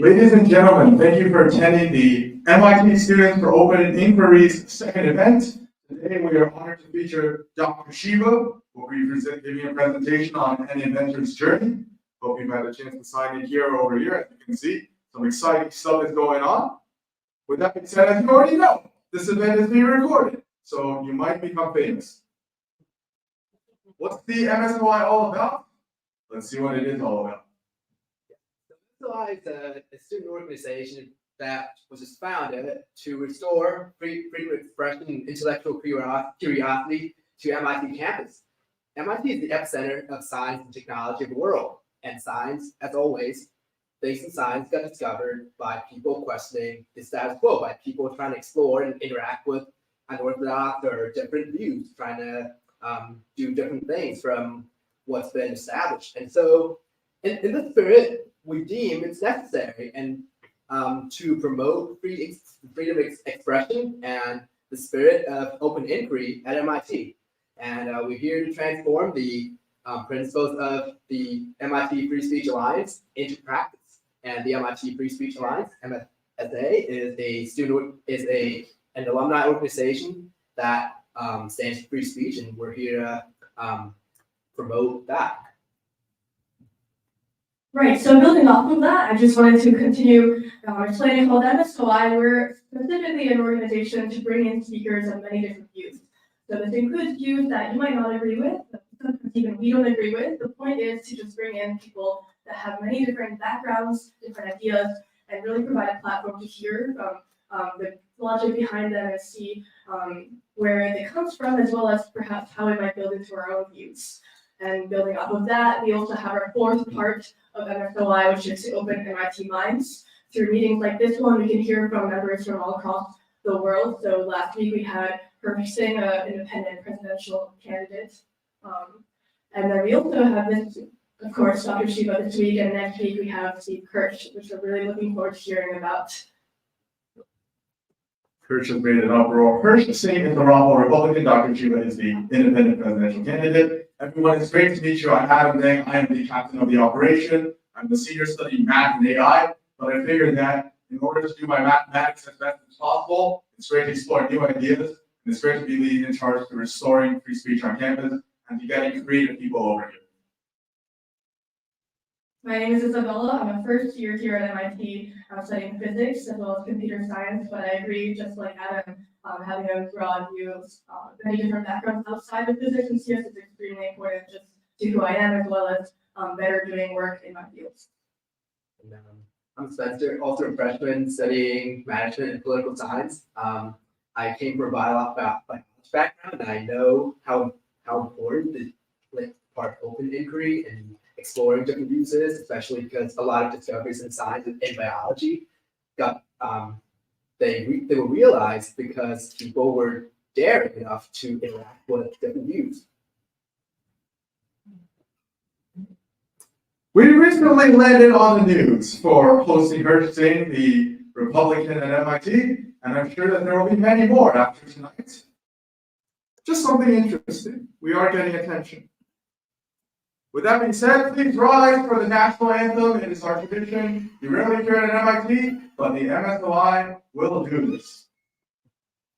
Ladies and gentlemen, thank you for attending the MIT Students for Open Inquiry's second event. Today we are honored to feature Dr.SHIVA, who will be giving a presentation on an inventor's journey. Hope you've had a chance to sign in here or over here. As you can see, some exciting stuff is going on. With that being said, as you already know, this event is being recorded, so you might become famous. What's the MSOI all about? Let's see what it is all about. MSOI is a student organization that was just founded to restore freedom of expression and intellectual curiosity to MIT campus. MIT is the epicenter of science and technology of the world, and science, as always, things in science got discovered by people questioning the status quo, by people trying to explore and interact with unorthodox or different views, trying to do different things from what's been established. And so, in the spirit, we deem it's necessary and to promote freedom of expression and the spirit of open inquiry at MIT. And we're here to transform the principles of the MIT Free Speech Alliance into practice. And the MIT Free Speech Alliance, MFSA, is an alumni organization that stands for free speech, and we're here to promote that. Right, so building off of that, I just wanted to continue explaining how MSOI, we're specifically an organization to bring in speakers of many different views. So this includes views that you might not agree with, but sometimes even we don't agree with. The point is to just bring in people that have many different backgrounds, different ideas, and really provide a platform to hear the logic behind them and see where it comes from, as well as perhaps how it might build into our own views. And building off of that, we also have our fourth part of MSOI, which is to open MIT minds. Through meetings like this one, we can hear from members from all across the world. So last week we had Herb Singh, an independent presidential candidate. And then we also have this, of course, Dr.SHIVA this week, and next week we have Steve Kirsch, which we're really looking forward to hearing about. Kirsch has made an uproar. Herb Singh is the Ramal Republican. Dr.SHIVA is the independent presidential candidate. Everyone, it's great to meet you. I'm Adam Deng. I am the captain of the operation. I'm the senior studying math and AI, but I figured that in order to do my mathematics as best as possible, it's great to explore new ideas, and it's great to be leading in charge to restoring free speech on campus and to getting creative people over here. My name is Isabella. I'm a first year here at MIT. I'm studying physics as well as computer science, but I agree, just like Adam, having a broad view of many different backgrounds outside of physics and CS is extremely important just to who I am, as well as better doing work in my fields. And, I'm Spencer, also a freshman studying management and political science. I came from a biology background, and I know how important the part of open inquiry and exploring different views is, especially because a lot of discoveries in science and in biology got they were realized because people were daring enough to interact with different views. We recently landed on the news for hosting Herb Singh, the Republican at MIT, and I'm sure that there will be many more after tonight. Just something interesting. We are getting attention. With that being said, please rise for the national anthem. It is our tradition. You rarely hear it at MIT, but the MSOI will do this.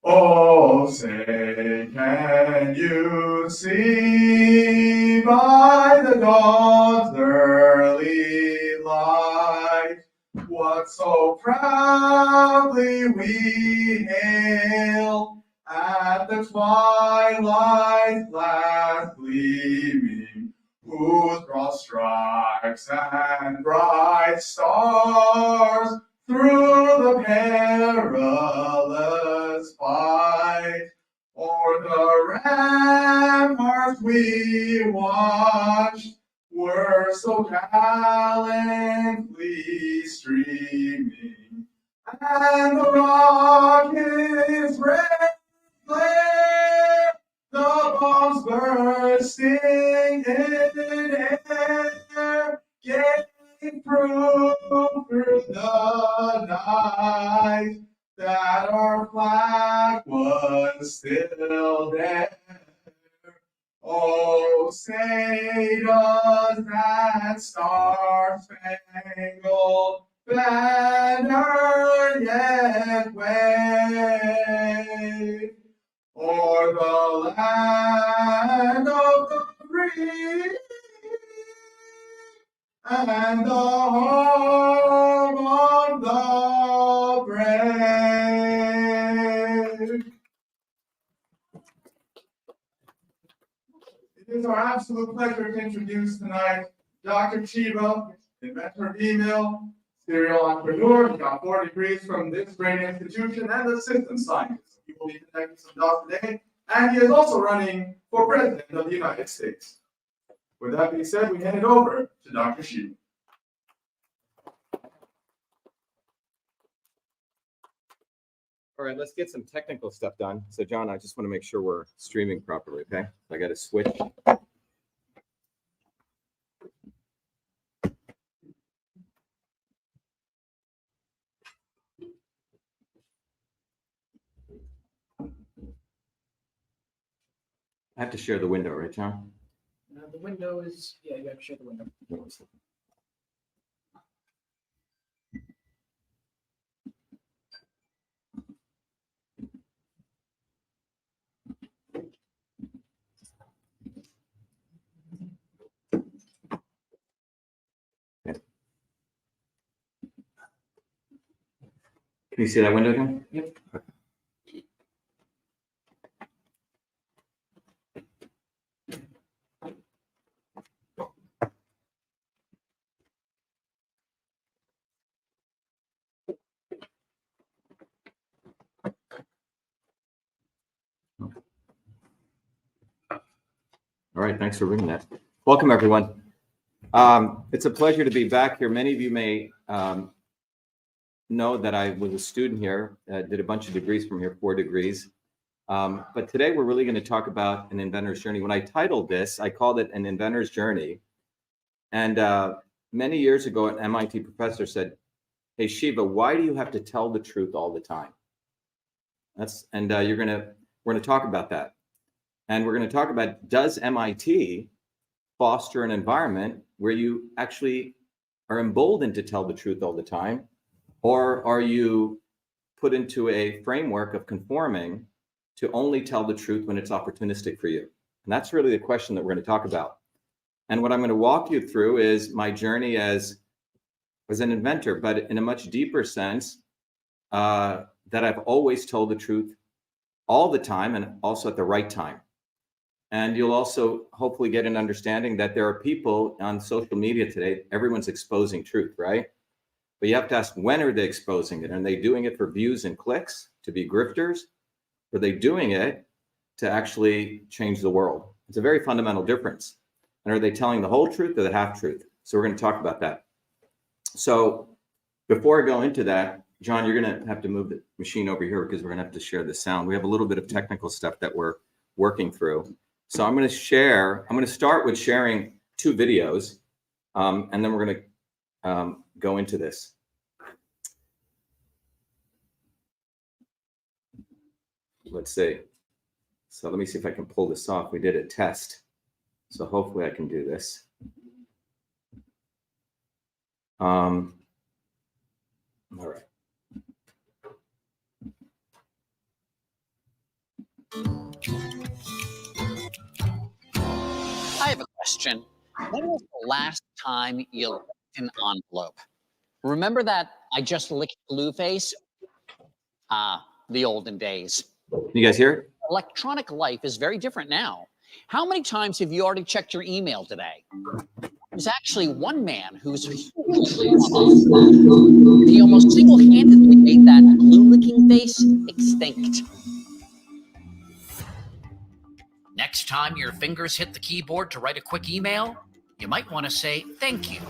Oh, say, can you see by the dawn's early light what so proudly we hail at the twilight's last gleaming, whose broad stripes and bright stars through the perilous fight o'er the ramparts we watched were so gallantly streaming, and the rocket's red glare, the bombs bursting in air, gave proof through the night that our flag was still there. Oh, say does that star-spangled banner yet wave, o'er the land of the free and the home of the brave. It is our absolute pleasure to introduce tonight Dr.SHIVA, inventor of email, serial entrepreneur. He got 4 degrees from this great institution and a system scientist. He will be connecting some dots today, and he is also running for president of the United States. With that being said, we hand it over to Dr. SHIVA. All right, let's get some technical stuff done. So John, I just want to make sure we're streaming properly, okay? I got to switch. I have to share the window, right, John? The window is, yeah, you have to share the window. Can you see that window again? Yep. All right, thanks for bringing that. Welcome, everyone. It's a pleasure to be back here. Many of you may know that I was a student here, did a bunch of degrees from here, 4 degrees. But today we're really going to talk about an inventor's journey. When I titled this, I called it an inventor's journey. And many years ago, an MIT professor said, "Hey, Shiva, why do you have to tell the truth all the time?" We're going to talk about that. And we're going to talk about, does MIT foster an environment where you actually are emboldened to tell the truth all the time? Or are you put into a framework of conforming to only tell the truth when it's opportunistic for you? And that's really the question that we're going to talk about. And what I'm going to walk you through is my journey as an inventor, but in a much deeper sense, that I've always told the truth all the time and also at the right time. And you'll also hopefully get an understanding that there are people on social media today, everyone's exposing truth, right? But you have to ask, when are they exposing it? Are they doing it for views and clicks, to be grifters? Or are they doing it to actually change the world? It's a very fundamental difference. And are they telling the whole truth or the half truth? So we're going to talk about that. So before I go into that, John, you're going to have to move the machine over here because we're going to have to share the sound. We have a little bit of technical stuff that we're working through. So I'm going to start with sharing 2 videos, and then we're going to go into this. Let's see. So let me see if I can pull this off. We did a test. So hopefully I can do this. All right. I have a question. When was the last time you licked an envelope? Remember that I just licked blue face? The olden days. You guys hear it? Electronic life is very different now. How many times have you already checked your email today? There's actually one man who's he almost single-handedly made that glue-licking face extinct. Next time your fingers hit the keyboard to write a quick email, you might want to say thank you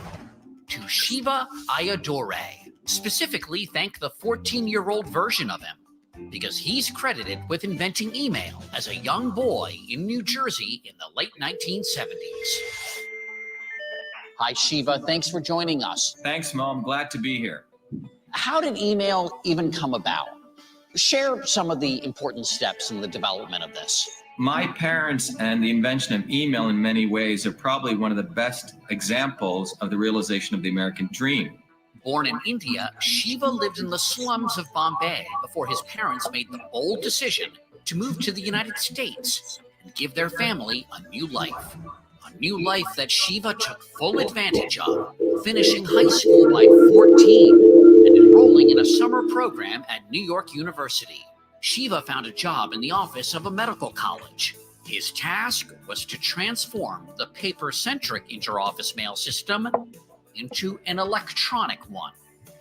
to Shiva Ayadore. Specifically, thank the 14-year-old version of him, because he's credited with inventing email as a young boy in New Jersey in the late 1970s. Hi, Shiva. Thanks for joining us. Thanks, Mom. Glad to be here. How did email even come about? Share some of the important steps in the development of this. My parents and the invention of email in many ways are probably one of the best examples of the realization of the American dream. Born in India, Shiva lived in the slums of Bombay before his parents made the bold decision to move to the United States and give their family a new life. A new life that Shiva took full advantage of, finishing high school by 14 and enrolling in a summer program at New York University. Shiva found a job in the office of a medical college. His task was to transform the paper-centric interoffice mail system into an electronic one.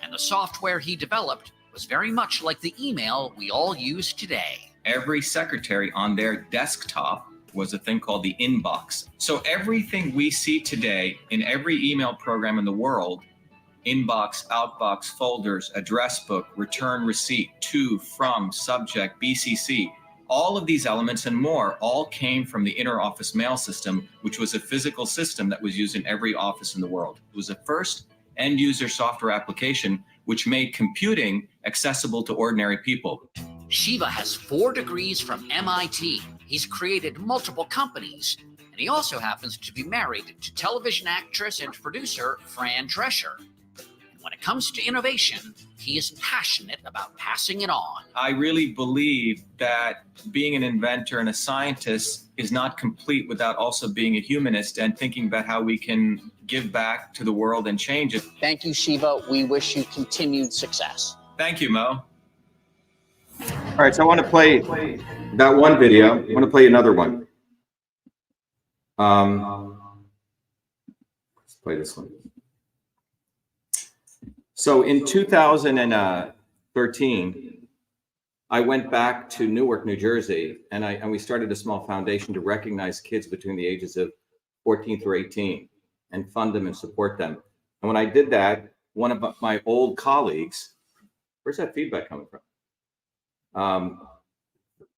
And the software he developed was very much like the email we all use today. Every secretary on their desktop was a thing called the inbox. So everything we see today in every email program in the world, inbox, outbox, folders, address book, return receipt, to, from, subject, BCC, all of these elements and more all came from the interoffice mail system, which was a physical system that was used in every office in the world. It was the first end user software application which made computing accessible to ordinary people. Shiva has 4 degrees from MIT. He's created multiple companies, and he also happens to be married to television actress and producer Fran Drescher. When it comes to innovation, he is passionate about passing it on. I really believe that being an inventor and a scientist is not complete without also being a humanist and thinking about how we can give back to the world and change it. Thank you, Shiva. We wish you continued success. Thank you, Mo. All right, so I want to play that one video. I want to play another one. Let's play this one. So in 2013, I went back to Newark, New Jersey, and we started a small foundation to recognize kids between the ages of 14 through 18 and fund them and support them. And when I did that, one of my old colleagues, where's that feedback coming from?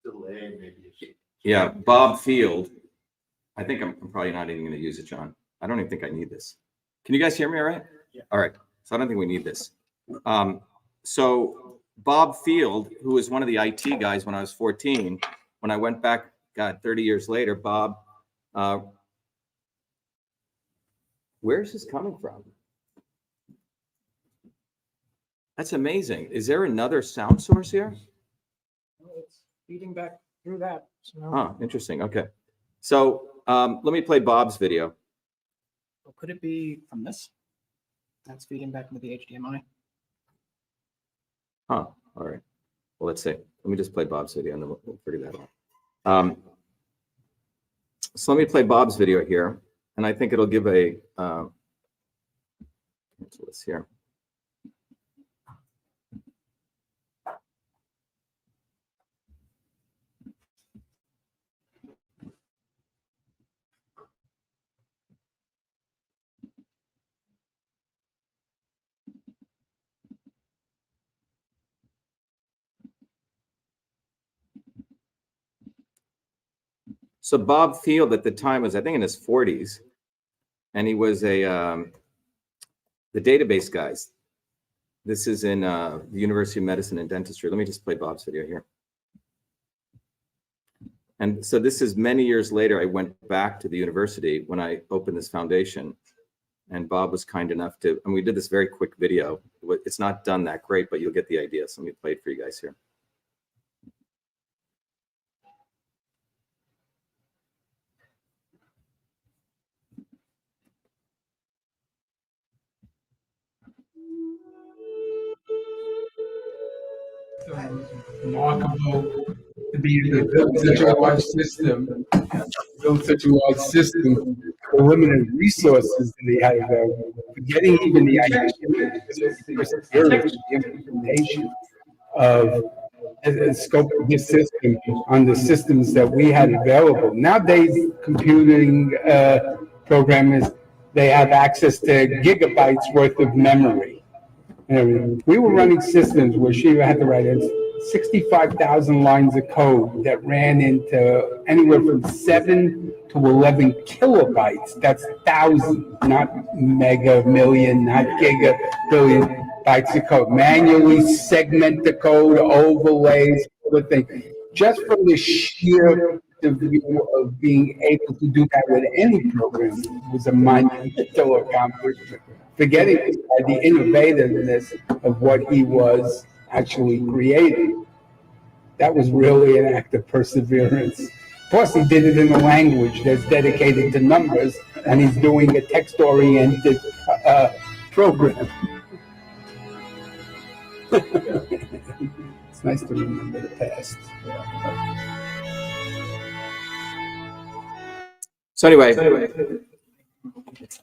Delay, maybe. Yeah, Bob Field. I think I'm probably not even going to use it, John. I don't even think I need this. Can you guys hear me all right? Yeah. All right. So I don't think we need this. So Bob Field, who was one of the IT guys when I was 14, when I went back, God, 30 years later, Bob, where's this coming from? That's amazing. Is there another sound source here? It's feeding back through that. So Oh, interesting. Okay. So let me play Bob's video. could it be from this? That's feeding back into the HDMI. Huh. All right. Well, let's see. Let me just play Bob's video and then we'll figure that out. So let me play Bob's video here, and I think it'll give a let's here. So Bob Field at the time was, I think, in his 40s, and he was the database guys. This is in the University of Medicine and Dentistry. Let me just play Bob's video here. And so this is many years later. I went back to the university when I opened this foundation, and Bob was kind enough to, and we did this very quick video. It's not done that great, but you'll get the idea. So let me play it for you guys here. Remarkable to be able to build such a large system, the limited resources that they had available, forgetting even the implementation of the scope of this system on the systems that we had available. Nowadays, computing programmers, they have access to gigabytes worth of memory. And we were running systems where Shiva had to write 65,000 lines of code that ran into anywhere from 7 to 11 kilobytes. That's thousands, not mega, million, not giga, billion bytes of code. Manually segment the code, overlays, other things. Just from the sheer view of being able to do that with any program was a monumental accomplishment forgetting the innovativeness of what he was actually creating. That was really an act of perseverance. Of course, he did it in a language that's dedicated to numbers, and he's doing a text-oriented program. It's nice to remember the past. So anyway,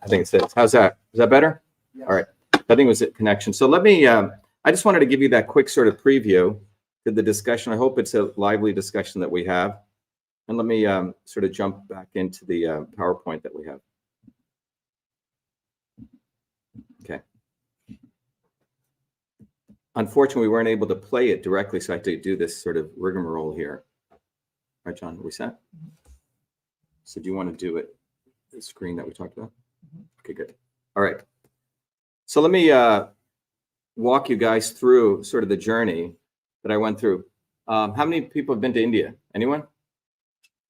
I think it's this. How's that? Is that better? All right. I think it was a connection. So let me, I just wanted to give you that quick sort of preview to the discussion. I hope it's a lively discussion that we have. And let me sort of jump back into the PowerPoint that we have. Okay. Unfortunately, we weren't able to play it directly, so I had to do this sort of rigmarole here. All right, John, are we set? So do you want to do it, the screen that we talked about? Okay, good. All right. So let me walk you guys through sort of the journey that I went through. How many people have been to India? Anyone?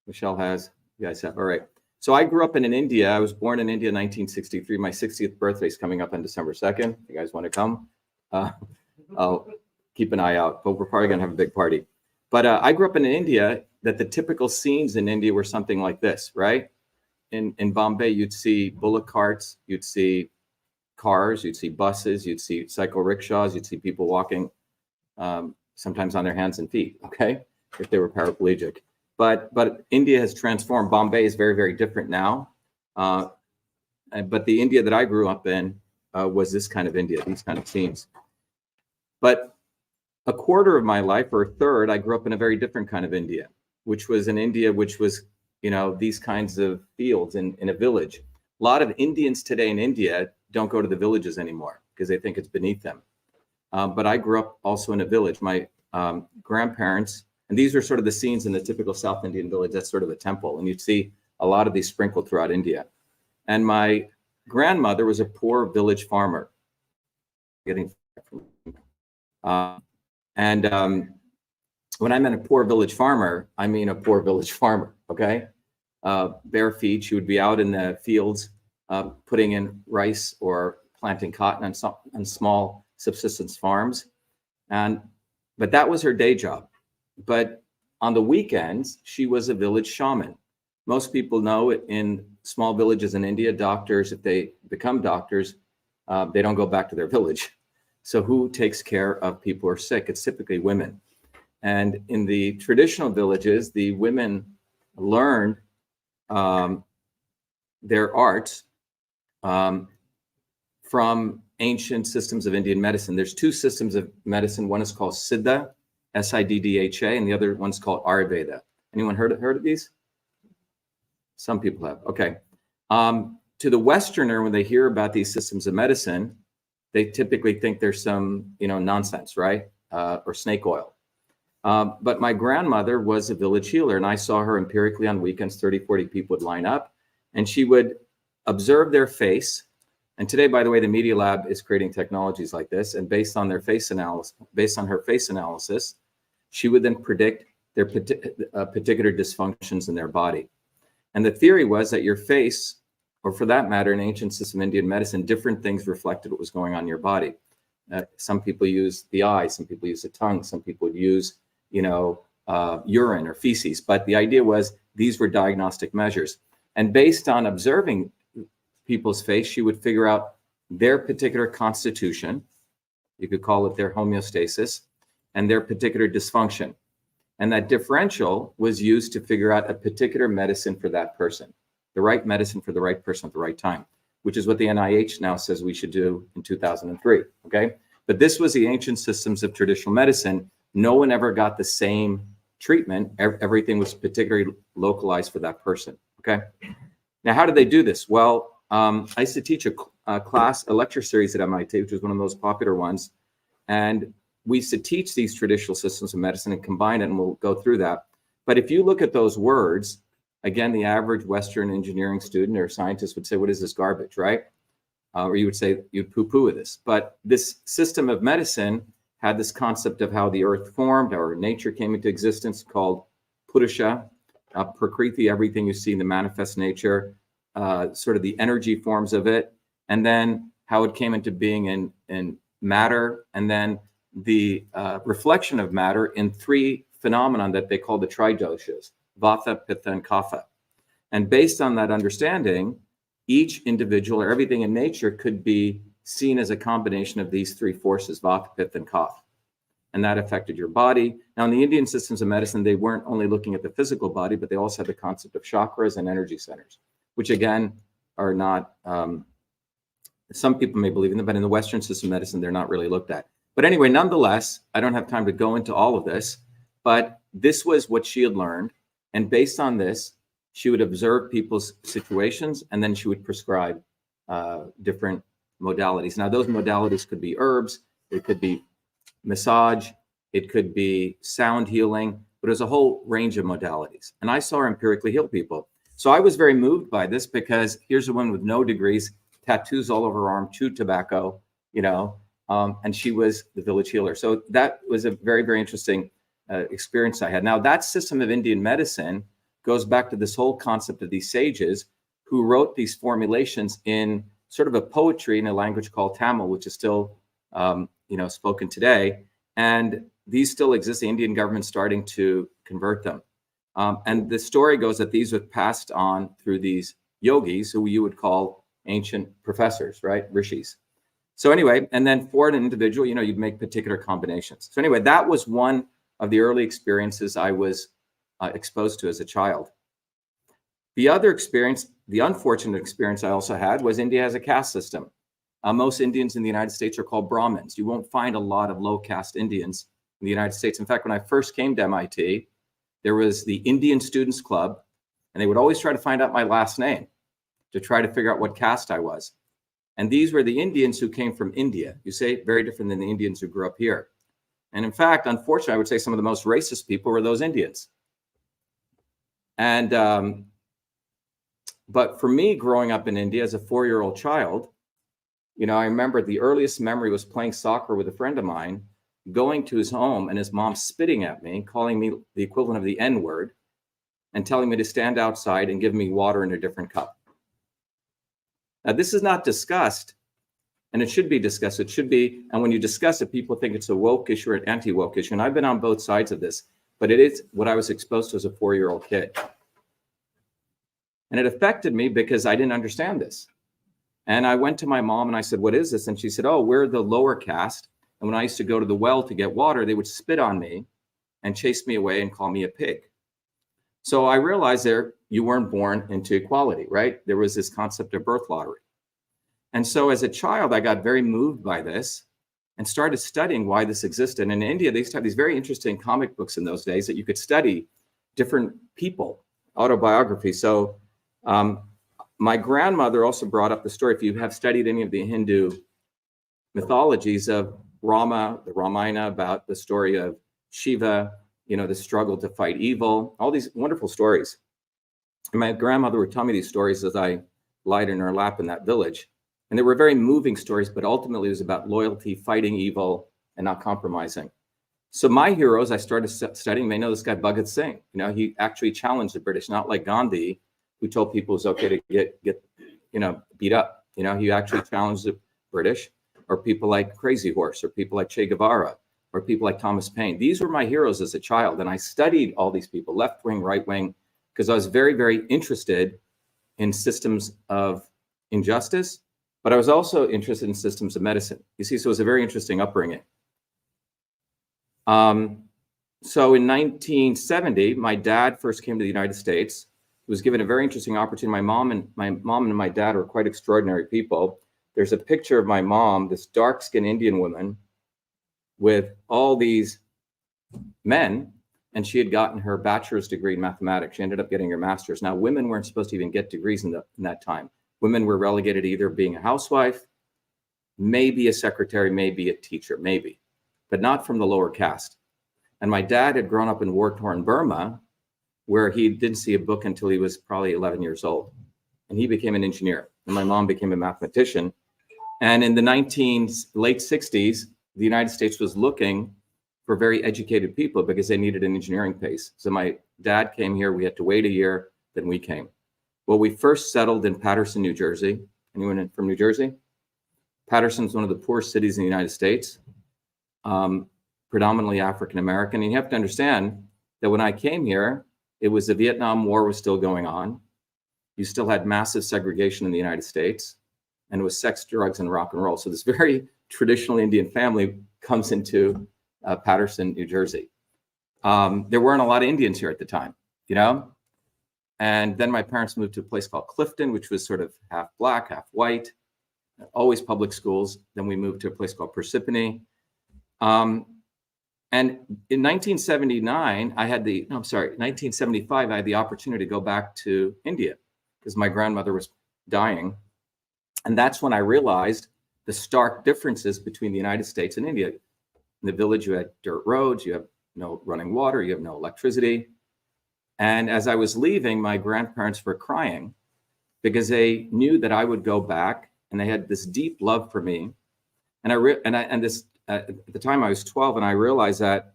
Michelle has. You guys have. All right. So I grew up in India. I was born in India in 1963. My 60th birthday is coming up on December 2nd. You guys want to come? I'll keep an eye out, but we're probably going to have a big party. But I grew up in India that the typical scenes in India were something like this, right? In Bombay, you'd see bullock carts, you'd see cars, you'd see buses, you'd see cycle rickshaws, you'd see people walking sometimes on their hands and feet, okay, if they were paraplegic. But India has transformed. Bombay is very, very different now. But the India that I grew up in was this kind of India, these kind of scenes. But a quarter of my life, or a third, I grew up in a very different kind of India, which was an India which was, you know, these kinds of fields in a village. A lot of Indians today in India don't go to the villages anymore because they think it's beneath them. But I grew up also in a village. My grandparents, and these are sort of the scenes in the typical South Indian village. That's sort of a temple, and you'd see a lot of these sprinkled throughout India. And my grandmother was a poor village farmer. When I meant a poor village farmer, I mean a poor village farmer, okay? Bare feet, she would be out in the fields putting in rice or planting cotton on small subsistence farms. But that was her day job. But on the weekends, she was a village shaman. Most people know in small villages in India, doctors, if they become doctors, they don't go back to their village. So who takes care of people who are sick? It's typically women. And in the traditional villages, the women learned their arts from ancient systems of Indian medicine. There's two systems of medicine. One is called Siddha, S-I-D-D-H-A, and the other one's called Ayurveda. Anyone heard of these? Some people have. Okay. To the Westerner, when they hear about these systems of medicine, they typically think there's some, nonsense, right? Or snake oil. But my grandmother was a village healer, and I saw her empirically on weekends. 30, 40 people would line up, and she would observe their face. And today, by the way, the Media Lab is creating technologies like this, and based on their face analysis, based on her face analysis, she would then predict their particular dysfunctions in their body. And the theory was that your face, or for that matter, in ancient system Indian medicine, different things reflected what was going on in your body. Some people use the eye, some people use the tongue, some people would use, urine or feces. But the idea was these were diagnostic measures. And based on observing people's face, she would figure out their particular constitution, you could call it their homeostasis, and their particular dysfunction. And that differential was used to figure out a particular medicine for that person, the right medicine for the right person at the right time, which is what the NIH now says we should do in 2003, okay? But this was the ancient systems of traditional medicine. No one ever got the same treatment. Everything was particularly localized for that person, okay? Now, how did they do this? Well, I used to teach a lecture series at MIT, which was one of the most popular ones. And we used to teach these traditional systems of medicine and combine it, and we'll go through that. But if you look at those words, again, the average Western engineering student or scientist would say, what is this garbage, right? Or you would say, you'd poo-poo this. But this system of medicine had this concept of how the earth formed, or nature came into existence, called Purusha, Prakriti, everything you see in the manifest nature, sort of the energy forms of it, and then how it came into being in matter, and then the reflection of matter in three phenomenon that they call the tridoshas, vata, pitta, and kapha. And based on that understanding, each individual or everything in nature could be seen as a combination of these three forces, vata, pitta, and kapha. And that affected your body. Now, in the Indian systems of medicine, they weren't only looking at the physical body, but they also had the concept of chakras and energy centers, which again are not, some people may believe in them, but in the Western system of medicine, they're not really looked at. But anyway, nonetheless, I don't have time to go into all of this, but this was what she had learned. And based on this, she would observe people's situations, and then she would prescribe different modalities. Now, those modalities could be herbs, it could be massage, it could be sound healing, but there's a whole range of modalities. And I saw her empirically heal people. So I was very moved by this, because here's a woman with no degrees, tattoos all over her arm, chewed tobacco, you know, and she was the village healer. So that was a very, very interesting experience I had. Now, that system of Indian medicine goes back to this whole concept of these sages who wrote these formulations in sort of a poetry in a language called Tamil, which is still, you know, spoken today. And these still exist. The Indian government starting to convert them. And the story goes that these were passed on through these yogis, who you would call ancient professors, right? Rishis. So anyway, and then for an individual, you know, you'd make particular combinations. So anyway, that was one of the early experiences I was exposed to as a child. The other experience, the unfortunate experience I also had, was India has a caste system. Most Indians in the United States are called Brahmins. You won't find a lot of low caste Indians in the United States. In fact, when I first came to MIT, there was the Indian Students Club, and they would always try to find out my last name to try to figure out what caste I was. And these were the Indians who came from India. You say, very different than the Indians who grew up here. And in fact, unfortunately, I would say some of the most racist people were those Indians. And, but for me, growing up in India as a 4-year-old child, you know, I remember the earliest memory was playing soccer with a friend of mine, going to his home and his mom spitting at me, calling me the equivalent of the N-word, and telling me to stand outside and give me water in a different cup. Now, this is not discussed, and it should be discussed. It should be, and when you discuss it, people think it's a woke issue or an anti-woke issue. And I've been on both sides of this, but it is what I was exposed to as a 4-year-old kid. And it affected me because I didn't understand this. And I went to my mom and I said, what is this? And she said, oh, we're the lower caste. And when I used to go to the well to get water, they would spit on me and chase me away and call me a pig. So I realized there you weren't born into equality, right? There was this concept of birth lottery. And so as a child, I got very moved by this and started studying why this existed. And in India, they used to have these very interesting comic books in those days that you could study different people, autobiographies. So my grandmother also brought up the story, if you have studied any of the Hindu mythologies, of Rama, the Ramayana, about the story of Shiva, you know, the struggle to fight evil, all these wonderful stories. And my grandmother would tell me these stories as I lied in her lap in that village. And they were very moving stories, but ultimately it was about loyalty, fighting evil, and not compromising. So my heroes, I started studying, they know this guy Bhagat Singh. You know, he actually challenged the British, not like Gandhi, who told people it was okay to get you know, beat up. You know, he actually challenged the British, or people like Crazy Horse, or people like Che Guevara, or people like Thomas Paine. These were my heroes as a child. And I studied all these people, left wing, right wing, because I was very, very interested in systems of injustice, but I was also interested in systems of medicine. You see, so it was a very interesting upbringing. So in 1970, my dad first came to the United States. He was given a very interesting opportunity. My mom and my dad were quite extraordinary people. There's a picture of my mom, this dark-skinned Indian woman, with all these men, and she had gotten her bachelor's degree in mathematics. She ended up getting her master's. Now, women weren't supposed to even get degrees in that time. Women were relegated to either being a housewife, maybe a secretary, maybe a teacher, maybe, but not from the lower caste. And my dad had grown up in war-torn Burma, where he didn't see a book until he was probably 11 years old. And he became an engineer, and my mom became a mathematician. And in the late 60s, the United States was looking for very educated people because they needed an engineering base. So my dad came here, we had to wait a year, then we came. Well, we first settled in Paterson, New Jersey. Anyone from New Jersey? Paterson's one of the poorest cities in the United States, predominantly African-American. And you have to understand that when I came here, it was the Vietnam War was still going on. You still had massive segregation in the United States, and it was sex, drugs, and rock and roll. So this very traditional Indian family comes into Paterson, New Jersey. There weren't a lot of Indians here at the time, you know? And then my parents moved to a place called Clifton, which was sort of half black, half white, always public schools. Then we moved to a place called Parsippany. And in 1979, 1975, I had the opportunity to go back to India because my grandmother was dying. And that's when I realized the stark differences between the United States and India. In the village, you had dirt roads, you have no running water, you have no electricity. And as I was leaving, my grandparents were crying because they knew that I would go back, and they had this deep love for me. And at the time I was 12, and I realized that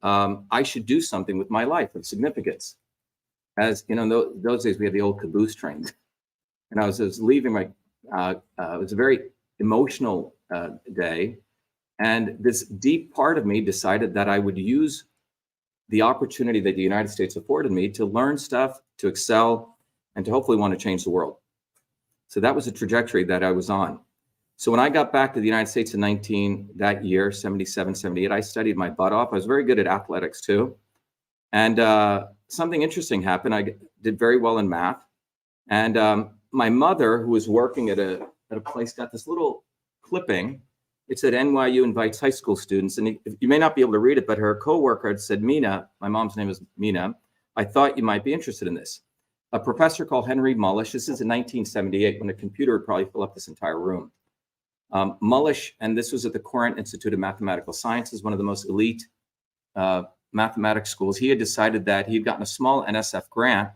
I should do something with my life of significance. As you know, in those days we had the old caboose trains, and I was leaving my. It was a very emotional day, and this deep part of me decided that I would use the opportunity that the United States afforded me to learn stuff, to excel, and to hopefully want to change the world. So that was a trajectory that I was on. So when I got back to the United States in 77, 78, I studied my butt off. I was very good at athletics too. And something interesting happened. I did very well in math. And my mother, who was working at a place, got this little clipping. It said NYU invites high school students. And you may not be able to read it, but her coworker had said, Mina, my mom's name is Mina, I thought you might be interested in this. A professor called Henry Mullish, this is in 1978, when a computer would probably fill up this entire room. Mullish, and this was at the Courant Institute of Mathematical Sciences, one of the most elite mathematics schools. He had decided that he had gotten a small NSF grant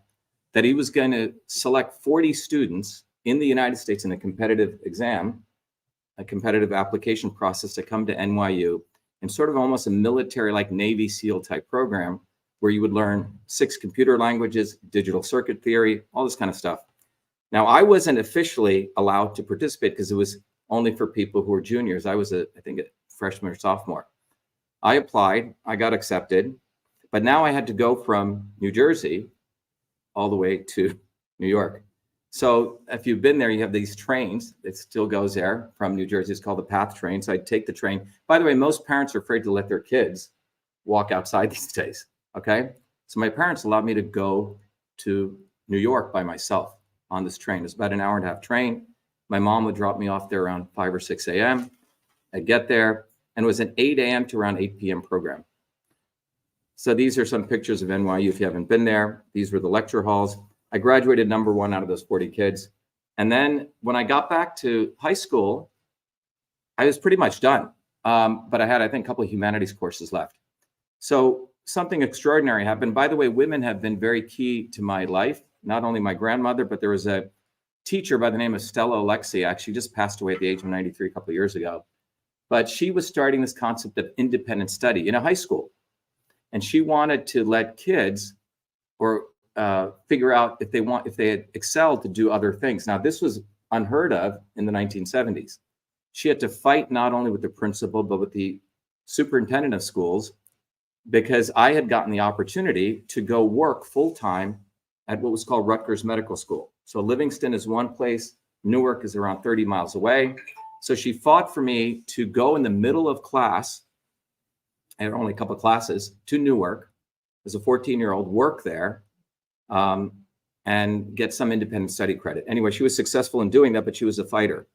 that he was going to select 40 students in the United States in a competitive exam, a competitive application process to come to NYU in sort of almost a military like Navy SEAL type program where you would learn 6 computer languages, digital circuit theory, all this kind of stuff. Now, I wasn't officially allowed to participate because it was only for people who were juniors. I was, I think, a freshman or sophomore. I applied, I got accepted, but now I had to go from New Jersey all the way to New York. So if you've been there, you have these trains. It still goes there from New Jersey. It's called the PATH train. So I'd take the train. By the way, most parents are afraid to let their kids walk outside these days, okay? So my parents allowed me to go to New York by myself on this train. It's about an hour and a half train. My mom would drop me off there around 5 or 6 a.m. I'd get there, and it was an 8 a.m. to around 8 p.m. program. So these are some pictures of NYU if you haven't been there. These were the lecture halls. I graduated #1 out of those 40 kids. And then when I got back to high school, I was pretty much done. But I had, I think, a couple of humanities courses left. So something extraordinary happened. By the way, women have been very key to my life, not only my grandmother, but there was a teacher by the name of Stella Alexi, actually just passed away at the age of 93 a couple of years ago. But she was starting this concept of independent study in a high school. And she wanted to let kids or figure out if they had excelled to do other things. Now, this was unheard of in the 1970s. She had to fight not only with the principal, but with the superintendent of schools, because I had gotten the opportunity to go work full-time at what was called Rutgers Medical School. So Livingston is one place, Newark is around 30 miles away. So she fought for me to go in the middle of class, I had only a couple of classes, to Newark as a 14-year-old, work there, and get some independent study credit. Anyway, she was successful in doing that, but she was a fighter.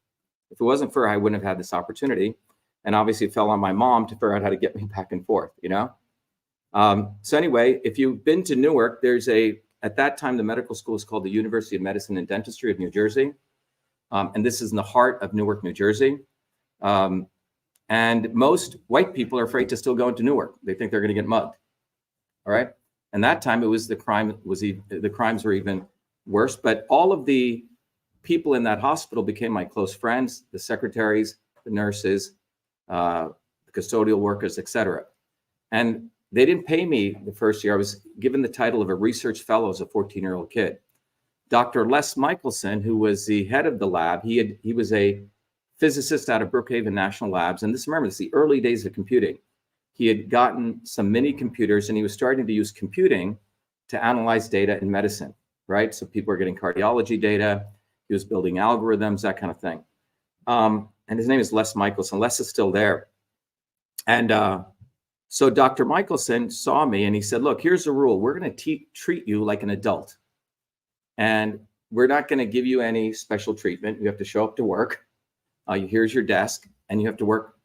If it wasn't for her, I wouldn't have had this opportunity. And obviously it fell on my mom to figure out how to get me back and forth, you know? So anyway, if you've been to Newark, there's at that time, the medical school is called the University of Medicine and Dentistry of New Jersey. And this is in the heart of Newark, New Jersey. And most white people are afraid to still go into Newark. They think they're going to get mugged. All right. And that time the crimes were even worse. But all of the people in that hospital became my close friends, the secretaries, the nurses, the custodial workers, etc. And they didn't pay me the first year. I was given the title of a research fellow as a 14-year-old kid. Dr. Les Michelson, who was the head of the lab, he was a physicist out of Brookhaven National Labs. And remember, this is the early days of computing. He had gotten some mini computers and he was starting to use computing to analyze data in medicine, right? So people are getting cardiology data. He was building algorithms, that kind of thing. And his name is Les Michelson. Les is still there. And so Dr. Michelson saw me and he said, look, here's the rule. We're going to treat you like an adult. And we're not going to give you any special treatment. You have to show up to work. Here's your desk and you have to work,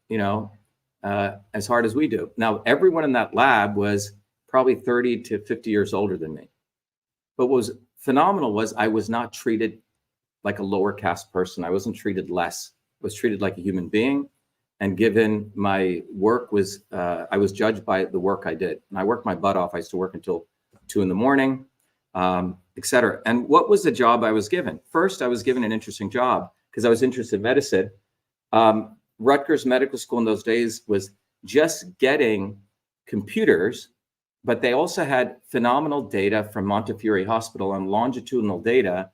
as hard as we do. Now, everyone in that lab was probably 30 to 50 years older than me. But what was phenomenal was I was not treated like a lower caste person. I wasn't treated less. I was treated like a human being. And given my work was, I was judged by the work I did. And I worked my butt off. I used to work until 2 a.m, et cetera. And what was the job I was given? First, I was given an interesting job because I was interested in medicine. Rutgers Medical School in those days was just getting computers, but they also had phenomenal data from Montefiore Hospital on longitudinal data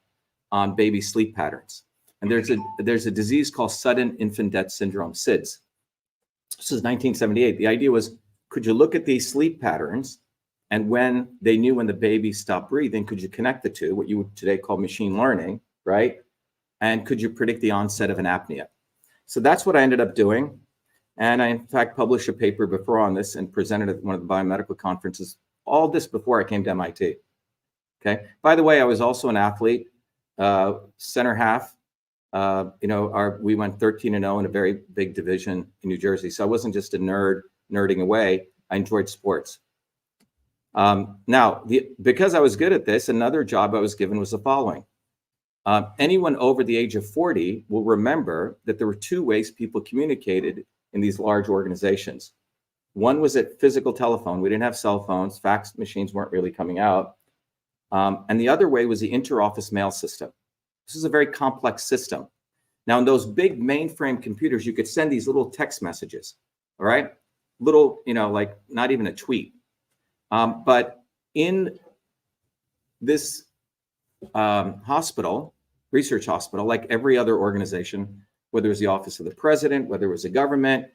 on baby sleep patterns. And there's a disease called sudden infant death syndrome, SIDS. This is 1978. The idea was, could you look at these sleep patterns and when they knew when the baby stopped breathing, could you connect the two, what you would today call machine learning, right? And could you predict the onset of an apnea? So that's what I ended up doing. And I, in fact, published a paper before on this and presented at one of the biomedical conferences, all this before I came to MIT. Okay. By the way, I was also an athlete, center half. We went 13-0 in a very big division in New Jersey. So I wasn't just a nerd nerding away. I enjoyed sports. Because I was good at this, another job I was given was the following. Anyone over the age of 40 will remember that there were 2 ways people communicated in these large organizations. One was at physical telephone. We didn't have cell phones. Fax machines weren't really coming out. And the other way was the inter-office mail system. This is a very complex system. Now, in those big mainframe computers, you could send these little text messages, all right? Little, like not even a tweet. But in this research hospital, like every other organization, whether it was the office of the president, whether it was the government,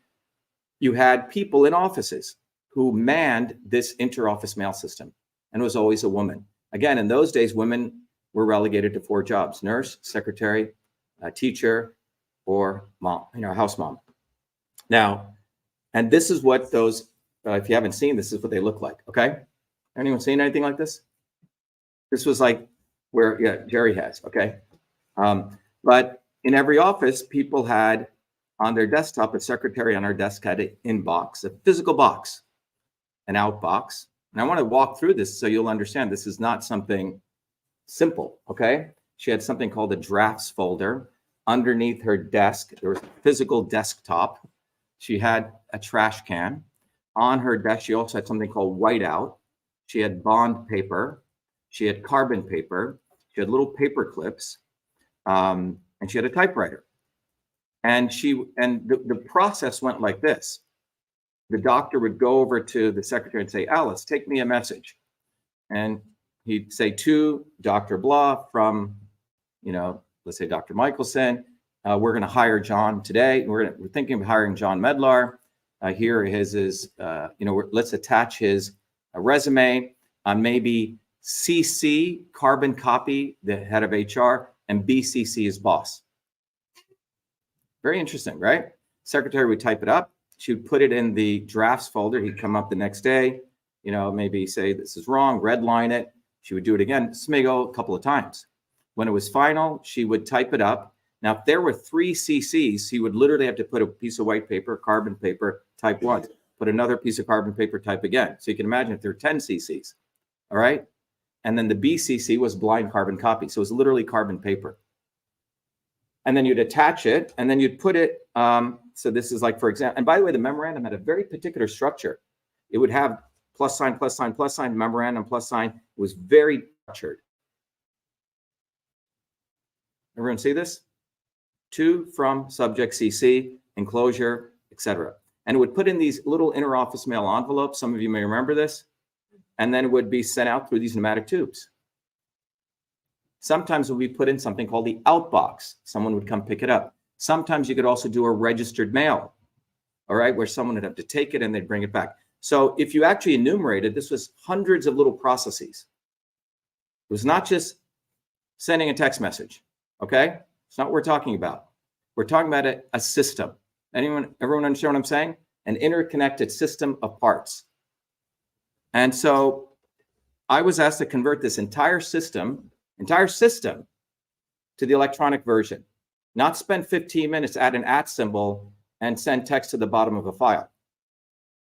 you had people in offices who manned this inter-office mail system. And it was always a woman. Again, in those days, women were relegated to 4 jobs: nurse, secretary, teacher, or mom, house mom. Now, and this is what those, if you haven't seen, this is what they look like, okay? Anyone seen anything like this? This was like where, Jerry has, okay? But in every office, people had on their desktop, a secretary on our desk had an inbox, a physical box, an outbox. And I want to walk through this so you'll understand this is not something simple, okay? She had something called a drafts folder. Underneath her desk, there was a physical desktop. She had a trash can. On her desk, she also had something called whiteout. She had bond paper. She had carbon paper. She had little paper clips. And she had a typewriter. And the process went like this. The doctor would go over to the secretary and say, Alice, take me a message. And he'd say to Dr. Blah from, let's say Dr. Michelson, we're going to hire John today. We're thinking of hiring John Medlar. Here is let's attach his resume. Maybe CC, carbon copy, the head of HR, and BCC his boss. Very interesting, right? Secretary would type it up. She would put it in the drafts folder. He'd come up the next day, maybe say this is wrong, redline it. She would do it again, smiggle a couple of times. When it was final, she would type it up. Now, if there were 3 CCs, he would literally have to put a piece of white paper, carbon paper, type once, put another piece of carbon paper, type again. So you can imagine if there are 10 CCs, all right? And then the BCC was blind carbon copy. So it was literally carbon paper. And then you'd attach it, and then you'd put it, so this is like, for example, and by the way, the memorandum had a very particular structure. It would have plus sign, plus sign, plus sign, memorandum, plus sign. It was very structured. Everyone see this? To, from, subject, CC, enclosure, etc. And it would put in these little inter-office mail envelopes. Some of you may remember this. And then it would be sent out through these pneumatic tubes. Sometimes it would be put in something called the outbox. Someone would come pick it up. Sometimes you could also do a registered mail, all right, where someone would have to take it and they'd bring it back. So if you actually enumerated, this was hundreds of little processes. It was not just sending a text message, okay? It's not what we're talking about. We're talking about a system. Everyone understand what I'm saying? An interconnected system of parts. And so I was asked to convert this entire system to the electronic version, not spend 15 minutes, add an @ symbol and send text to the bottom of a file,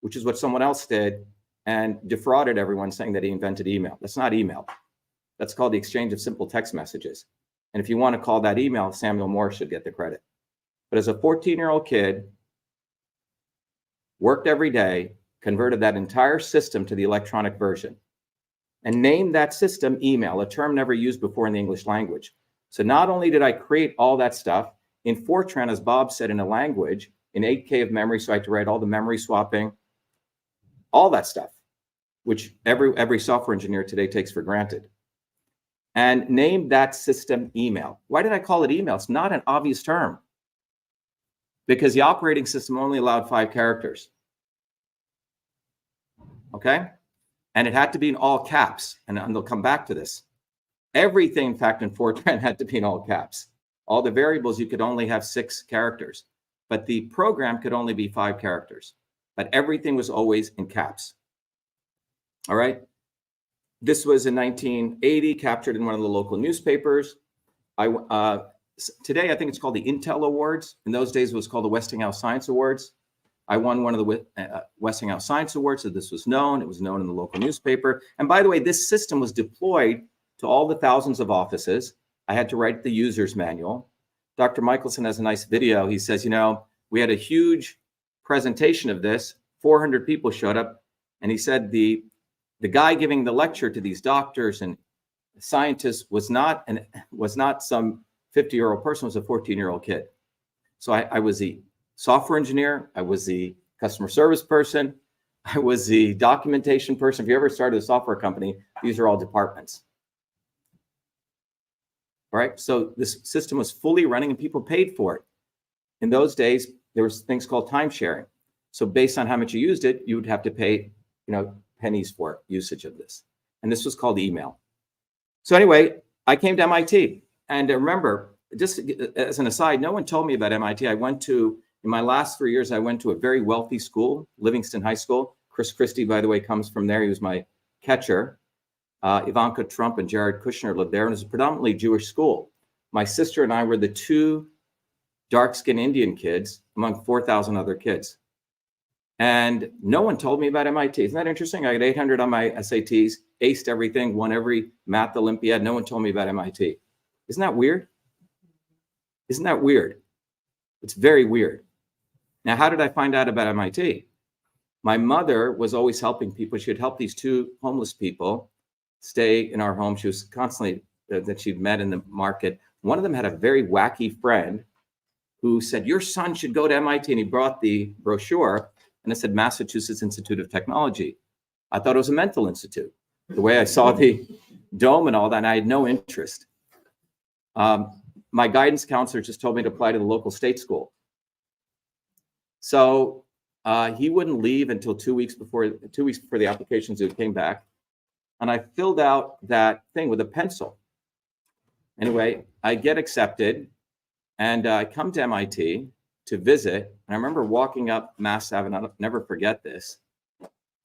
which is what someone else did and defrauded everyone saying that he invented email. That's not email. That's called the exchange of simple text messages. And if you want to call that email, Samuel Morse should get the credit. But as a 14-year-old kid, worked every day, converted that entire system to the electronic version, and named that system email, a term never used before in the English language. So not only did I create all that stuff in Fortran, as Bob said, in a language, in 8K of memory, so I had to write all the memory swapping, all that stuff, which every software engineer today takes for granted, and named that system email. Why did I call it email? It's not an obvious term, because the operating system only allowed 5 characters, okay? And it had to be in all caps, and they'll come back to this. Everything, in fact, in Fortran had to be in all caps. All the variables, you could only have 6 characters, but the program could only be 5 characters, but everything was always in caps, all right? This was in 1980, captured in one of the local newspapers. Today, I think it's called the Intel Awards. In those days, it was called the Westinghouse Science Awards. I won one of the Westinghouse Science Awards, so this was known. It was known in the local newspaper. And by the way, this system was deployed to all the thousands of offices. I had to write the user's manual. Dr. Michelson has a nice video. He says, you know, we had a huge presentation of this. 400 people showed up. And he said the guy giving the lecture to these doctors and scientists was not some 50-year-old person, was a 14-year-old kid. So I was the software engineer. I was the customer service person. I was the documentation person. If you ever started a software company, these are all departments. All right, so this system was fully running and people paid for it. In those days, there was things called time sharing. So based on how much you used it, you would have to pay, pennies for usage of this. And this was called email. So anyway, I came to MIT. And remember, just as an aside, no one told me about MIT. In my last 3 years, I went to a very wealthy school, Livingston High School. Chris Christie, by the way, comes from there. He was my catcher. Ivanka Trump and Jared Kushner lived there, and it was a predominantly Jewish school. My sister and I were the 2 dark-skinned Indian kids among 4,000 other kids. And no one told me about MIT. Isn't that interesting? I got 800 on my SATs, aced everything, won every math Olympiad. No one told me about MIT. Isn't that weird? Isn't that weird? It's very weird. Now, how did I find out about MIT? My mother was always helping people. She would help these 2 homeless people stay in our home. She was constantly, that she'd met in the market. One of them had a very wacky friend who said, your son should go to MIT. And he brought the brochure and it said Massachusetts Institute of Technology. I thought it was a mental institute. The way I saw the dome and all that, and I had no interest. My guidance counselor just told me to apply to the local state school. So he wouldn't leave until 2 weeks before the applications due came back. And I filled out that thing with a pencil. Anyway, I get accepted and I come to MIT to visit. And I remember walking up Mass Avenue, I'll never forget this.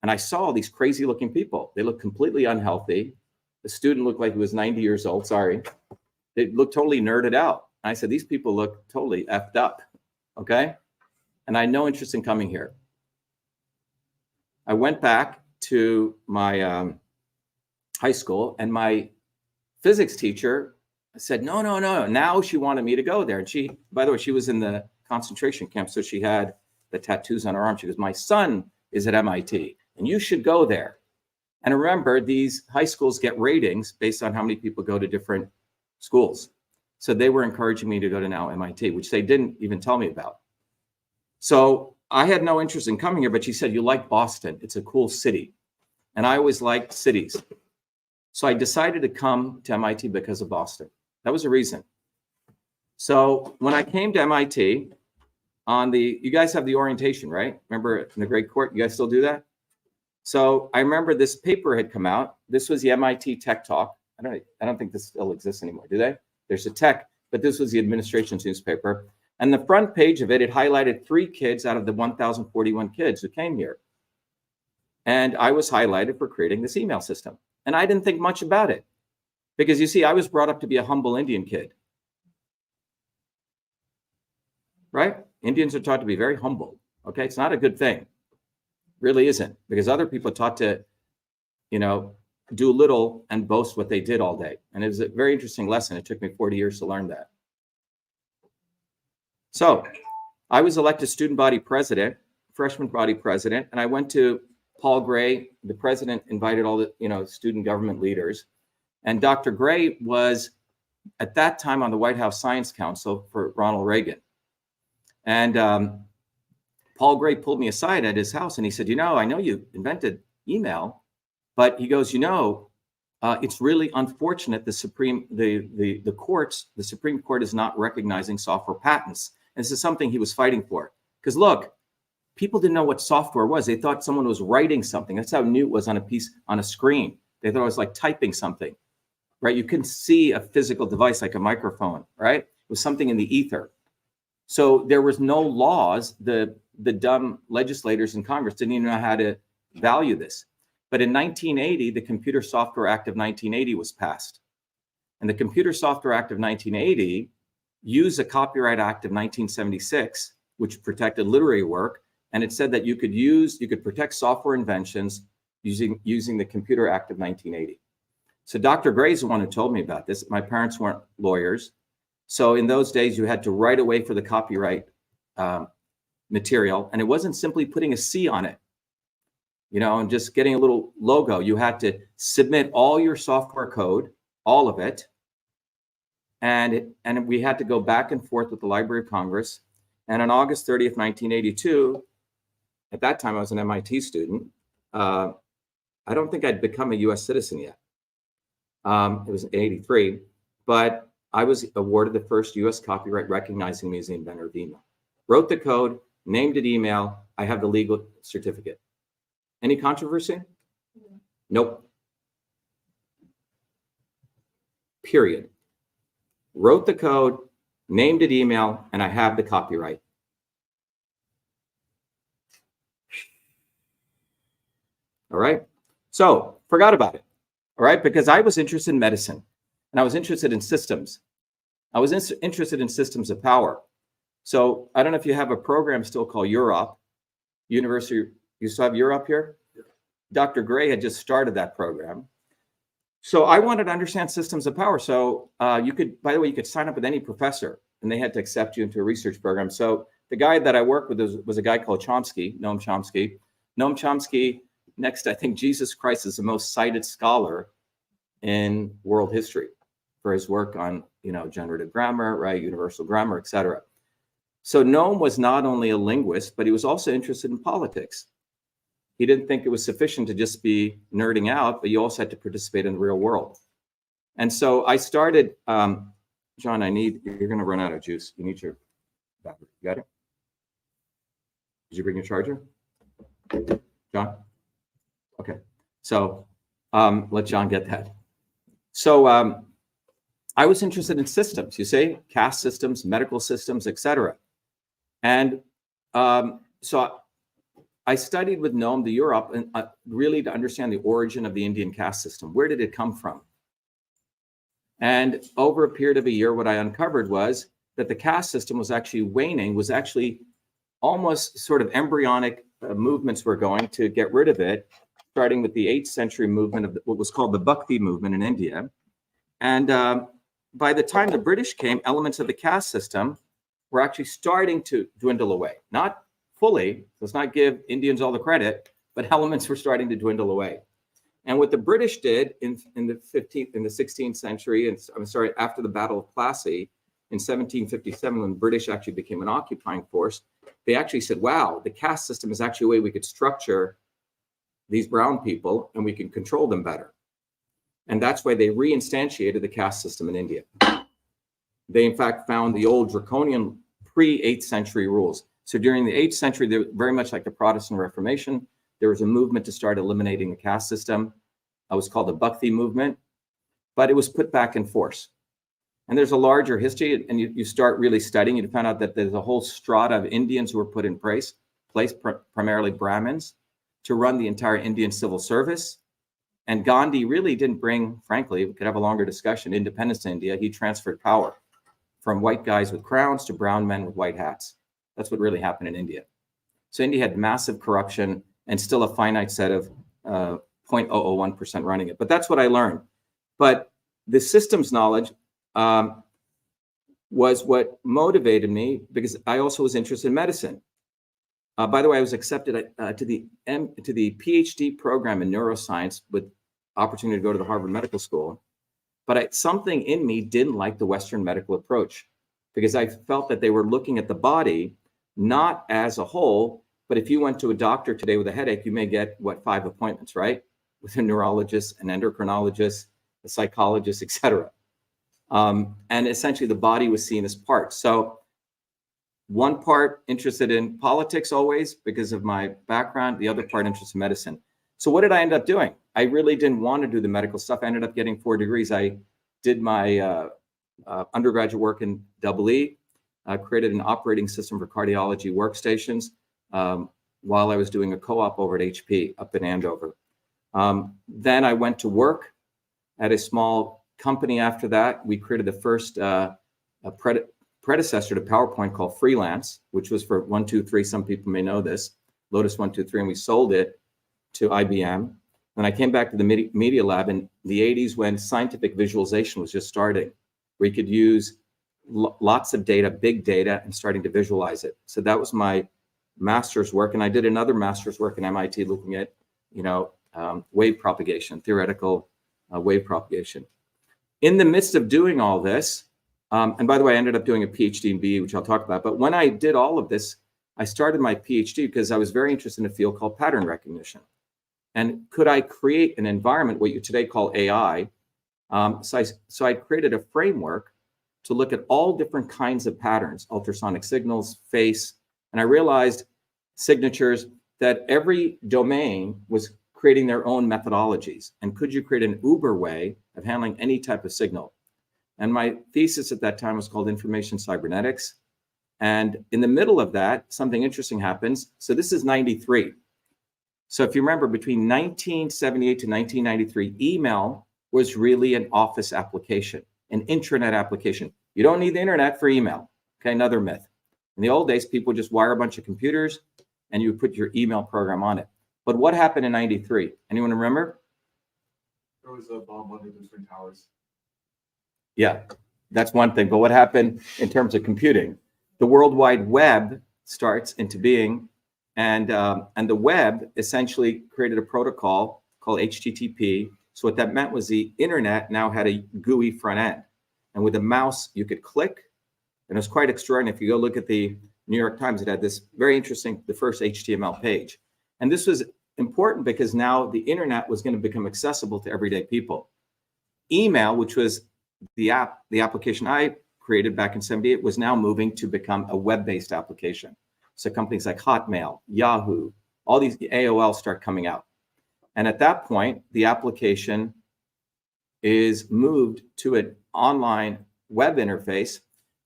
And I saw all these crazy looking people. They looked completely unhealthy. The student looked like he was 90 years old, sorry. They looked totally nerded out. And I said, these people look totally effed up, okay? And I had no interest in coming here. I went back to my high school and my physics teacher said, no. Now she wanted me to go there. And she, by the way, she was in the concentration camp. So she had the tattoos on her arm. She goes, my son is at MIT and you should go there. And remember, these high schools get ratings based on how many people go to different schools. So they were encouraging me to go to now MIT, which they didn't even tell me about. So I had no interest in coming here, but she said, you like Boston. It's a cool city. And I always liked cities. So I decided to come to MIT because of Boston. That was the reason. So when I came to MIT, you guys have the orientation, right? Remember in the Great Court, you guys still do that? So I remember this paper had come out. This was the MIT Tech Talk. I don't think this still exists anymore, do they? There's a tech, but this was the administration's newspaper. And the front page of it, it highlighted 3 kids out of the 1,041 kids who came here. And I was highlighted for creating this email system. And I didn't think much about it because you see, I was brought up to be a humble Indian kid, right? Indians are taught to be very humble. Okay. It's not a good thing. Really isn't, because other people are taught to, do little and boast what they did all day. And it was a very interesting lesson. It took me 40 years to learn that. So I was elected student body president, freshman body president, and I went to Paul Gray. The president invited all the, student government leaders. And Dr. Gray was at that time on the White House Science Council for Ronald Reagan. And Paul Gray pulled me aside at his house and he said, I know you invented email, but he goes, it's really unfortunate the Supreme Court is not recognizing software patents. And this is something he was fighting for. Because look, people didn't know what software was. They thought someone was writing something. That's how new it was on a screen. They thought it was like typing something, right? You couldn't see a physical device like a microphone, right? It was something in the ether. So there was no laws. The dumb legislators in Congress didn't even know how to value this. But in 1980, the Computer Software Act of 1980 was passed. And the Computer Software Act of 1980 used the Copyright Act of 1976, which protected literary work. And it said that you could protect software inventions using the Computer Act of 1980. So Dr. Gray's the one who told me about this. My parents weren't lawyers. So in those days, you had to write away for the copyright material. And it wasn't simply putting a C on it, and just getting a little logo. You had to submit all your software code, all of it. And we had to go back and forth with the Library of Congress. And on August 30th, 1982, at that time, I was an MIT student. I don't think I'd become a US citizen yet. It was in 83, but I was awarded the first US copyright recognizing me as the inventor of email. Wrote the code, named it email. I have the legal certificate. Any controversy? Nope. Period. Wrote the code, named it email, and I have the copyright. All right. So forgot about it. All right. Because I was interested in medicine and I was interested in systems. I was interested in systems of power. So I don't know if you have a program still called Europe. University, you still have Europe here? Dr. Gray had just started that program. So I wanted to understand systems of power. So you could sign up with any professor and they had to accept you into a research program. So the guy that I worked with was a guy called Chomsky, Noam Chomsky. Noam Chomsky, next, I think Jesus Christ is the most cited scholar in world history for his work on, generative grammar, right, universal grammar, et cetera. So Noam was not only a linguist, but he was also interested in politics. He didn't think it was sufficient to just be nerding out, but you also had to participate in the real world. And so I started, John, you're going to run out of juice. You need your battery. You got it? Did you bring your charger? John? Okay. So let John get that. So I was interested in systems, caste systems, medical systems, et cetera. And so I studied with Noam the Europe and really to understand the origin of the Indian caste system. Where did it come from? And over a period of a year, what I uncovered was that the caste system was actually waning, was actually almost sort of embryonic movements were going to get rid of it, starting with the 8th century movement of what was called the Bhakti movement in India. And by the time the British came, elements of the caste system were actually starting to dwindle away. Not fully, let's not give Indians all the credit, but elements were starting to dwindle away. And what the British did in the 16th century, and after the Battle of Plassey in 1757, when the British actually became an occupying force, they actually said, wow, the caste system is actually a way we could structure these brown people and we can control them better. And that's why they reinstantiated the caste system in India. they in fact found the old draconian pre-8th century rules. So during the 8th century, they're very much like the Protestant Reformation. There was a movement to start eliminating the caste system. It was called the Bhakti movement, but it was put back in force. And there's a larger history, and you start really studying, you find out that there's a whole strata of Indians who were put in place, primarily Brahmins, to run the entire Indian civil service. And Gandhi really didn't bring, frankly, we could have a longer discussion, independence to India. He transferred power from white guys with crowns to brown men with white hats. That's what really happened in India. So India had massive corruption and still a finite set of 0.001% running it. But that's what I learned. But the systems knowledge was what motivated me, because I also was interested in medicine. By the way, I was accepted to the PhD program in neuroscience with opportunity to go to the Harvard Medical School. But something in me didn't like the Western medical approach, because I felt that they were looking at the body not as a whole, but if you went to a doctor today with a headache, you may get, 5 appointments, right? With a neurologist, an endocrinologist, a psychologist, etc. And essentially the body was seen as parts. So one part interested in politics always because of my background, the other part interested in medicine. So what did I end up doing? I really didn't want to do the medical stuff. I ended up getting 4 degrees. I did my undergraduate work in EE, created an operating system for cardiology workstations while I was doing a co-op over at HP up in Andover. Then I went to work at a small company after that. We created the first predecessor to PowerPoint called Freelance, which was for 123. Some people may know this, Lotus 123, and we sold it to IBM. Then I came back to the Media Lab in the 80s when scientific visualization was just starting, where you could use lots of data, big data, and starting to visualize it. So that was my master's work. And I did another master's work in MIT looking at, wave propagation, theoretical wave propagation. In the midst of doing all this, and by the way, I ended up doing a PhD in BE, which I'll talk about. But when I did all of this, I started my PhD because I was very interested in a field called pattern recognition. And could I create an environment, what you today call AI? So I created a framework to look at all different kinds of patterns, ultrasonic signals, face, and I realized signatures, that every domain was creating their own methodologies. And could you create an Uber way of handling any type of signal? And my thesis at that time was called Information Cybernetics. And in the middle of that, something interesting happens. So this is 93. So if you remember, between 1978 to 1993, email was really an office application, an intranet application. You don't need the internet for email. Okay, another myth. In the old days, people would just wire a bunch of computers and you would put your email program on it. But what happened in 93? Anyone remember? There was a bomb under the Twin Towers. Yeah, that's one thing. But what happened in terms of computing? The World Wide Web starts into being, and the web essentially created a protocol called HTTP. So what that meant was the internet now had a GUI front end. And with a mouse, you could click. And it was quite extraordinary. If you go look at the New York Times, it had this very interesting, the first HTML page. And this was important because now the internet was going to become accessible to everyday people. Email, which was the application I created back in '78, was now moving to become a web-based application. So companies like Hotmail, Yahoo, all these AOL start coming out. And at that point, the application is moved to an online web interface.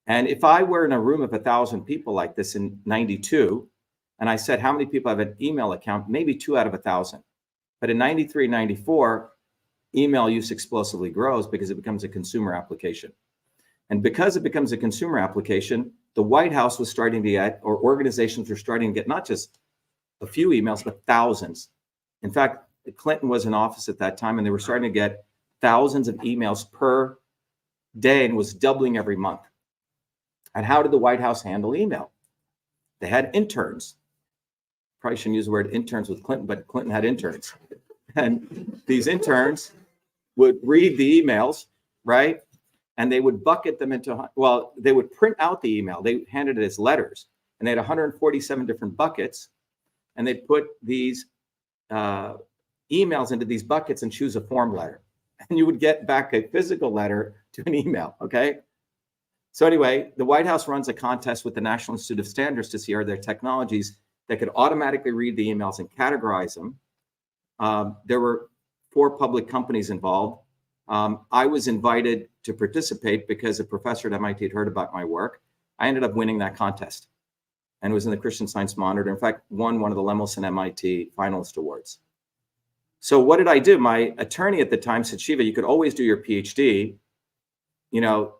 And if I were in a room of 1,000 people like this in '92, and I said, how many people have an email account? Maybe 2 out of 1,000. But in '93, '94, email use explosively grows because it becomes a consumer application. And because it becomes a consumer application, the White House was starting to get, or organizations were starting to get not just a few emails, but thousands. In fact, Clinton was in office at that time, and they were starting to get thousands of emails per day, and was doubling every month. And how did the White House handle email? They had interns. Probably shouldn't use the word interns with Clinton, but Clinton had interns. And these interns would read the emails, right? And they would bucket them into, well, they would print out the email. They handed it as letters. And they had 147 different buckets. And they put these emails into these buckets and choose a form letter. And you would get back a physical letter to an email, okay? So anyway, the White House runs a contest with the National Institute of Standards to see are there technologies that could automatically read the emails and categorize them. There were 4 public companies involved. I was invited to participate because a professor at MIT had heard about my work. I ended up winning that contest and was in the Christian Science Monitor. In fact, won one of the Lemelson MIT finalist awards. So what did I do? My attorney at the time said, Shiva, you could always do your PhD,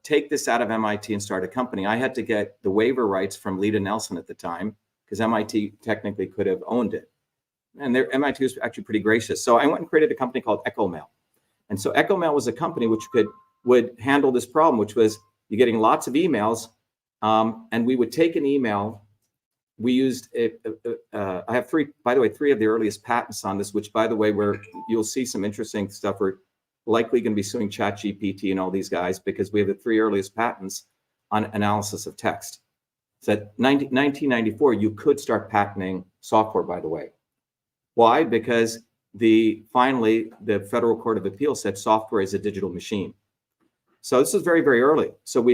take this out of MIT and start a company. I had to get the waiver rights from Leda Nelson at the time because MIT technically could have owned it. And MIT was actually pretty gracious. So I went and created a company called EchoMail. And so EchoMail was a company which would handle this problem, which was you're getting lots of emails, and we would take an email. We used, I have 3 of the earliest patents on this, which by the way, you'll see some interesting stuff. We're likely going to be suing ChatGPT and all these guys because we have the 3 earliest patents on analysis of text. So at 1994, you could start patenting software, by the way. Why? Because finally, the Federal Court of Appeals said software is a digital machine. So this is very, very early. So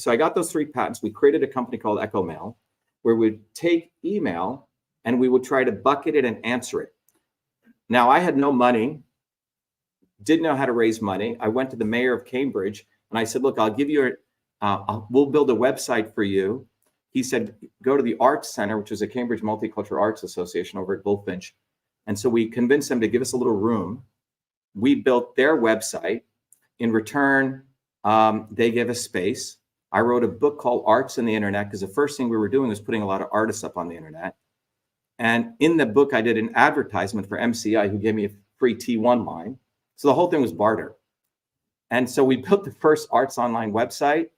I got those 3 patents. We created a company called EchoMail, where we'd take email and we would try to bucket it and answer it. Now, I had no money, didn't know how to raise money. I went to the mayor of Cambridge and I said, look, I'll give you we'll build a website for you. He said, go to the Arts Center, which is a Cambridge Multicultural Arts Association over at Bullfinch. And so we convinced them to give us a little room. We built their website. In return, they gave us space. I wrote a book called Arts and the Internet because the first thing we were doing was putting a lot of artists up on the internet. And in the book, I did an advertisement for MCI, who gave me a free T1 line. So the whole thing was barter. And so we built the first arts online website.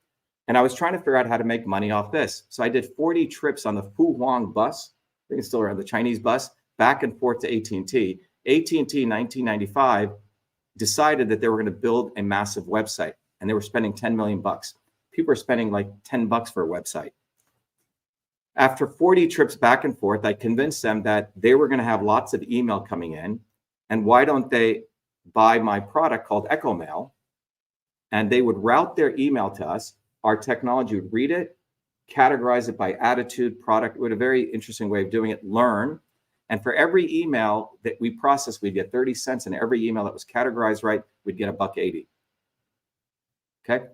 And I was trying to figure out how to make money off this. So I did 40 trips on the Fu Huang bus, I think it's still around, the Chinese bus, back and forth to AT&T. AT&T in 1995 decided that they were going to build a massive website, and they were spending 10 million bucks. People are spending like 10 bucks for a website. After 40 trips back and forth, I convinced them that they were going to have lots of email coming in, and why don't they buy my product called EchoMail, and they would route their email to us. Our technology would read it, categorize it by attitude, product, with a very interesting way of doing it, learn. And for every email that we processed, we'd get 30 cents. And every email that was categorized right, we'd get $1.80. Okay.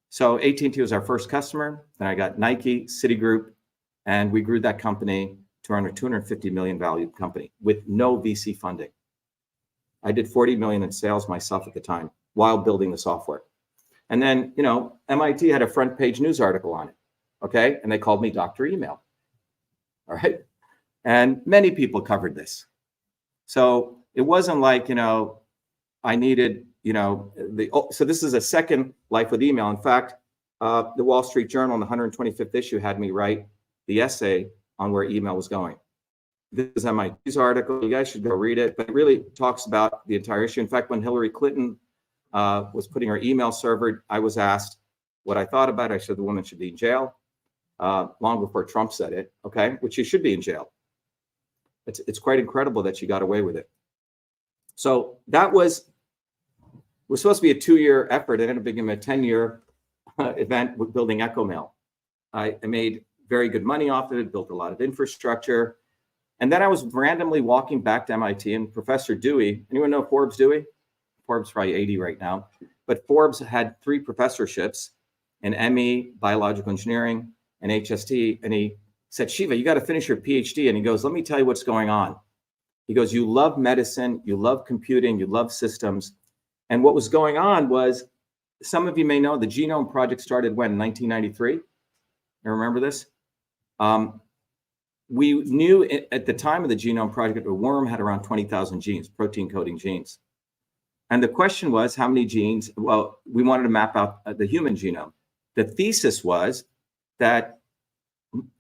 So AT&T was our first customer. Then I got Nike, Citigroup, and we grew that company to around a $250 million value company with no VC funding. I did 40 million in sales myself at the time while building the software. And then, MIT had a front page news article on it. Okay. And they called me Dr. Email. All right. And many people covered this. So it wasn't like, I needed, so this is a second life with email. In fact, the Wall Street Journal in the 125th issue had me write the essay on where email was going. This is MIT's article. You guys should go read it, but it really talks about the entire issue. In fact, when Hillary Clinton was putting her email server, I was asked what I thought about it. I said the woman should be in jail long before Trump said it, okay, which she should be in jail. It's quite incredible that she got away with it. So that was supposed to be a 2-year effort. It ended up being a 10-year event with building EchoMail. I made very good money off of it, built a lot of infrastructure. And then I was randomly walking back to MIT, and Professor Dewey, anyone know Forbes Dewey? Forbes probably 80 right now, but Forbes had 3 professorships in ME, biological engineering, and HST. And he said, Shiva, you got to finish your PhD. And he goes, let me tell you what's going on. He goes, you love medicine, you love computing, you love systems. And what was going on was, some of you may know the Genome Project started when, 1993? You remember this? We knew at the time of the Genome Project, a worm had around 20,000 genes, protein coding genes. And the question was, how many genes? Well, we wanted to map out the human genome. The thesis was that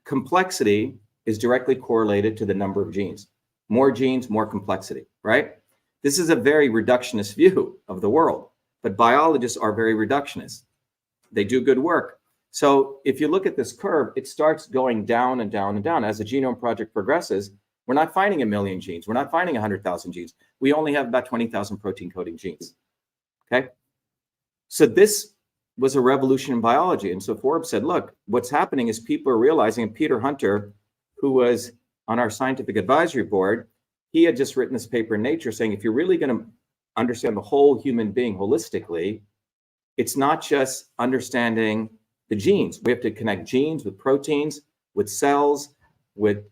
complexity is directly correlated to the number of genes. More genes, more complexity, right? This is a very reductionist view of the world, but biologists are very reductionist. They do good work. So if you look at this curve, it starts going down and down and down. As the Genome Project progresses, we're not finding 1 million genes. We're not finding 100,000 genes. We only have about 20,000 protein coding genes, okay? So this was a revolution in biology. And so Forbes said, look, what's happening is people are realizing, and Peter Hunter, who was on our scientific advisory board, he had just written this paper in Nature saying, if you're really going to understand the whole human being holistically, it's not just understanding the genes. We have to connect genes with proteins, with cells, with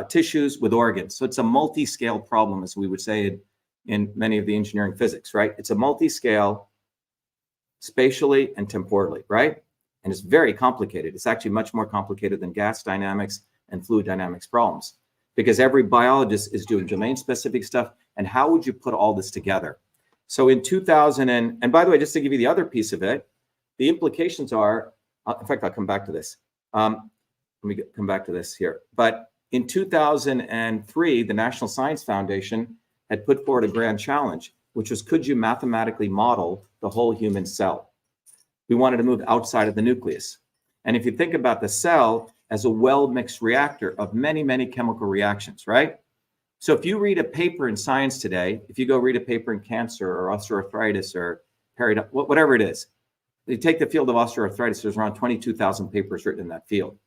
tissues, with organs. So it's a multi-scale problem, as we would say in many of the engineering physics, right? It's a multi-scale spatially and temporally, right? And it's very complicated. It's actually much more complicated than gas dynamics and fluid dynamics problems, because every biologist is doing domain-specific stuff. And how would you put all this together? So in 2000, and by the way, just to give you the other piece of it, the implications are, in fact, I'll come back to this. Let me come back to this here. But in 2003, the National Science Foundation had put forward a grand challenge, which was, could you mathematically model the whole human cell? We wanted to move outside of the nucleus. And if you think about the cell as a well-mixed reactor of many, many chemical reactions, right? So if you read a paper in science today, if you go read a paper in cancer or osteoarthritis or whatever it is, you take the field of osteoarthritis, there's around 22,000 papers written in that field.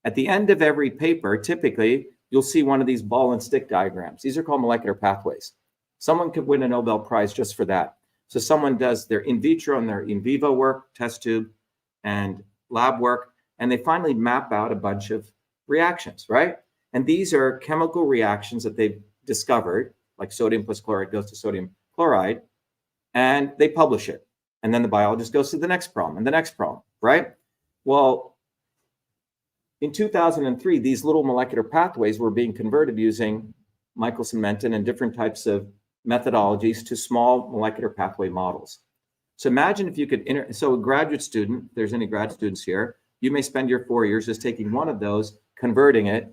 At the end of every paper, typically, you'll see one of these ball and stick diagrams. These are called molecular pathways. Someone could win a Nobel Prize just for that. So someone does their in vitro and their in vivo work, test tube and lab work, and they finally map out a bunch of reactions, right? And these are chemical reactions that they've discovered, like sodium plus chloride goes to sodium chloride, and they publish it. And then the biologist goes to the next problem and the next problem, right? Well, in 2003, these little molecular pathways were being converted using Michelson-Menten and different types of methodologies to small molecular pathway models. So imagine if you could, so a graduate student, if there's any grad students here, you may spend your 4 years just taking one of those, converting it,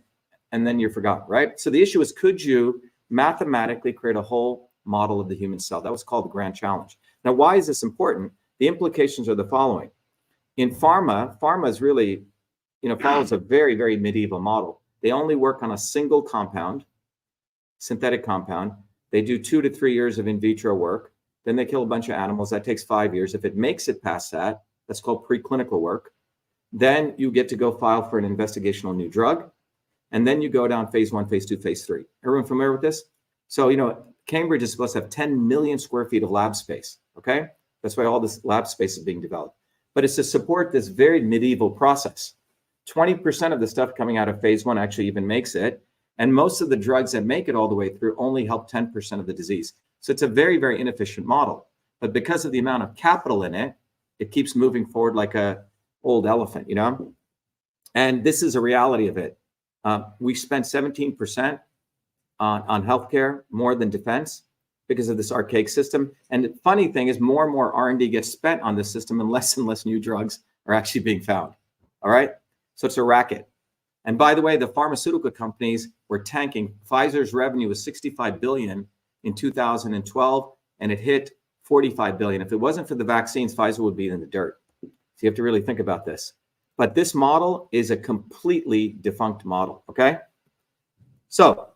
and then you're forgotten, right? So the issue is, could you mathematically create a whole model of the human cell? That was called the grand challenge. Now, why is this important? The implications are the following. In pharma is really, follows a very, very medieval model. They only work on a single compound, synthetic compound. They do 2 to 3 years of in vitro work. Then they kill a bunch of animals. That takes 5 years. If it makes it past that, that's called preclinical work. Then you get to go file for an investigational new drug. And then you go down phase 1, phase 2, phase 3. Everyone familiar with this? So, Cambridge is supposed to have 10 million square feet of lab space, okay? That's why all this lab space is being developed. But it's to support this very medieval process. 20% of the stuff coming out of phase 1 actually even makes it. And most of the drugs that make it all the way through only help 10% of the disease. So it's a very, very inefficient model. But because of the amount of capital in it, it keeps moving forward like a old elephant, And this is a reality of it. We spent 17% on healthcare, more than defense, because of this archaic system. And the funny thing is, more and more R&D gets spent on this system, and less new drugs are actually being found. All right? So it's a racket. And by the way, the pharmaceutical companies were tanking. Pfizer's revenue was $65 billion in 2012, and it hit $45 billion. If it wasn't for the vaccines, Pfizer would be in the dirt. So you have to really think about this. But this model is a completely defunct model, okay? So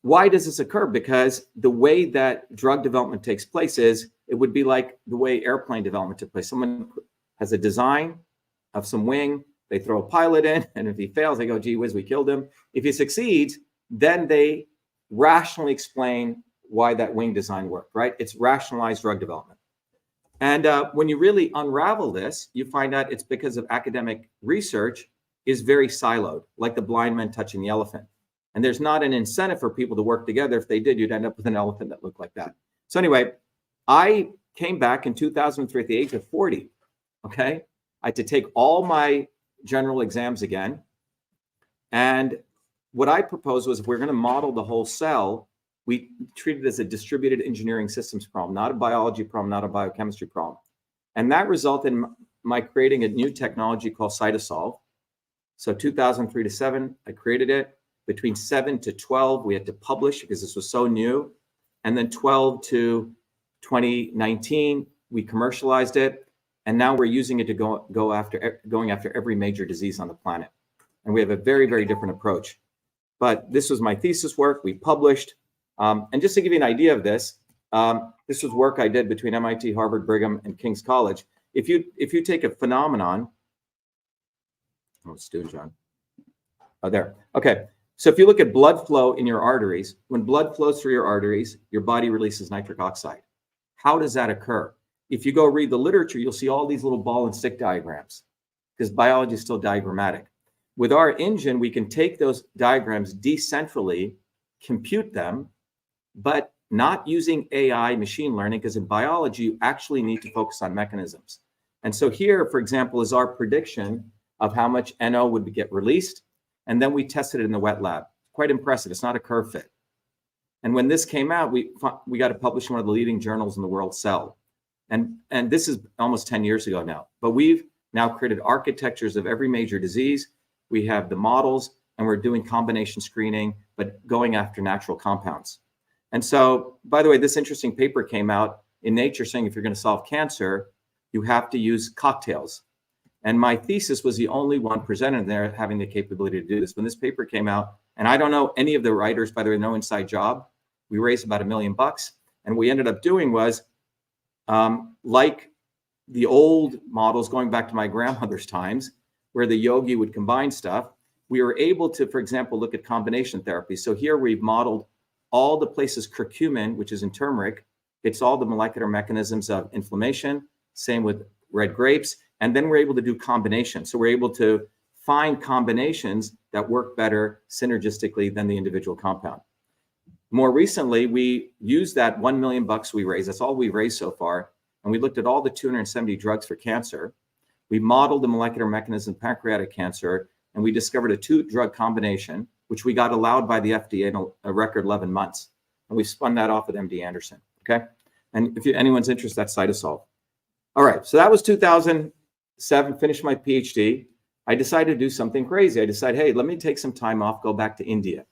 why does this occur? Because the way that drug development takes place is, it would be like the way airplane development took place. Someone has a design of some wing, they throw a pilot in, and if he fails, they go, gee whiz, we killed him. If he succeeds, then they rationally explain why that wing design worked, right? It's rationalized drug development. And when you really unravel this, you find out it's because of academic research is very siloed, like the blind man touching the elephant. And there's not an incentive for people to work together. If they did, you'd end up with an elephant that looked like that. So anyway, I came back in 2003 at the age of 40, okay? I had to take all my general exams again. And what I proposed was, if we're going to model the whole cell, we treat it as a distributed engineering systems problem, not a biology problem, not a biochemistry problem. And that resulted in my creating a new technology called Cytosolve. So 2003 to 7, I created it. Between 7 to 12, we had to publish because this was so new. And then 12 to 2019, we commercialized it. And now we're using it to going after every major disease on the planet. And we have a very, very different approach. But this was my thesis work. We published. And just to give you an idea of this, this was work I did between MIT, Harvard, Brigham, and King's College. if you take a phenomenon, what's doing, John? Oh, there. Okay. So if you look at blood flow in your arteries, when blood flows through your arteries, your body releases nitric oxide. How does that occur? If you go read the literature, you'll see all these little ball and stick diagrams, because biology is still diagrammatic. With our engine, we can take those diagrams decentrally, compute them, but not using AI machine learning, because in biology, you actually need to focus on mechanisms. And so here, for example, is our prediction of how much NO would get released. And then we tested it in the wet lab. Quite impressive. It's not a curve fit. And when this came out, we got it published in one of the leading journals in the world, Cell. And this is almost 10 years ago now. But we've now created architectures of every major disease. We have the models, and we're doing combination screening, but going after natural compounds. And so, by the way, this interesting paper came out in Nature saying if you're going to solve cancer, you have to use cocktails. And my thesis was the only one presented there having the capability to do this. When this paper came out, and I don't know any of the writers, by the way, no inside job, we raised about $1 million. And what we ended up doing was, like the old models going back to my grandmother's times, where the yogi would combine stuff, we were able to, for example, look at combination therapy. So here we've modeled all the places curcumin, which is in turmeric, it's all the molecular mechanisms of inflammation, same with red grapes. And then we're able to do combinations. So we're able to find combinations that work better synergistically than the individual compound. More recently, we used that $1 million we raised. That's all we've raised so far. And we looked at all the 270 drugs for cancer. We modeled the molecular mechanism of pancreatic cancer, and we discovered a 2-drug combination, which we got allowed by the FDA in a record 11 months. And we spun that off with MD Anderson, okay? And if anyone's interested, that's cytosol. All right, so that was 2007, finished my PhD. I decided to do something crazy. I decided, hey, let me take some time off, go back to India.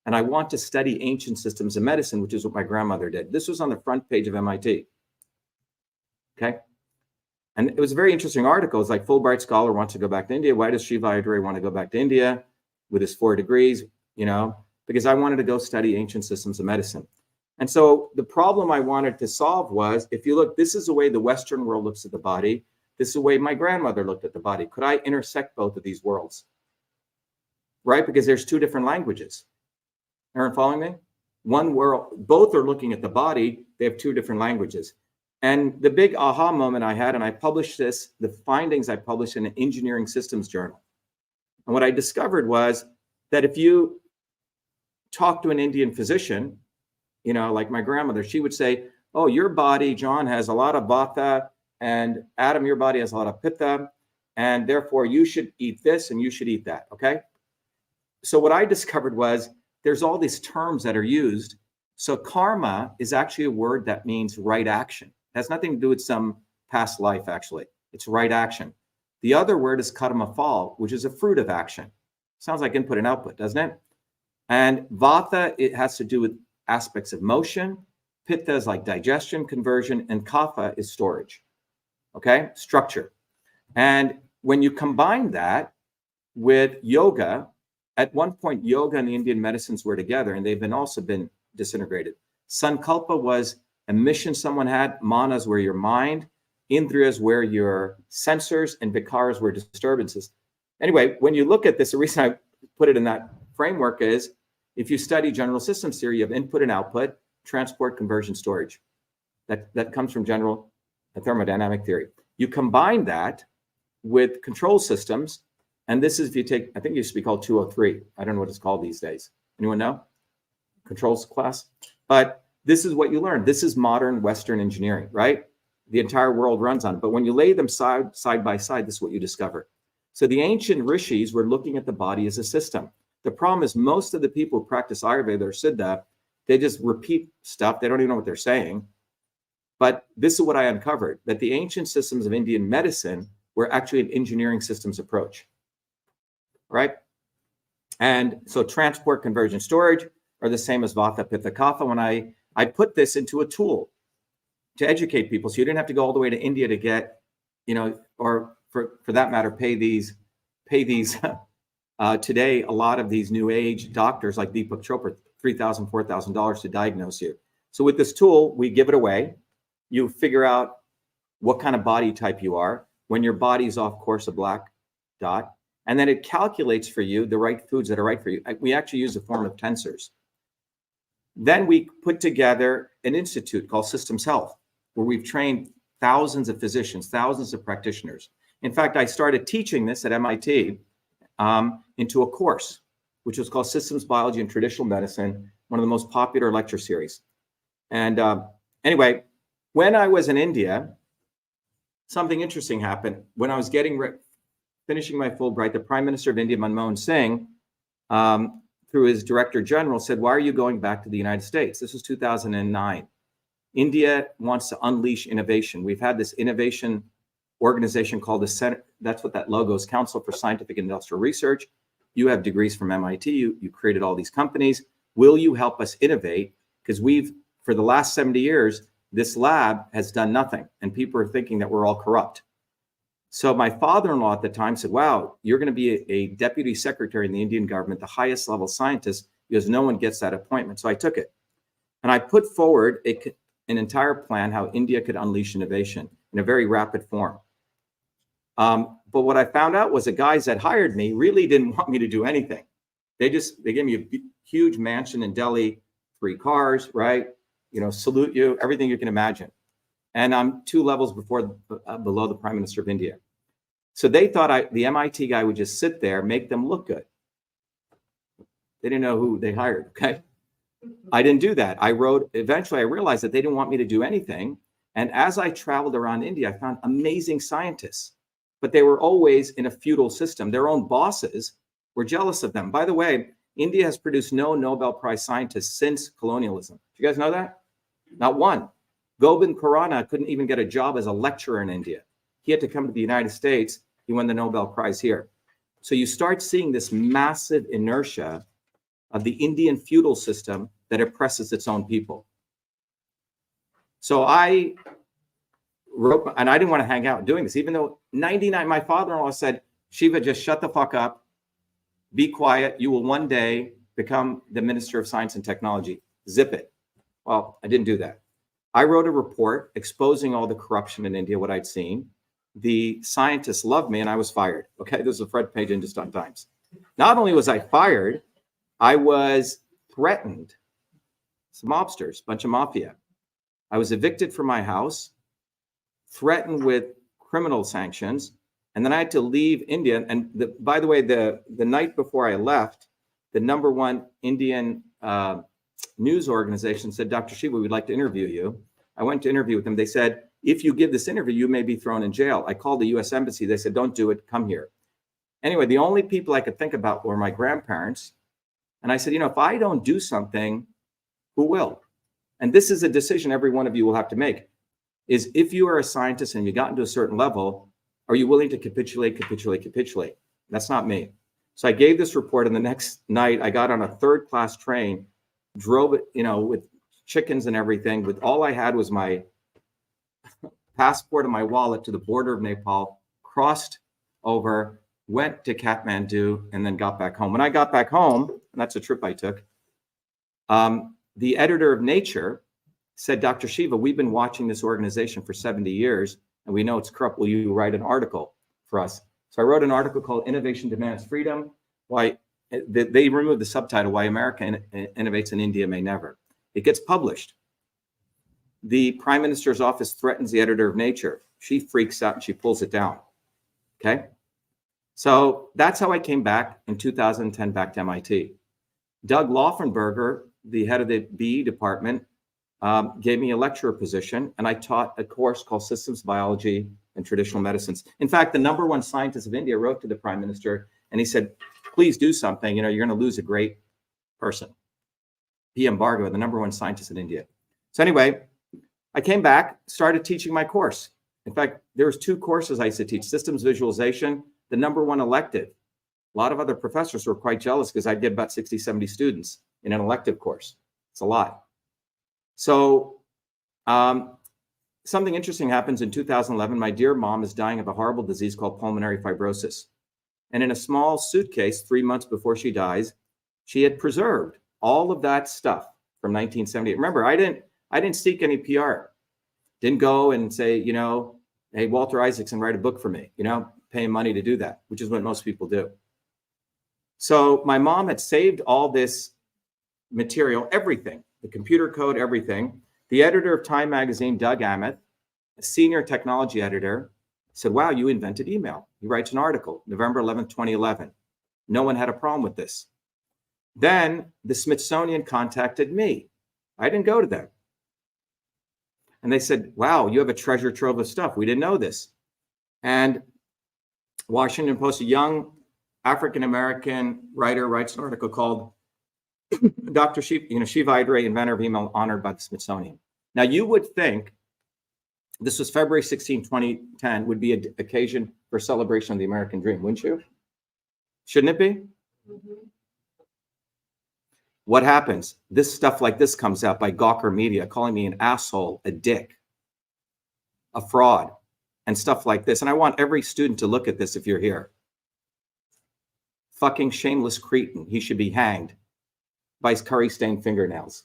And I want to study ancient systems of medicine, which is what my grandmother did. This was on the front page of MIT, okay? And it was a very interesting article. It's like Fulbright scholar wants to go back to India. Why does Shiva Ayyadurai want to go back to India with his 4 degrees? You know, because I wanted to go study ancient systems of medicine. And so the problem I wanted to solve was, if you look, this is the way the Western world looks at the body. This is the way my grandmother looked at the body. Could I intersect both of these worlds? Right? Because there's 2 different languages. Everyone following me? One world, both are looking at the body. They have 2 different languages. And the big aha moment I had, and I published this, the findings I published in an engineering systems journal. And what I discovered was that if you talk to an Indian physician, you know, like my grandmother, she would say, oh, your body, John, has a lot of vata, and Adam, your body has a lot of pitta, and therefore you should eat this and you should eat that, okay? So what I discovered was there's all these terms that are used. So karma is actually a word that means right action. It has nothing to do with some past life, actually. It's right action. The other word is karma phal, which is a fruit of action. Sounds like input and output, doesn't it? And vata, it has to do with aspects of motion. Pitta is like digestion, conversion, and kapha is storage, okay? Structure. And when you combine that with yoga, at one point, yoga and the Indian medicines were together, and they've been also been disintegrated. Sankalpa was a mission someone had. Manas were your mind. Indriyas were your sensors, and vikaras were disturbances. Anyway, when you look at this, the reason I put it in that framework is, if you study general systems theory, you have input and output, transport, conversion, storage. That comes from general thermodynamic theory. You combine that with control systems, and this is, if you take, I think it used to be called 203. I don't know what it's called these days. Anyone know? Controls class? But this is what you learn. This is modern Western engineering, right? The entire world runs on it. But when you lay them side by side, this is what you discover. So the ancient rishis were looking at the body as a system. The problem is most of the people who practice Ayurveda or Siddha, they just repeat stuff. They don't even know what they're saying. But this is what I uncovered, that the ancient systems of Indian medicine were actually an engineering systems approach, right? And so transport, conversion, storage are the same as Vata, Pitta, Kapha. When I put this into a tool to educate people, so you didn't have to go all the way to India to get, you know, or for that matter, pay these today, a lot of these new age doctors like Deepak Chopra, $3,000, $4,000 to diagnose you. So with this tool, we give it away. You figure out what kind of body type you are, when your body's off course, a black dot, and then it calculates for you the right foods that are right for you. We actually use a form of tensors. Then we put together an institute called Systems Health, where we've trained thousands of physicians, thousands of practitioners. In fact, I started teaching this at MIT into a course, which was called Systems Biology and Traditional Medicine, one of the most popular lecture series. And anyway, when I was in India, something interesting happened. When I was finishing my Fulbright, the Prime Minister of India, Manmohan Singh, through his Director General, said, "Why are you going back to the United States?" This was 2009. India wants to unleash innovation. We've had this innovation organization called the Center, that's what that logo is, Council for Scientific and Industrial Research. You have degrees from MIT, you created all these companies. Will you help us innovate? Because for the last 70 years, this lab has done nothing, and people are thinking that we're all corrupt. So my father-in-law at the time said, "Wow, you're going to be a deputy secretary in the Indian government, the highest level scientist, because no one gets that appointment." So I took it. And I put forward an entire plan how India could unleash innovation in a very rapid form. But what I found out was the guys that hired me really didn't want me to do anything. They gave me a huge mansion in Delhi, 3 cars, right? Salute you, everything you can imagine. And I'm 2 levels below the Prime Minister of India. So they thought the MIT guy would just sit there, make them look good. They didn't know who they hired, okay? I didn't do that. Eventually I realized that they didn't want me to do anything. And as I traveled around India, I found amazing scientists, but they were always in a feudal system. Their own bosses were jealous of them. By the way, India has produced no Nobel Prize scientists since colonialism. Do you guys know that? Not one. Gobind Khurana couldn't even get a job as a lecturer in India. He had to come to the United States. He won the Nobel Prize here. So you start seeing this massive inertia of the Indian feudal system that oppresses its own people. So I wrote, and I didn't want to hang out doing this, even though my father-in-law said, "Shiva, just shut the fuck up, be quiet, you will one day become the Minister of Science and Technology. Zip it." Well, I didn't do that. I wrote a report exposing all the corruption in India, what I'd seen. The scientists loved me and I was fired. Okay, this is a front page Hindustan Times. Not only was I fired, I was threatened. Some mobsters, bunch of mafia. I was evicted from my house, threatened with criminal sanctions, and then I had to leave India. And by the way, the night before I left, the #1 Indian news organization said, "Dr. Shiva, we'd like to interview you." I went to interview with them. They said, "If you give this interview, you may be thrown in jail." I called the US Embassy. They said, "Don't do it, come here." Anyway, the only people I could think about were my grandparents. And I said, if I don't do something, who will? And this is a decision every one of you will have to make, is if you are a scientist and you got into a certain level, are you willing to capitulate? That's not me. So I gave this report, and the next night I got on a 3rd-class train, drove it, with chickens and everything, with all I had was my passport and my wallet to the border of Nepal, crossed over, went to Kathmandu, and then got back home. When I got back home, and that's a trip I took, the editor of Nature said, "Dr. Shiva, we've been watching this organization for 70 years, and we know it's corrupt. Will you write an article for us?" So I wrote an article called "Innovation Demands Freedom." Why they removed the subtitle, "Why America Innovates and India May Never." It gets published. The Prime Minister's office threatens the editor of Nature. She freaks out and she pulls it down. Okay. So that's how I came back in 2010 back to MIT. Doug Laufenberger, the head of the BE department, gave me a lecturer position, and I taught a course called Systems Biology and Traditional Medicines. In fact, the #1 scientist of India wrote to the Prime Minister, and he said, "Please do something. You're going to lose a great person." PM Bhargava, the #1 scientist in India. So anyway, I came back, started teaching my course. In fact, there was 2 courses I used to teach: systems visualization, the #1 elective. A lot of other professors were quite jealous because I did about 60, 70 students in an elective course. It's a lot. So something interesting happens in 2011. My dear mom is dying of a horrible disease called pulmonary fibrosis. And in a small suitcase, 3 months before she dies, she had preserved all of that stuff from 1978. Remember, I didn't seek any PR. Didn't go and say, Hey, Walter Isaacson, write a book for me, you know, paying money to do that, which is what most people do. So my mom had saved all this material, everything, the computer code, everything. The editor of Time magazine, Doug Amick, a senior technology editor, said, wow, you invented email. He writes an article, November 11th, 2011. No one had a problem with this. Then the Smithsonian contacted me. I didn't go to them. And they said, wow, you have a treasure trove of stuff. We didn't know this. And Washington Post, a young African-American writer, writes an article called Dr.SHIVA, inventor of email, honored by the Smithsonian. Now, you would think this was February 16, 2010, would be an occasion for celebration of the American dream, wouldn't you? Shouldn't it be? Mm-hmm. What happens? This stuff like this comes out by Gawker Media, calling me an asshole, a dick, a fraud, and stuff like this. And I want every student to look at this if you're here. Fucking shameless cretin. He should be hanged by his curry-stained fingernails.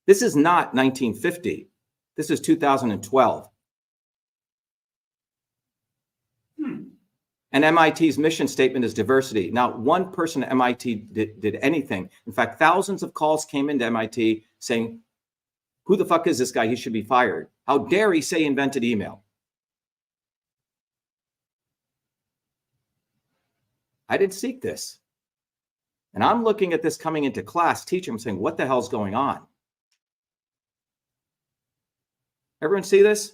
This is not 1950. This is 2012. And MIT's mission statement is diversity. Not one person at MIT did anything. In fact, thousands of calls came into MIT saying, who the fuck is this guy? He should be fired. How dare he say he invented email? I didn't seek this. And I'm looking at this coming into class, teaching, I'm saying, what the hell's going on? Everyone see this?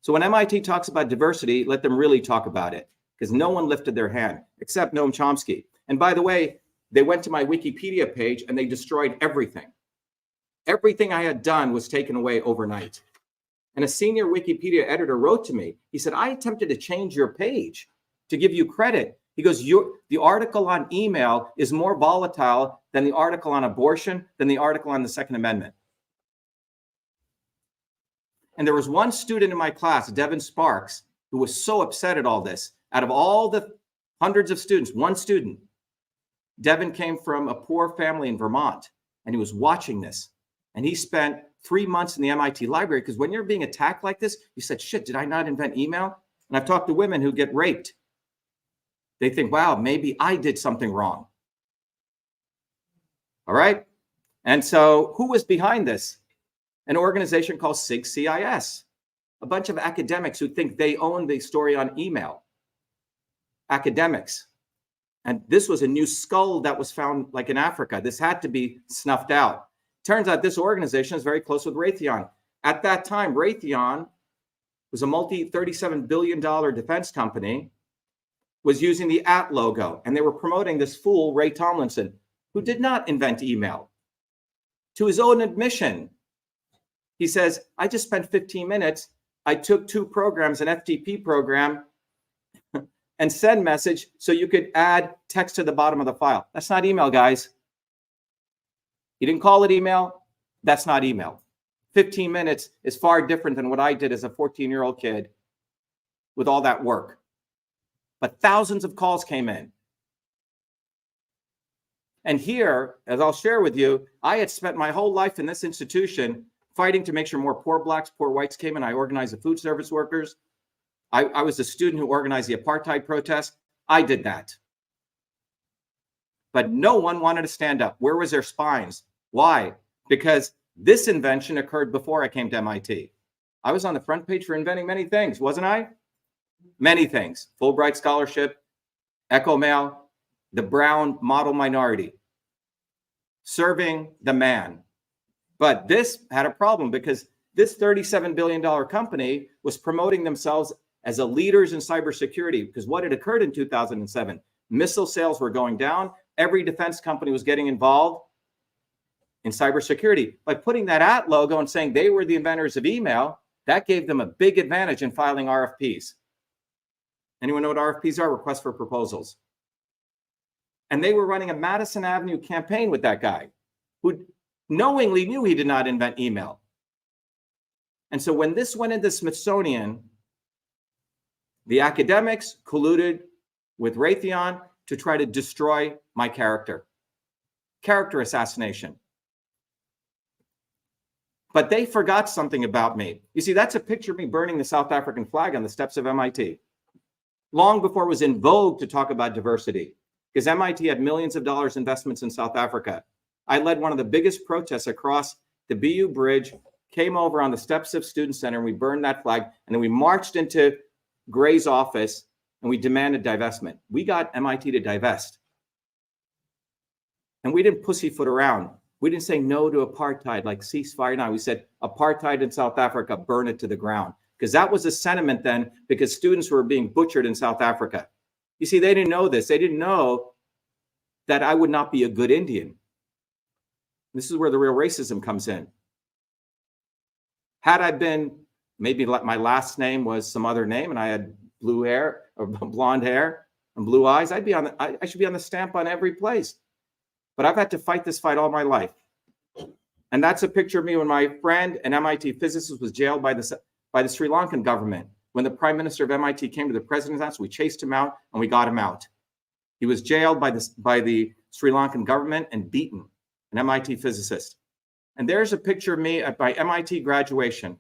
So when MIT talks about diversity, let them really talk about it, because no one lifted their hand except Noam Chomsky. And by the way, they went to my Wikipedia page and they destroyed everything. Everything I had done was taken away overnight. And a senior Wikipedia editor wrote to me. He said, I attempted to change your page to give you credit. He goes, the article on email is more volatile than the article on abortion, than the article on the Second Amendment. And there was one student in my class, Devin Sparks, who was so upset at all this. Out of all the hundreds of students, one student, Devin came from a poor family in Vermont, and he was watching this. And he spent 3 months in the MIT library, because when you're being attacked like this, you said, shit, did I not invent email? And I've talked to women who get raped. They think, wow, maybe I did something wrong. All right? And so who was behind this? An organization called SIG-CIS, a bunch of academics who think they own the story on email. Academics. And this was a new skull that was found like in Africa. This had to be snuffed out. Turns out this organization is very close with Raytheon. At that time, Raytheon was a multi-$37 billion defense company, was using the @ logo, and they were promoting this fool, Ray Tomlinson, who did not invent email. To his own admission, he says, I just spent 15 minutes. I took 2 programs, an FTP program and send message so you could add text to the bottom of the file. That's not email, guys. You didn't call it email. That's not email. 15 minutes is far different than what I did as a 14-year-old kid with all that work. But thousands of calls came in. And here, as I'll share with you, I had spent my whole life in this institution fighting to make sure more poor blacks, poor whites came in. I organized the food service workers. I was the student who organized the apartheid protest. I did that. But no one wanted to stand up. Where was their spines? Why? Because this invention occurred before I came to MIT. I was on the front page for inventing many things, wasn't I? Many things. Fulbright Scholarship, Echo Mail, the brown model minority, serving the man. But this had a problem because this $37 billion company was promoting themselves as a leaders in cybersecurity, because what had occurred in 2007, missile sales were going down. Every defense company was getting involved in cybersecurity. By putting that @ logo and saying they were the inventors of email, that gave them a big advantage in filing RFPs. Anyone know what RFPs are? Requests for proposals. And they were running a Madison Avenue campaign with that guy who knowingly knew he did not invent email. And so when this went into Smithsonian, the academics colluded with Raytheon to try to destroy my character. Character assassination. But they forgot something about me. You see, that's a picture of me burning the South African flag on the steps of MIT, long before it was in vogue to talk about diversity, because MIT had millions of dollars investments in South Africa. I led one of the biggest protests across the BU Bridge, came over on the steps of Student Center, and we burned that flag, and then we marched into Gray's office, and we demanded divestment. We got MIT to divest. And we didn't pussyfoot around. We didn't say no to apartheid like ceasefire now. We said apartheid in South Africa, burn it to the ground. Because that was a sentiment then, because students were being butchered in South Africa. You see, they didn't know this. They didn't know that I would not be a good Indian. This is where the real racism comes in. Had I been, maybe my last name was some other name and I had blue hair or blonde hair and blue eyes, I should be on the stamp on every place. But I've had to fight this fight all my life. And that's a picture of me when my friend, an MIT physicist, was jailed by the Sri Lankan government. When the prime minister of MIT came to the president's house, we chased him out and we got him out. He was jailed by the Sri Lankan government and beaten, an MIT physicist. And there's a picture of me at my MIT graduation.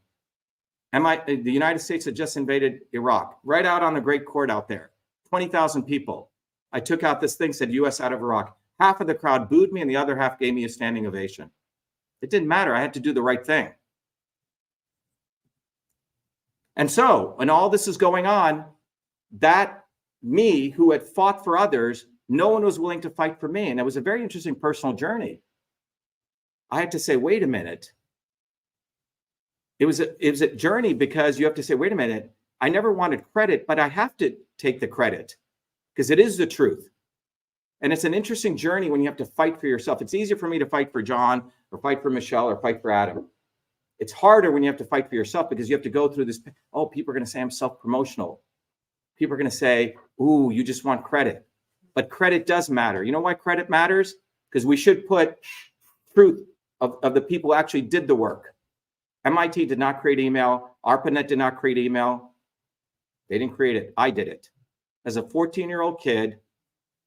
The United States had just invaded Iraq, right out on the Great Court out there, 20,000 people. I took out this thing, said US out of Iraq. Half of the crowd booed me and the other half gave me a standing ovation. It didn't matter. I had to do the right thing. And so when all this is going on, that me who had fought for others, no one was willing to fight for me. And it was a very interesting personal journey. I had to say, wait a minute. It was a journey because you have to say, wait a minute, I never wanted credit, but I have to take the credit because it is the truth. And it's an interesting journey when you have to fight for yourself. It's easier for me to fight for John or fight for Michelle or fight for Adam. It's harder when you have to fight for yourself because you have to go through this. Oh, people are going to say I'm self-promotional. People are going to say, ooh, you just want credit. But credit does matter. You know why credit matters? Because we should put truth of the people who actually did the work. MIT did not create email. ARPANET did not create email. They didn't create it. I did it. As a 14-year-old kid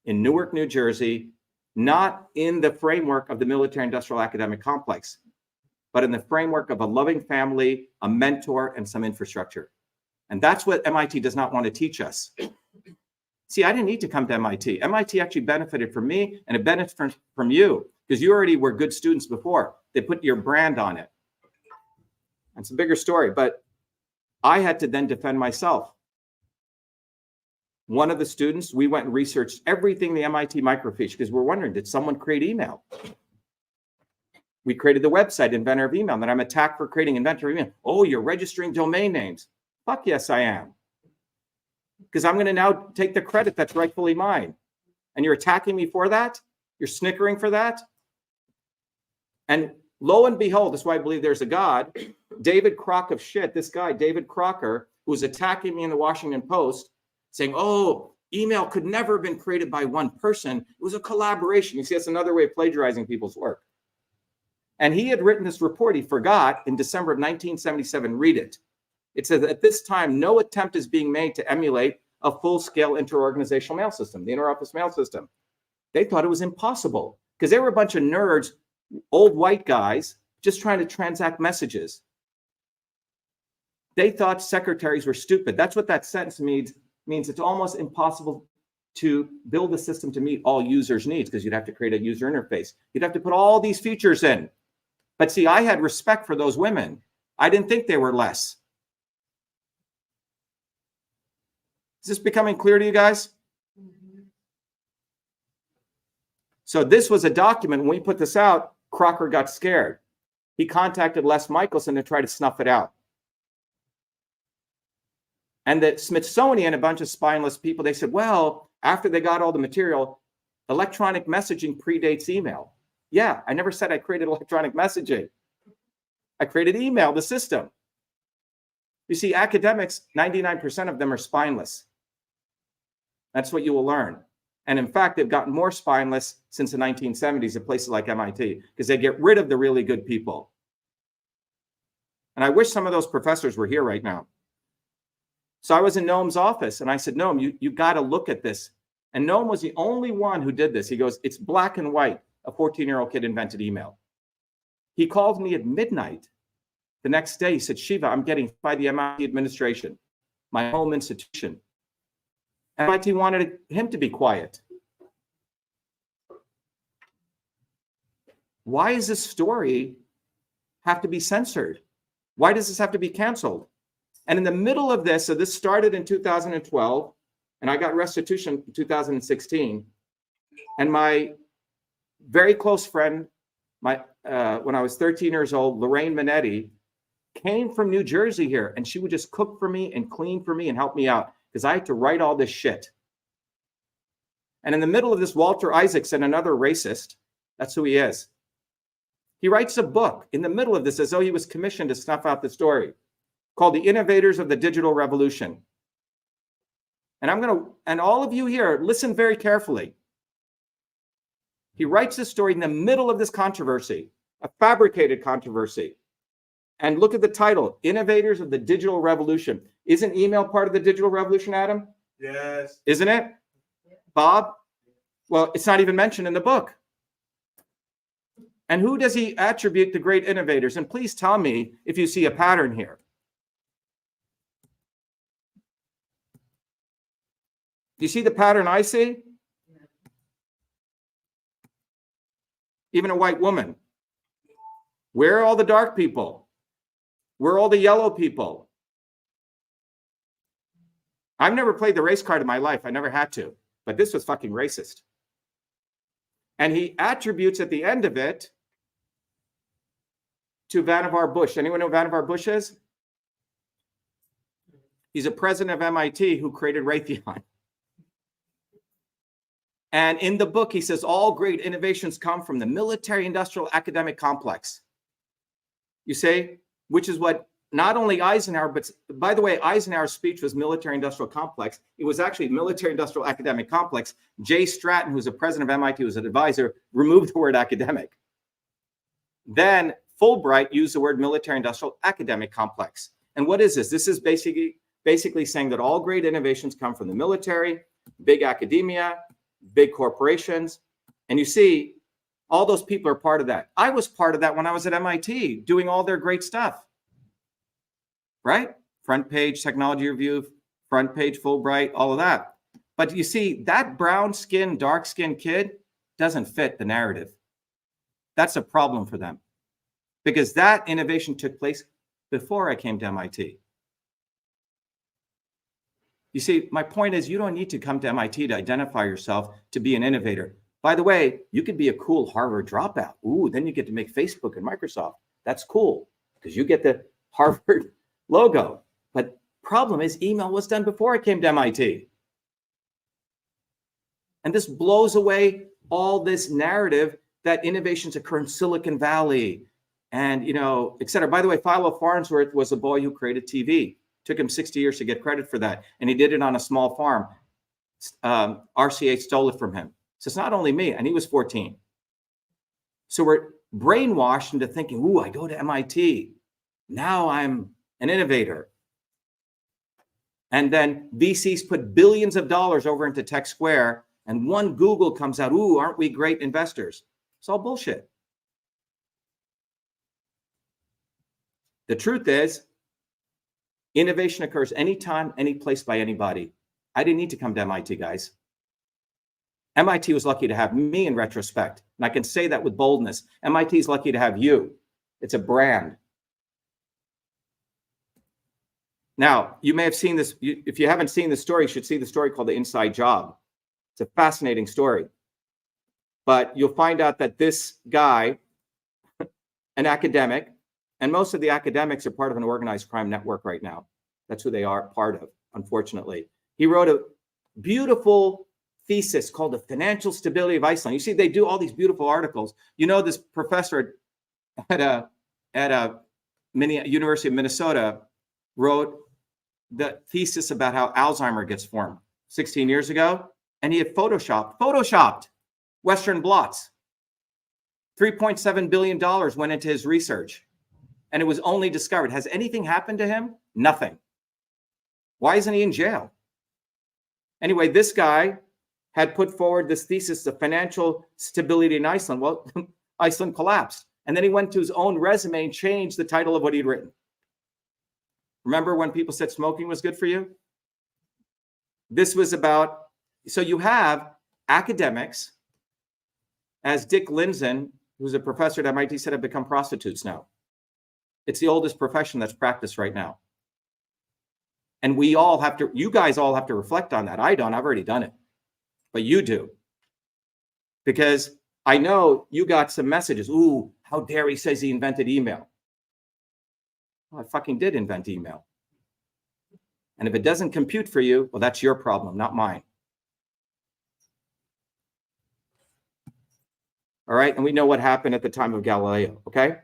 in Newark, New Jersey, not in the framework of the military-industrial academic complex, but in the framework of a loving family, a mentor, and some infrastructure. And that's what MIT does not want to teach us. See, I didn't need to come to MIT. MIT actually benefited from me, and it benefited from you, because you already were good students before. They put your brand on it. It's a bigger story, but I had to then defend myself. One of the students, we went and researched everything the MIT microfiche because we're wondering, did someone create email? We created the website, Inventor of Email, and then I'm attacked for creating Inventor of Email. Oh, you're registering domain names. Fuck yes, I am. Because I'm going to now take the credit that's rightfully mine. And you're attacking me for that? You're snickering for that? And lo and behold, that's why I believe there's a God. David Crock of shit, this guy, David Crocker, who was attacking me in the Washington Post, saying, oh, email could never have been created by one person. It was a collaboration. You see, that's another way of plagiarizing people's work. And he had written this report he forgot in December of 1977. Read it. It says, at this time, no attempt is being made to emulate a full-scale interorganizational mail system, the interoffice mail system. They thought it was impossible because they were a bunch of nerds, old white guys, just trying to transact messages. They thought secretaries were stupid. That's what that sentence means it's almost impossible to build a system to meet all users' needs because you'd have to create a user interface. You'd have to put all these features in. But see, I had respect for those women. I didn't think they were less. Is this becoming clear to you guys? So this was a document. When we put this out, Crocker got scared. He contacted Les Michelson to try to snuff it out. And the Smithsonian, a bunch of spineless people, they said, well, after they got all the material, electronic messaging predates email. Yeah, I never said I created electronic messaging. I created email, the system. You see, academics, 99% of them are spineless. That's what you will learn. And in fact, they've gotten more spineless since the 1970s at places like MIT because they get rid of the really good people. And I wish some of those professors were here right now. So I was in Noam's office and I said, Noam, you got to look at this. And Noam was the only one who did this. He goes, it's black and white. A 14-year-old kid invented email. He called me at midnight The next day, he said, Shiva, I'm getting by the MIT administration, my home institution. MIT wanted him to be quiet. Why does this story have to be censored? Why does this have to be canceled? And in the middle of this, so this started in 2012, and I got restitution in 2016. And my very close friend, when I was 13 years old, Lorraine Minetti, came from New Jersey here, and she would just cook for me and clean for me and help me out because I had to write all this shit. And in the middle of this, Walter Isaacson, another racist, that's who he is. He writes a book in the middle of this as though he was commissioned to snuff out the story called The Innovators of the Digital Revolution. And all of you here, listen very carefully. He writes this story in the middle of this controversy, a fabricated controversy. And look at the title, Innovators of the Digital Revolution. Isn't email part of the digital revolution, Adam? Yes. Isn't it? Bob? Well, it's not even mentioned in the book. And who does he attribute the great innovators? And please tell me if you see a pattern here. Do you see the pattern I see? Even a white woman. Where are all the dark people? Where are all the yellow people? I've never played the race card in my life. I never had to. But this was fucking racist. And he attributes at the end of it to Vannevar Bush. Anyone know who Vannevar Bush is? He's a president of MIT who created Raytheon. And in the book, he says all great innovations come from the military-industrial academic complex. You say, which is what not only Eisenhower, but by the way, Eisenhower's speech was military-industrial complex. It was actually military-industrial academic complex. Jay Stratton, who's a president of MIT, was an advisor, removed the word academic. Then Fulbright used the word military-industrial academic complex. And what is this? This is basically saying that all great innovations come from the military, big academia, big corporations. And you see, all those people are part of that. I was part of that when I was at MIT doing all their great stuff. Right? Front page technology review, front page Fulbright, all of that. But you see, that brown skinned, dark skinned kid doesn't fit the narrative. That's a problem for them because that innovation took place before I came to MIT. You see, my point is you don't need to come to MIT to identify yourself to be an innovator. By the way, you could be a cool Harvard dropout. Ooh, then you get to make Facebook and Microsoft. That's cool because you get the Harvard logo. But problem is email was done before I came to MIT. And this blows away all this narrative that innovations occur in Silicon Valley and, et cetera. By the way, Philo Farnsworth was a boy who created TV. Took him 60 years to get credit for that. And he did it on a small farm. RCA stole it from him. So it's not only me, and he was 14. So we're brainwashed into thinking, ooh, I go to MIT. Now I'm an innovator. And then VCs put billions of dollars over into Tech Square, and one Google comes out, ooh, aren't we great investors? It's all bullshit. The truth is, innovation occurs anytime, any place, by anybody. I didn't need to come to MIT, guys. MIT was lucky to have me in retrospect. And I can say that with boldness. MIT is lucky to have you. It's a brand. Now, you may have seen this. If you haven't seen the story, you should see the story called The Inside Job. It's a fascinating story. But you'll find out that this guy, an academic, and most of the academics are part of an organized crime network right now. That's who they are part of, unfortunately. He wrote a beautiful thesis called The Financial Stability of Iceland. You see, they do all these beautiful articles. This professor at University of Minnesota wrote the thesis about how Alzheimer gets formed 16 years ago, and he had photoshopped Western blots. $3.7 billion went into his research. And it was only discovered. Has anything happened to him? Nothing. Why isn't he in jail? Anyway, this guy had put forward this thesis of financial stability in Iceland. Well, Iceland collapsed. And then he went to his own resume and changed the title of what he'd written. Remember when people said smoking was good for you? This was about, so you have academics, as Dick Lindzen, who's a professor at MIT, said, have become prostitutes now. It's the oldest profession that's practiced right now. And we all have to, you guys all have to reflect on that. I don't, I've already done it. But you do. Because I know you got some messages. Ooh, how dare he says he invented email. Well, I fucking did invent email. And if it doesn't compute for you, well, that's your problem, not mine. All right, and we know what happened at the time of Galileo, okay?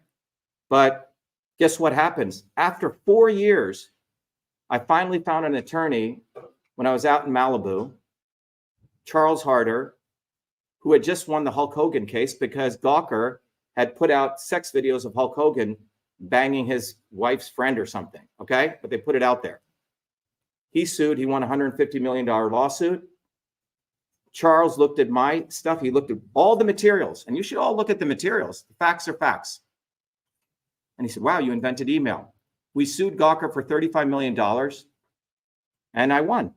But guess what happens? After 4 years, I finally found an attorney when I was out in Malibu, Charles Harder, who had just won the Hulk Hogan case because Gawker had put out sex videos of Hulk Hogan banging his wife's friend or something, okay? But they put it out there. He sued, he won a $150 million lawsuit. Charles looked at my stuff, he looked at all the materials, and you should all look at the materials. The facts are facts. And he said, wow, you invented email. We sued Gawker for $35 million, and I won.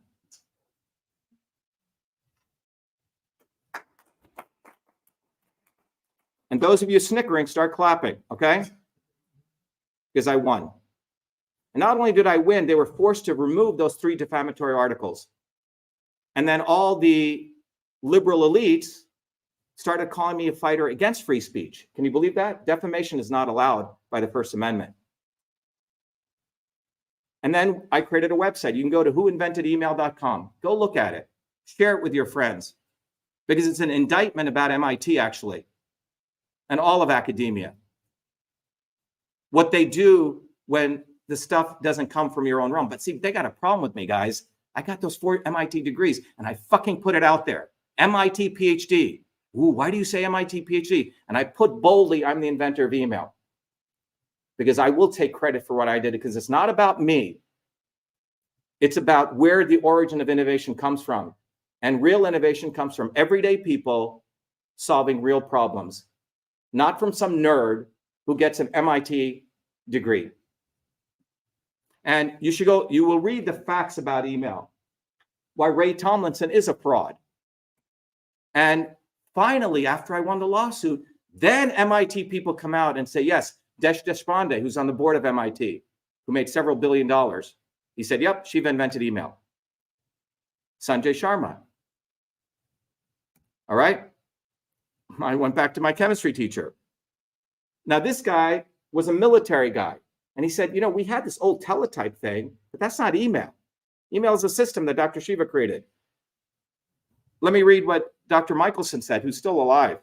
And those of you snickering, start clapping, okay? Because I won. And not only did I win, they were forced to remove those 3 defamatory articles. And then all the liberal elites started calling me a fighter against free speech. Can you believe that? Defamation is not allowed by the First Amendment. And then I created a website. You can go to whoinventedemail.com. Go look at it. Share it with your friends. Because it's an indictment about MIT, actually, and all of academia. What they do when the stuff doesn't come from your own realm. But see, they got a problem with me, guys. I got those 4 MIT degrees, and I fucking put it out there. MIT PhD. Ooh, why do you say MIT PhD? And I put boldly, I'm the inventor of email. Because I will take credit for what I did, because it's not about me. It's about where the origin of innovation comes from. And real innovation comes from everyday people solving real problems, not from some nerd who gets an MIT degree. And you should go, you will read the facts about email, why Ray Tomlinson is a fraud. And finally, after I won the lawsuit, then MIT people come out and say, yes, Deshpande, who's on the board of MIT, who made several $1 billion. He said, yep, Shiva invented email. Sanjay Sharma. All right. I went back to my chemistry teacher. Now, this guy was a military guy. And he said, you know, we had this old teletype thing, but that's not email. Email is a system that Dr. Shiva created. Let me read what Dr. Michelson said, who's still alive.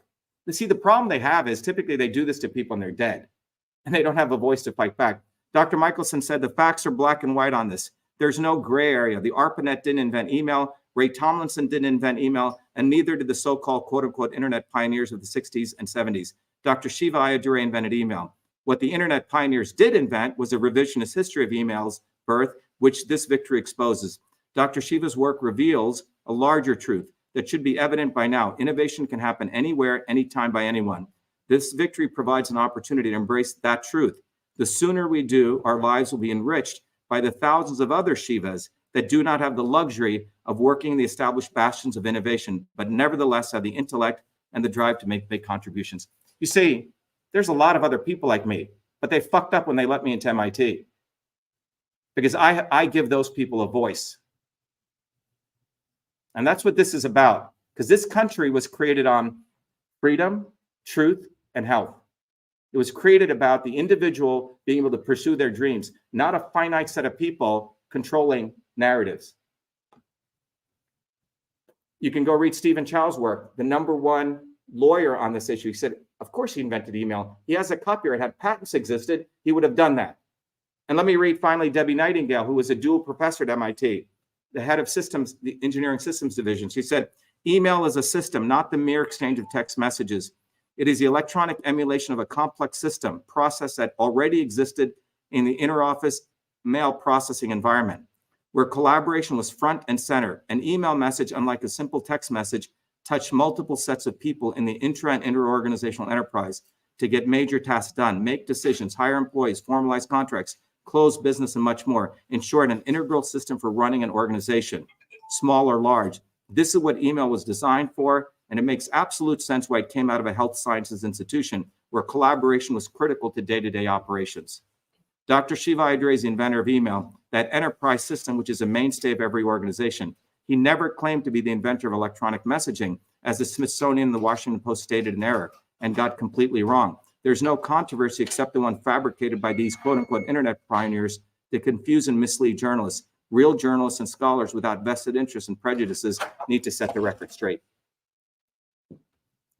You see, the problem they have is typically they do this to people when they're dead, and they don't have a voice to fight back. Dr. Michelson said the facts are black and white on this. There's no gray area. The ARPANET didn't invent email. Ray Tomlinson didn't invent email, and neither did the so-called quote-unquote internet pioneers of the 60s and 70s. Dr. Shiva Ayyadurai invented email. What the internet pioneers did invent was a revisionist history of email's birth, which this victory exposes. Dr. Shiva's work reveals a larger truth that should be evident by now. Innovation can happen anywhere, anytime, by anyone. This victory provides an opportunity to embrace that truth. The sooner we do, our lives will be enriched by the thousands of other Shivas that do not have the luxury of working in the established bastions of innovation, but nevertheless have the intellect and the drive to make big contributions. You see, there's a lot of other people like me, but they fucked up when they let me into MIT. Because I give those people a voice. And that's what this is about. Because this country was created on freedom, truth, and health. It was created about the individual being able to pursue their dreams, not a finite set of people controlling narratives. You can go read Stephen Chow's work, the #1 lawyer on this issue. He said, of course he invented email. He has a copyright. Had patents existed, he would have done that. And let me read finally Debbie Nightingale, who was a dual professor at MIT, the head of systems, the engineering systems division. She said, email is a system, not the mere exchange of text messages. It is the electronic emulation of a complex system process that already existed in the interoffice mail processing environment, where collaboration was front and center. An email message, unlike a simple text message, touched multiple sets of people in the intra and interorganizational enterprise. to get major tasks done, make decisions, hire employees, formalize contracts, close business, and much more. In short, an integral system for running an organization, small or large. This is what email was designed for, and it makes absolute sense why it came out of a health sciences institution where collaboration was critical to day-to-day operations. Dr. Shiva Ayyadurai is the inventor of email, that enterprise system which is a mainstay of every organization. He never claimed to be the inventor of electronic messaging, as the Smithsonian and the Washington Post stated in error, and got completely wrong. There's no controversy except the one fabricated by these quote-unquote internet pioneers to confuse and mislead journalists. Real journalists and scholars without vested interests and prejudices need to set the record straight.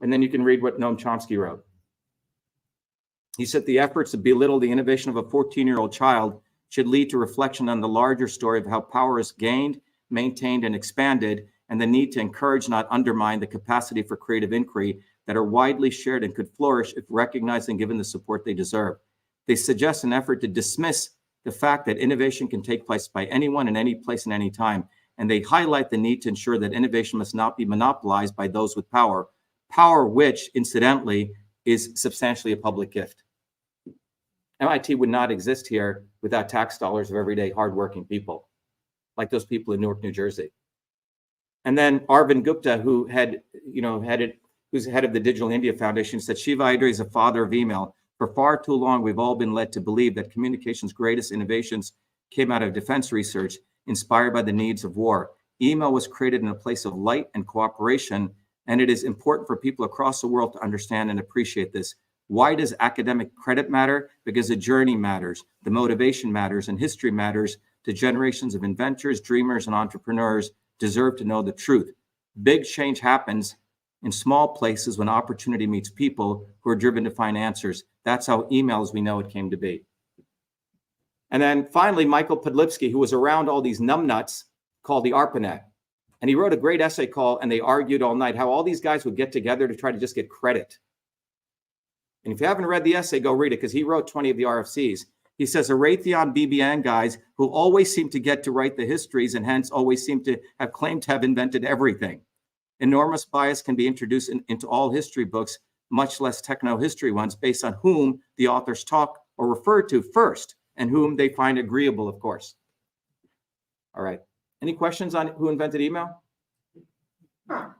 And then you can read what Noam Chomsky wrote. He said the efforts to belittle the innovation of a 14-year-old child should lead to reflection on the larger story of how power is gained, maintained, and expanded, and the need to encourage, not undermine, the capacity for creative inquiry that are widely shared and could flourish if recognized and given the support they deserve. They suggest an effort to dismiss the fact that innovation can take place by anyone in any place and any time, and they highlight the need to ensure that innovation must not be monopolized by those with power, power which, incidentally, is substantially a public gift. MIT would not exist here without tax dollars of everyday hardworking people, like those people in Newark, New Jersey. And then Arvind Gupta, who's head of the Digital India Foundation, said Shiva Ayyadurai is a father of email. For far too long, we've all been led to believe that communication's greatest innovations came out of defense research, inspired by the needs of war. Email was created in a place of light and cooperation, and it is important for people across the world to understand and appreciate this. Why does academic credit matter? Because the journey matters, the motivation matters, and history matters to generations of inventors, dreamers, and entrepreneurs deserve to know the truth. Big change happens in small places when opportunity meets people who are driven to find answers. That's how email as we know it came to be. And then finally, Michael Podlipsky, who was around all these numbnuts, called the ARPANET. And he wrote a great essay called, and they argued all night, how all these guys would get together to try to just get credit. And if you haven't read the essay, go read it, because he wrote 20 of the RFCs. He says, a Raytheon BBN guys who always seem to get to write the histories and hence always seem to have claimed to have invented everything. Enormous bias can be introduced into all history books, much less techno-history ones, based on whom the authors talk or refer to first, and whom they find agreeable, of course. All right. Any questions on who invented email? Yeah.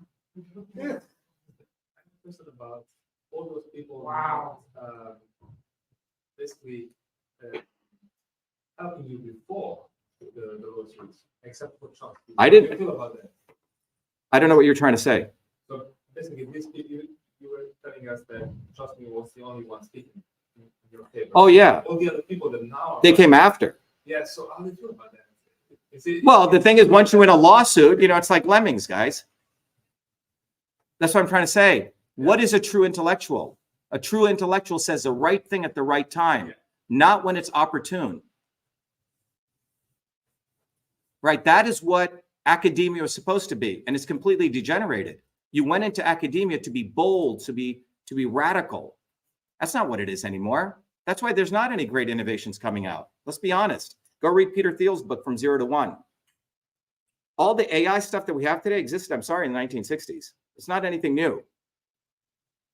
About all those people. Wow. Basically, helping you before the lawsuits, except for Trump. I didn't. How do you feel about that? I don't know what you're trying to say. So basically, this you were telling us that Trust Me was the only one speaking in your favor. Oh yeah. All the other people that now They came after. Yeah. So how do you feel about that? Well, the thing is, once you win a lawsuit, it's like lemmings, guys. That's what I'm trying to say. What is a true intellectual? A true intellectual says the right thing at the right time, not when it's opportune. Right? That is what academia was supposed to be, and it's completely degenerated. You went into academia to be bold, to be radical. That's not what it is anymore. That's why there's not any great innovations coming out. Let's be honest. Go read Peter Thiel's book, From Zero to One. All the AI stuff that we have today existed, I'm sorry, in the 1960s. It's not anything new.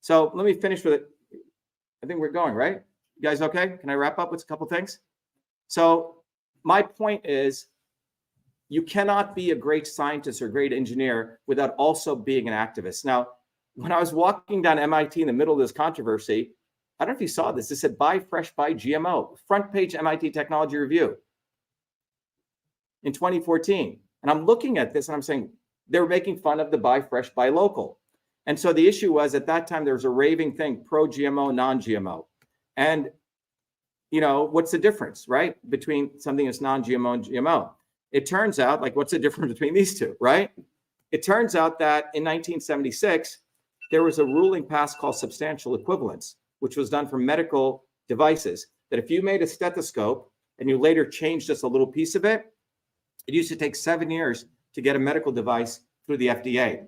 So let me finish with it. I think we're going, right? You guys okay? Can I wrap up with a couple things? So my point is, you cannot be a great scientist or great engineer without also being an activist. Now, when I was walking down MIT in the middle of this controversy, I don't know if you saw this. It said, buy fresh, buy GMO. Front page MIT Technology Review in 2014. And I'm looking at this and I'm saying, they were making fun of the buy fresh, buy local. And so the issue was, at that time, there was a raving thing, pro-GMO, non-GMO. And, what's the difference, right, between something that's non-GMO and GMO? It turns out, what's the difference between these two, right? It turns out that in 1976, there was a ruling passed called substantial equivalence, which was done for medical devices, that if you made a stethoscope and you later changed just a little piece of it, it used to take 7 years to get a medical device through the FDA.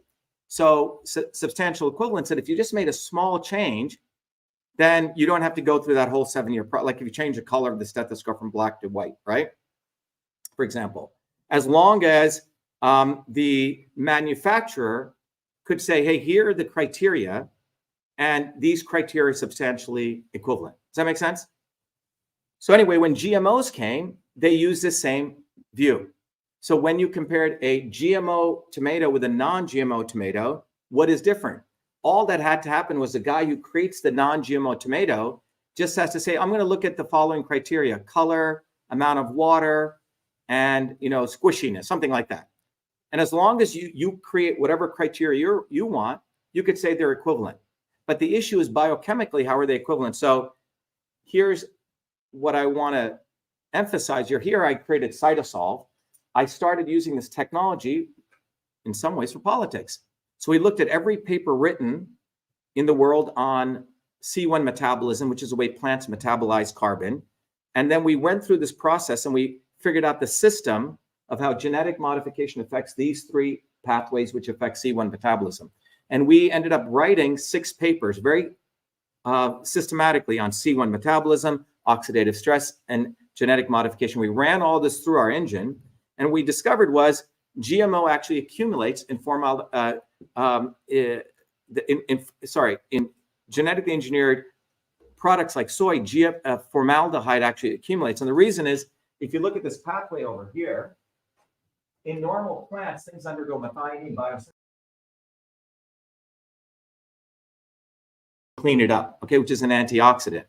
So substantial equivalence said if you just made a small change, then you don't have to go through that whole 7-year like if you change the color of the stethoscope from black to white, right? For example, as long as the manufacturer could say, hey, here are the criteria, and these criteria are substantially equivalent. Does that make sense? So anyway, when GMOs came, they used the same view. So when you compared a GMO tomato with a non-GMO tomato, what is different? All that had to happen was the guy who creates the non-GMO tomato just has to say, I'm going to look at the following criteria: color, amount of water, and squishiness, something like that. And as long as you create whatever criteria you want, you could say they're equivalent. But the issue is biochemically, how are they equivalent? So here's what I want to emphasize. Here I created cytosol. I started using this technology in some ways for politics. So we looked at every paper written in the world on C1 metabolism, which is the way plants metabolize carbon. And then we went through this process and we figured out the system of how genetic modification affects these three pathways, which affect C1 metabolism. And we ended up writing 6 papers very systematically on C1 metabolism, oxidative stress, and genetic modification. We ran all this through our engine, and what we discovered was GMO actually accumulates in in genetically engineered products like soy. Formaldehyde actually accumulates, and the reason is if you look at this pathway over here, in normal plants, things undergo methionine biosynthesis. Clean it up, okay, which is an antioxidant.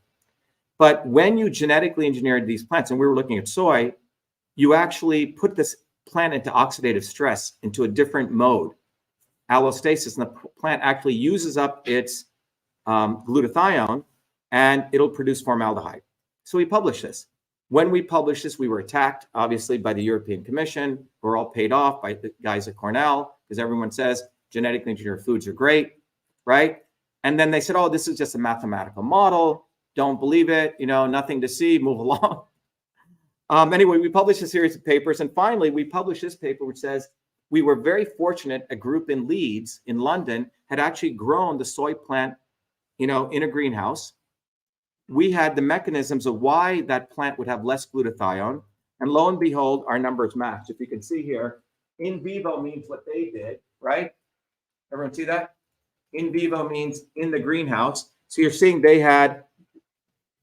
But when you genetically engineered these plants, and we were looking at soy, you actually put this plant into oxidative stress, into a different mode, allostasis, and the plant actually uses up its glutathione, and it'll produce formaldehyde. So we published this. When we published this, we were attacked, obviously, by the European Commission. We're all paid off by the guys at Cornell, because everyone says genetically engineered foods are great, right? And then they said, oh, this is just a mathematical model. Don't believe it. Nothing to see. Move along. Anyway, we published a series of papers. And finally, we published this paper, which says we were very fortunate. A group in Leeds in London had actually grown the soy plant, in a greenhouse. We had the mechanisms of why that plant would have less glutathione. And lo and behold, our numbers matched. If you can see here, in vivo means what they did, right? Everyone see that? In vivo means in the greenhouse. So you're seeing they had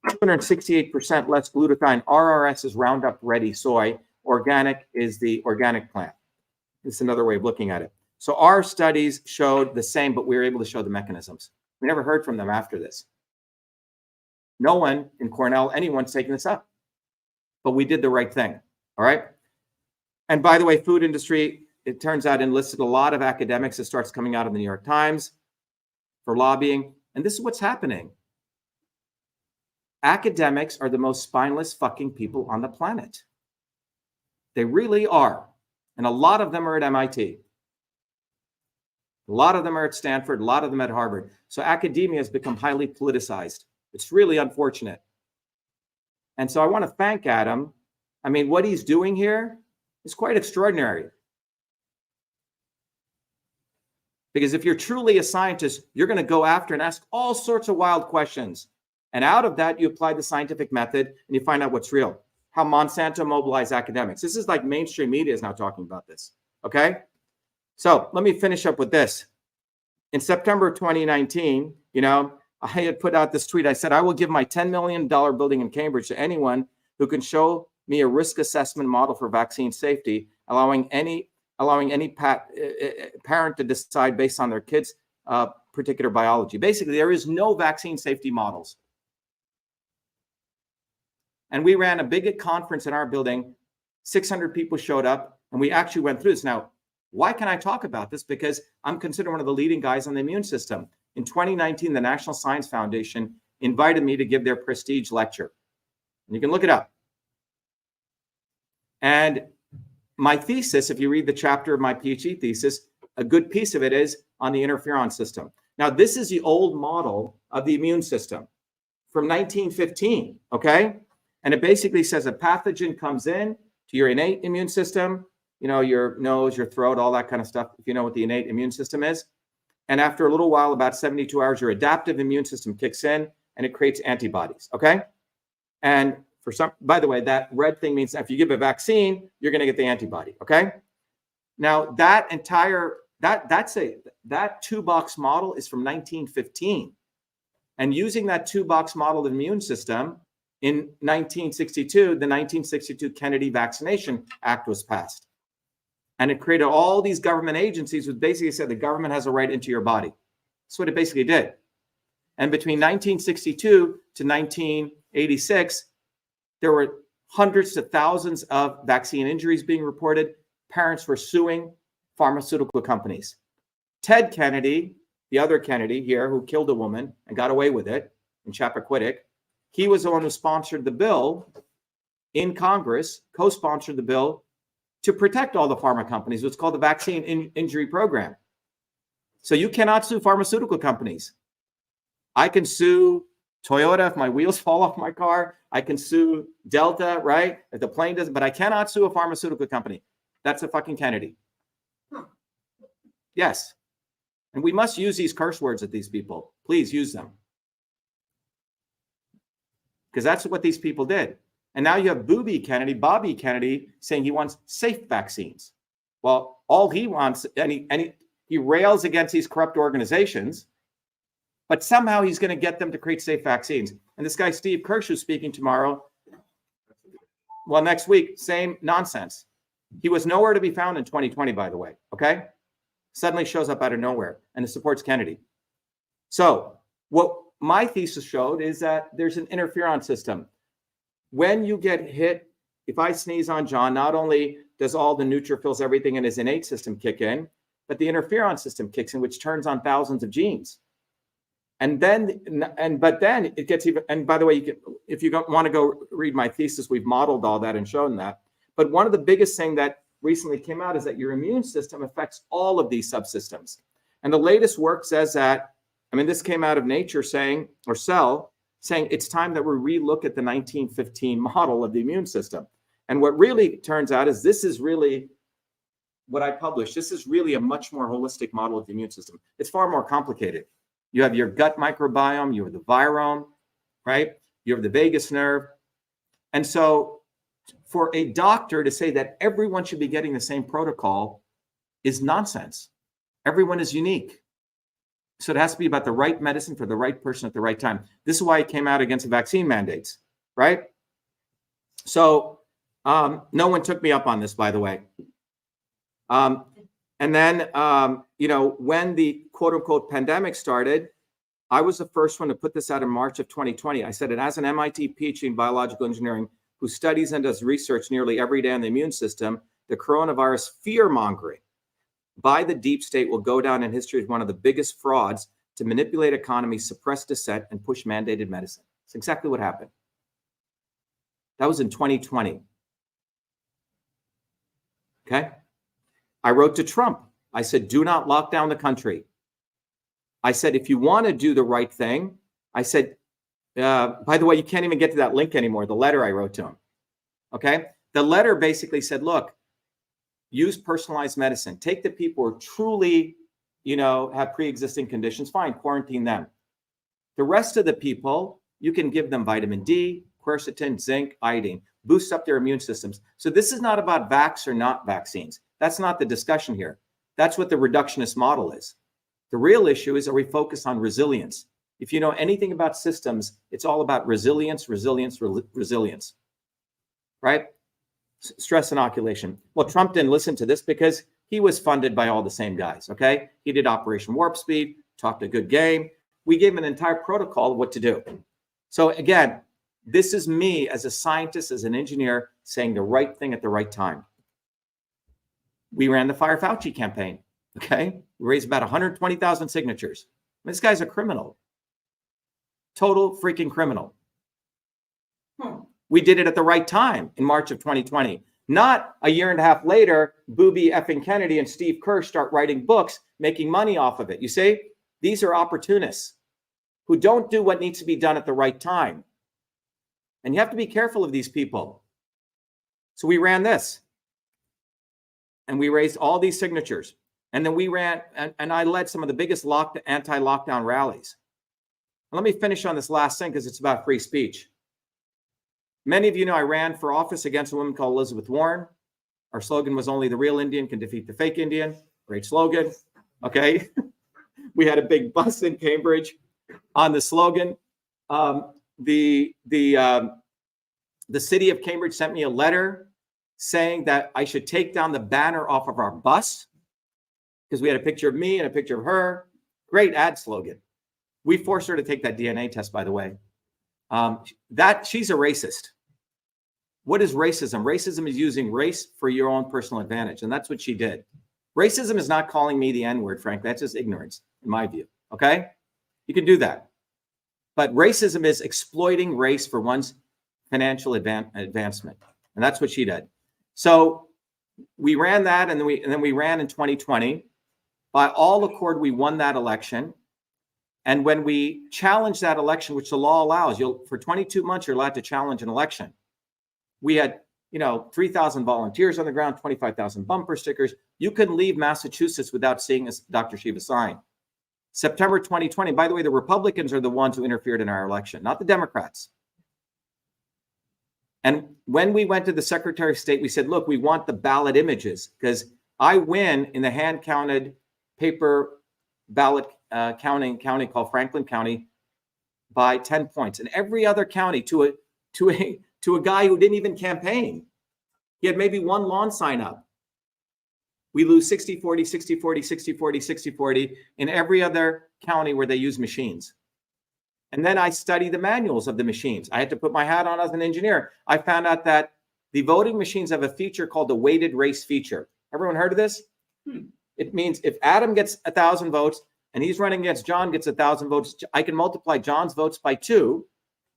268% less glutathione. RRS is Roundup Ready soy. Organic is the organic plant. It's another way of looking at it. So our studies showed the same, but we were able to show the mechanisms. We never heard from them after this. No one in Cornell, anyone's taking this up. But we did the right thing, all right? And by the way, food industry, it turns out, enlisted a lot of academics. It starts coming out of the New York Times for lobbying. And this is what's happening. Academics are the most spineless fucking people on the planet. They really are. And a lot of them are at MIT. A lot of them are at Stanford, a lot of them at Harvard. So academia has become highly politicized. It's really unfortunate. And so I want to thank Adam. I mean, what he's doing here is quite extraordinary. Because if you're truly a scientist, you're going to go after and ask all sorts of wild questions. And out of that, you apply the scientific method and you find out what's real. How Monsanto mobilized academics. This is like mainstream media is now talking about this. Okay? So let me finish up with this. In September 2019, I had put out this tweet. I said, I will give my $10 million building in Cambridge to anyone who can show me a risk assessment model for vaccine safety, allowing any parent to decide based on their kid's particular biology. Basically, there is no vaccine safety models. And we ran a big conference in our building. 600 people showed up, and we actually went through this. Now, why can I talk about this? Because I'm considered one of the leading guys on the immune system. In 2019, the National Science Foundation invited me to give their prestige lecture. And you can look it up. And my thesis, if you read the chapter of my PhD thesis, a good piece of it is on the interferon system. Now, this is the old model of the immune system from 1915, okay? And it basically says a pathogen comes in to your innate immune system, your nose, your throat, all that kind of stuff, if you know what the innate immune system is. And after a little while, about 72 hours, your adaptive immune system kicks in and it creates antibodies, okay? And by the way, that red thing means if you give a vaccine, you're going to get the antibody, okay? Now, that 2-box model is from 1915. And using that two-box model of the immune system, in 1962, the 1962 Kennedy Vaccination Act was passed. And it created all these government agencies which basically said the government has a right into your body. That's what it basically did. And between 1962 to 1986, there were hundreds to thousands of vaccine injuries being reported. Parents were suing pharmaceutical companies. Ted Kennedy, the other Kennedy here who killed a woman and got away with it in Chappaquiddick, he was the one who sponsored the bill in Congress, co-sponsored the bill to protect all the pharma companies. It's called the Vaccine Injury Program. So you cannot sue pharmaceutical companies. I can sue Toyota if my wheels fall off my car. I can sue Delta, right? If the plane doesn't, but I cannot sue a pharmaceutical company. That's a fucking Kennedy. Yes. And we must use these curse words at these people. Please use them. Because that's what these people did. And now you have Bobby Kennedy, saying he wants safe vaccines. Well, all he wants, and he rails against these corrupt organizations, but somehow he's going to get them to create safe vaccines. And this guy, Steve Kirsch, who's speaking tomorrow, well, next week, same nonsense. He was nowhere to be found in 2020, by the way, okay? Suddenly shows up out of nowhere, and it supports Kennedy. So what my thesis showed is that there's an interferon system. When you get hit, if I sneeze on John, not only does all the neutrophils, everything in his innate system kick in, but the interferon system kicks in, which turns on thousands of genes. But then it gets even, and by the way, if you want to go read my thesis, we've modeled all that and shown that. But one of the biggest thing that recently came out is that your immune system affects all of these subsystems. And the latest work says that, I mean, this came out of Nature saying, or Cell, saying it's time that we relook at the 1915 model of the immune system. And what really turns out is this is really what I published. This is really a much more holistic model of the immune system. It's far more complicated. You have your gut microbiome, you have the virome, right? You have the vagus nerve. And so for a doctor to say that everyone should be getting the same protocol is nonsense. Everyone is unique. So it has to be about the right medicine for the right person at the right time. This is why it came out against the vaccine mandates, right? So no one took me up on this, by the way. And then, when the quote unquote pandemic started, I was the first one to put this out in March of 2020. I said, and as an MIT PhD in biological engineering who studies and does research nearly every day on the immune system, the coronavirus fear-mongering by the deep state will go down in history as one of the biggest frauds to manipulate economies, suppress dissent, and push mandated medicine. It's exactly what happened. That was in 2020. Okay? I wrote to Trump. I said, do not lock down the country. I said, if you want to do the right thing, I said, by the way, you can't even get to that link anymore, the letter I wrote to him. Okay? The letter basically said, look, use personalized medicine. Take the people who are truly, have pre-existing conditions, fine, quarantine them. The rest of the people, you can give them vitamin D, quercetin, zinc, iodine, boost up their immune systems. So this is not about vax or not vaccines. That's not the discussion here. That's what the reductionist model is. The real issue is, are we focused on resilience? If you know anything about systems, it's all about resilience, resilience, resilience, right? Stress inoculation. Well, Trump didn't listen to this because he was funded by all the same guys, okay? He did Operation Warp Speed, talked a good game. We gave him an entire protocol of what to do. So again, this is me as a scientist, as an engineer, saying the right thing at the right time. We ran the Fire Fauci campaign, okay? We raised about 120,000 signatures. This guy's a criminal. Total freaking criminal. We did it at the right time in March of 2020. Not a year and a half later, Bobby effing Kennedy and Steve Kirsch start writing books, making money off of it. You see, these are opportunists who don't do what needs to be done at the right time. And you have to be careful of these people. So we ran this. And we raised all these signatures. And then we ran, and I led some of the biggest anti-lockdown rallies. Let me finish on this last thing because it's about free speech. Many of you know I ran for office against a woman called Elizabeth Warren. Our slogan was only the real Indian can defeat the fake Indian. Great slogan. Okay. We had a big bus in Cambridge. on the slogan. The city of Cambridge sent me a letter saying that I should take down the banner off of our bus because we had a picture of me and a picture of her. Great ad slogan. We forced her to take that DNA test, by the way. That she's a racist. What is racism? Racism is using race for your own personal advantage, and that's what she did. Racism is not calling me the N-word, Frank. That's just ignorance, in my view. Okay, you can do that, but racism is exploiting race for one's financial advancement, and that's what she did. So we ran that, and then we ran in 2020. By all accord, we won that election. And when we challenged that election, which the law allows, for 22 months, you're allowed to challenge an election. We had, 3,000 volunteers on the ground, 25,000 bumper stickers. You couldn't leave Massachusetts without seeing a Dr. Shiva sign. September 2020, by the way, the Republicans are the ones who interfered in our election, not the Democrats. And when we went to the Secretary of State, we said, look, we want the ballot images because I win in the hand-counted paper ballot county called Franklin County by 10 points. And every other county to a guy who didn't even campaign. He had maybe one lawn sign up. We lose 60-40, 60-40, 60-40, 60-40 in every other county where they use machines. And then I studied the manuals of the machines. I had to put my hat on as an engineer. I found out that the voting machines have a feature called the weighted race feature. Everyone heard of this? It means if Adam gets 1,000 votes and he's running against John gets 1,000 votes, I can multiply John's votes by 2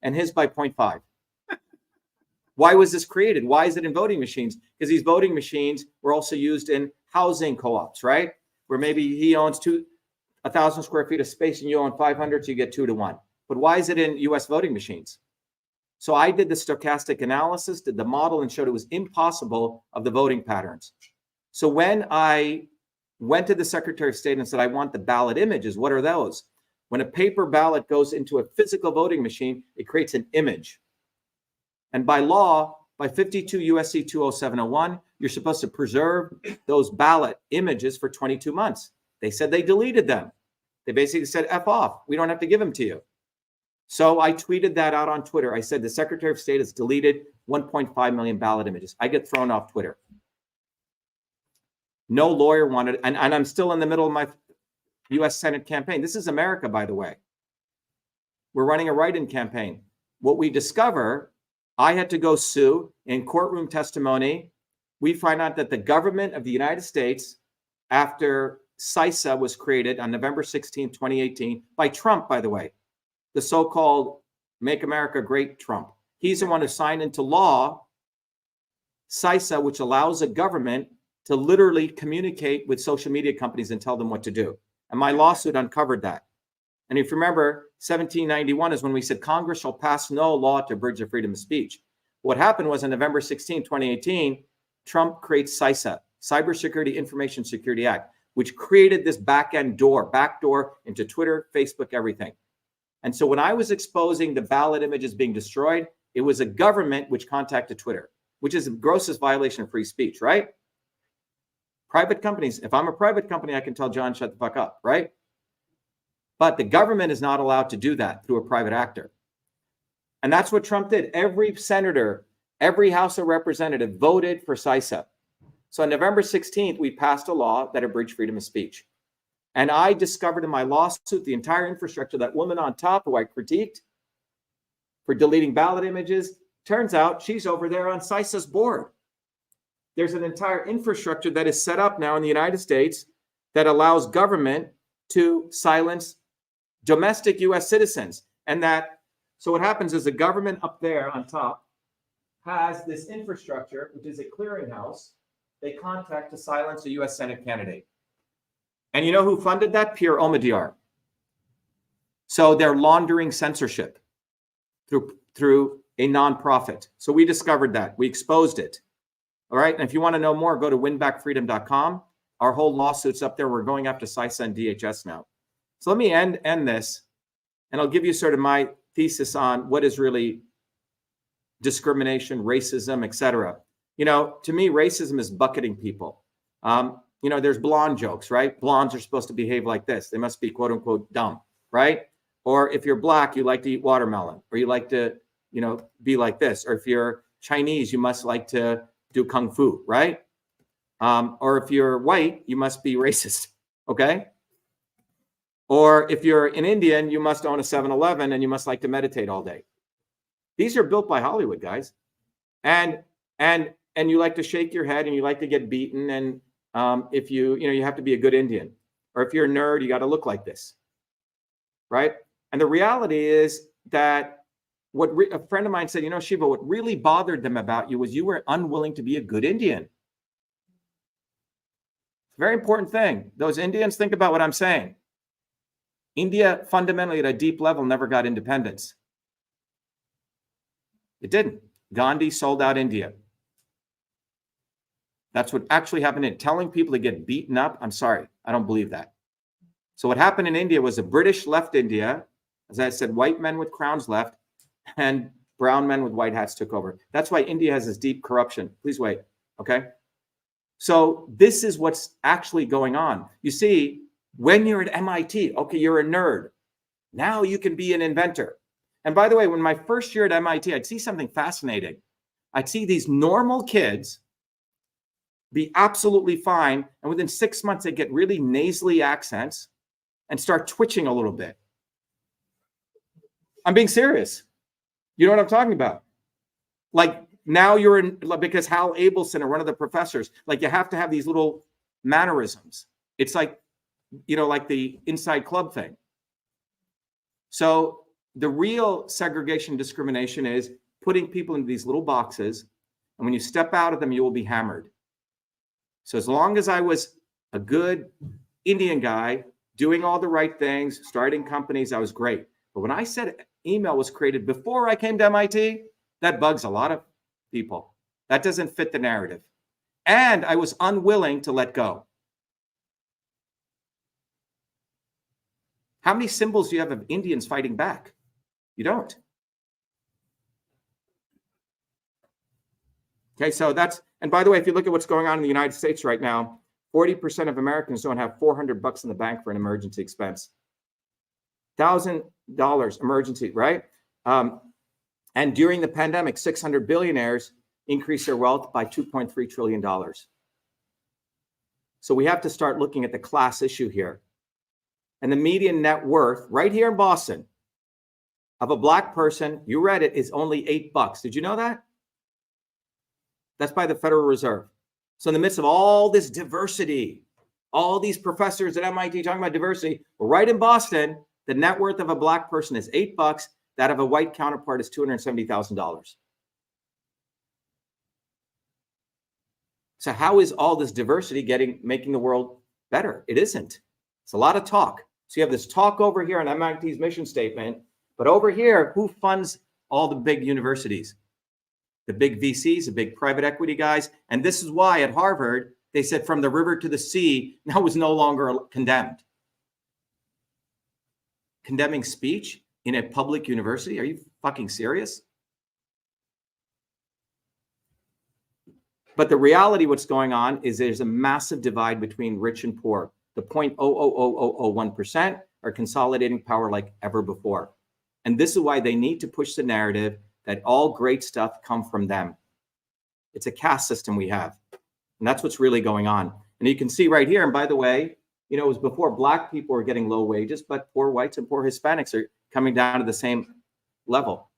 and his by 0.5. Why was this created? Why is it in voting machines? Because these voting machines were also used in housing co-ops, right? Where maybe he owns 1,000 square feet of space and you own 500, so you get 2 to 1. But why is it in US voting machines? So I did the stochastic analysis, did the model, and showed it was impossible of the voting patterns. So when I went to the Secretary of State and said, I want the ballot images, what are those? When a paper ballot goes into a physical voting machine, it creates an image. And by law, by 52 USC 20701, you're supposed to preserve those ballot images for 22 months. They said they deleted them. They basically said, F off. We don't have to give them to you. So I tweeted that out on Twitter. I said the Secretary of State has deleted 1.5 million ballot images. I get thrown off Twitter. No lawyer wanted, and I'm still in the middle of my US Senate campaign. This is America, by the way. We're running a write-in campaign. What we discover, I had to go sue in courtroom testimony. We find out that the government of the United States, after CISA was created on November 16, 2018, by Trump, by the way, the so-called Make America Great Trump. He's the one who signed into law CISA, which allows a government to literally communicate with social media companies and tell them what to do. And my lawsuit uncovered that. And if you remember, 1791 is when we said Congress shall pass no law to abridge the freedom of speech. What happened was on November 16, 2018, Trump creates CISA, Cybersecurity Information Security Act, which created this backdoor into Twitter, Facebook, everything. And so when I was exposing the ballot images being destroyed, it was a government which contacted Twitter, which is the grossest violation of free speech, right? Private companies, if I'm a private company, I can tell John, shut the fuck up, right? But the government is not allowed to do that through a private actor. And that's what Trump did. Every senator, every House of Representatives voted for CISA. So on November 16th, we passed a law that abridged freedom of speech. And I discovered in my lawsuit the entire infrastructure, that woman on top who I critiqued for deleting ballot images, turns out she's over there on CISA's board. There's an entire infrastructure that is set up now in the United States that allows government to silence domestic US citizens. And so what happens is the government up there on top has this infrastructure, which is a clearinghouse. They contact to silence a US Senate candidate. And you know who funded that? Pierre Omidyar. So they're laundering censorship through a nonprofit. So we discovered that. We exposed it. All right. And if you want to know more, go to winbackfreedom.com. Our whole lawsuit's up there. We're going after CISA and DHS now. So let me end this, and I'll give you sort of my thesis on what is really discrimination, racism, etc. To me, racism is bucketing people. There's blonde jokes, right? Blondes are supposed to behave like this. They must be quote unquote dumb, right? Or if you're black, you like to eat watermelon, or you like to, be like this. Or if you're Chinese, you must like to do kung fu, right? Or if you're white, you must be racist, okay? Or if you're an Indian, you must own a 7-Eleven and you must like to meditate all day. These are built by Hollywood, guys. And you like to shake your head and you like to get beaten. And if you have to be a good Indian. Or if you're a nerd, you got to look like this, right? And the reality is that a friend of mine said, Shiva, what really bothered them about you was you were unwilling to be a good Indian. It's a very important thing. Those Indians, think about what I'm saying. India fundamentally at a deep level never got independence. It didn't. Gandhi sold out India. That's what actually happened in telling people to get beaten up. I'm sorry, I don't believe that. So what happened in India was the British left India. As I said, white men with crowns left and brown men with white hats took over. That's why India has this deep corruption. Please wait, okay? So this is what's actually going on. You see, when you're at MIT, okay, you're a nerd. Now you can be an inventor. And by the way, when my first year at MIT, I'd see something fascinating. I'd see these normal kids be absolutely fine. And within 6 months, they get really nasally accents and start twitching a little bit. I'm being serious. You know what I'm talking about? Like now you're in, because Hal Abelson or one of the professors, like you have to have these little mannerisms. It's like, like the inside club thing. So the real segregation discrimination is putting people into these little boxes. And when you step out of them, you will be hammered. So as long as I was a good Indian guy doing all the right things, starting companies, I was great. But when I said email was created before I came to MIT, that bugs a lot of people. That doesn't fit the narrative. And I was unwilling to let go. How many symbols do you have of Indians fighting back? You don't. Okay, so and by the way, if you look at what's going on in the United States right now, 40% of Americans don't have $400 in the bank for an emergency expense. $1,000 emergency, right? And during the pandemic, 600 billionaires increased their wealth by $2.3 trillion. So we have to start looking at the class issue here. And the median net worth right here in Boston of a black person, you read it, is only $8. Did you know that? That's by the Federal Reserve. So in the midst of all this diversity, all these professors at MIT talking about diversity, well, right in Boston, the net worth of a black person is $8. That of a white counterpart is $270,000. So how is all this diversity making the world better? It isn't. It's a lot of talk. So you have this talk over here on MIT's mission statement, but over here, who funds all the big universities? The big VCs, the big private equity guys. And this is why at Harvard, they said from the river to the sea now was no longer condemned. Condemning speech in a public university? Are you fucking serious? But the reality, what's going on is there's a massive divide between rich and poor. The 0.00001% are consolidating power like ever before. And this is why they need to push the narrative that all great stuff come from them. It's a caste system we have. And that's what's really going on. And you can see right here, and by the way, it was before black people were getting low wages, but poor whites and poor Hispanics are coming down to the same level.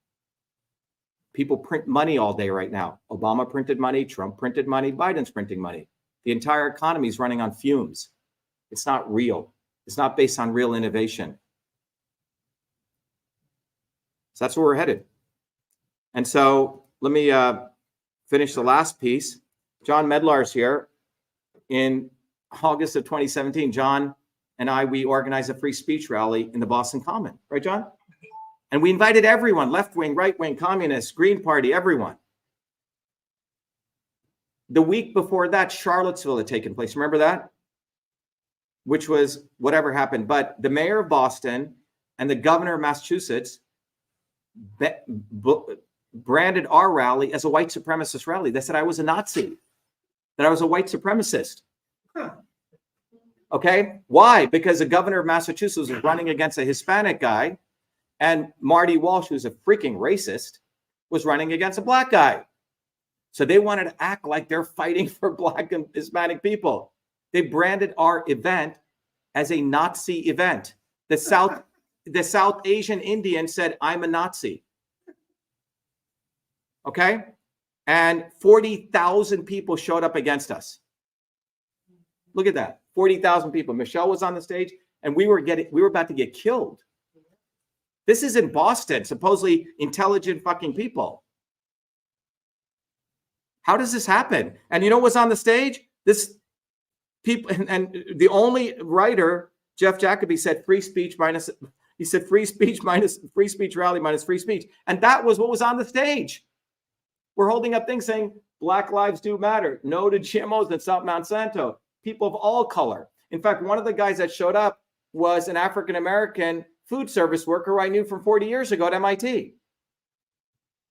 People print money all day right now. Obama printed money, Trump printed money, Biden's printing money. The entire economy is running on fumes. It's not real. It's not based on real innovation. So that's where we're headed. And so let me finish the last piece. John Medlar's here. In August of 2017, John and we organized a free speech rally in the Boston Common. Right, John? And we invited everyone, left wing, right wing, communists, Green Party, everyone. The week before that, Charlottesville had taken place. Remember that? Which was whatever happened. But the mayor of Boston and the governor of Massachusetts branded our rally as a white supremacist rally. They said I was a Nazi, that I was a white supremacist. Okay, why? Because the governor of Massachusetts was running against a Hispanic guy And Marty Walsh, who's a freaking racist, was running against a black guy. So they wanted to act like they're fighting for black and Hispanic people. They branded our event as a Nazi event. The South Asian Indian said, I'm a Nazi. Okay? And 40,000 people showed up against us. Look at that. 40,000 people. Michelle was on the stage and we were about to get killed. This is in Boston, supposedly intelligent fucking people. How does this happen? And you know what's on the stage? This people, and the only writer, Jeff Jacoby, said free speech minus, he said free speech minus free speech rally minus free speech. And that was what was on the stage. We're holding up things saying Black lives do matter. No to GMOs in South Monsanto. People of all color. In fact, one of the guys that showed up was an African-American food service worker who I knew from 40 years ago at MIT.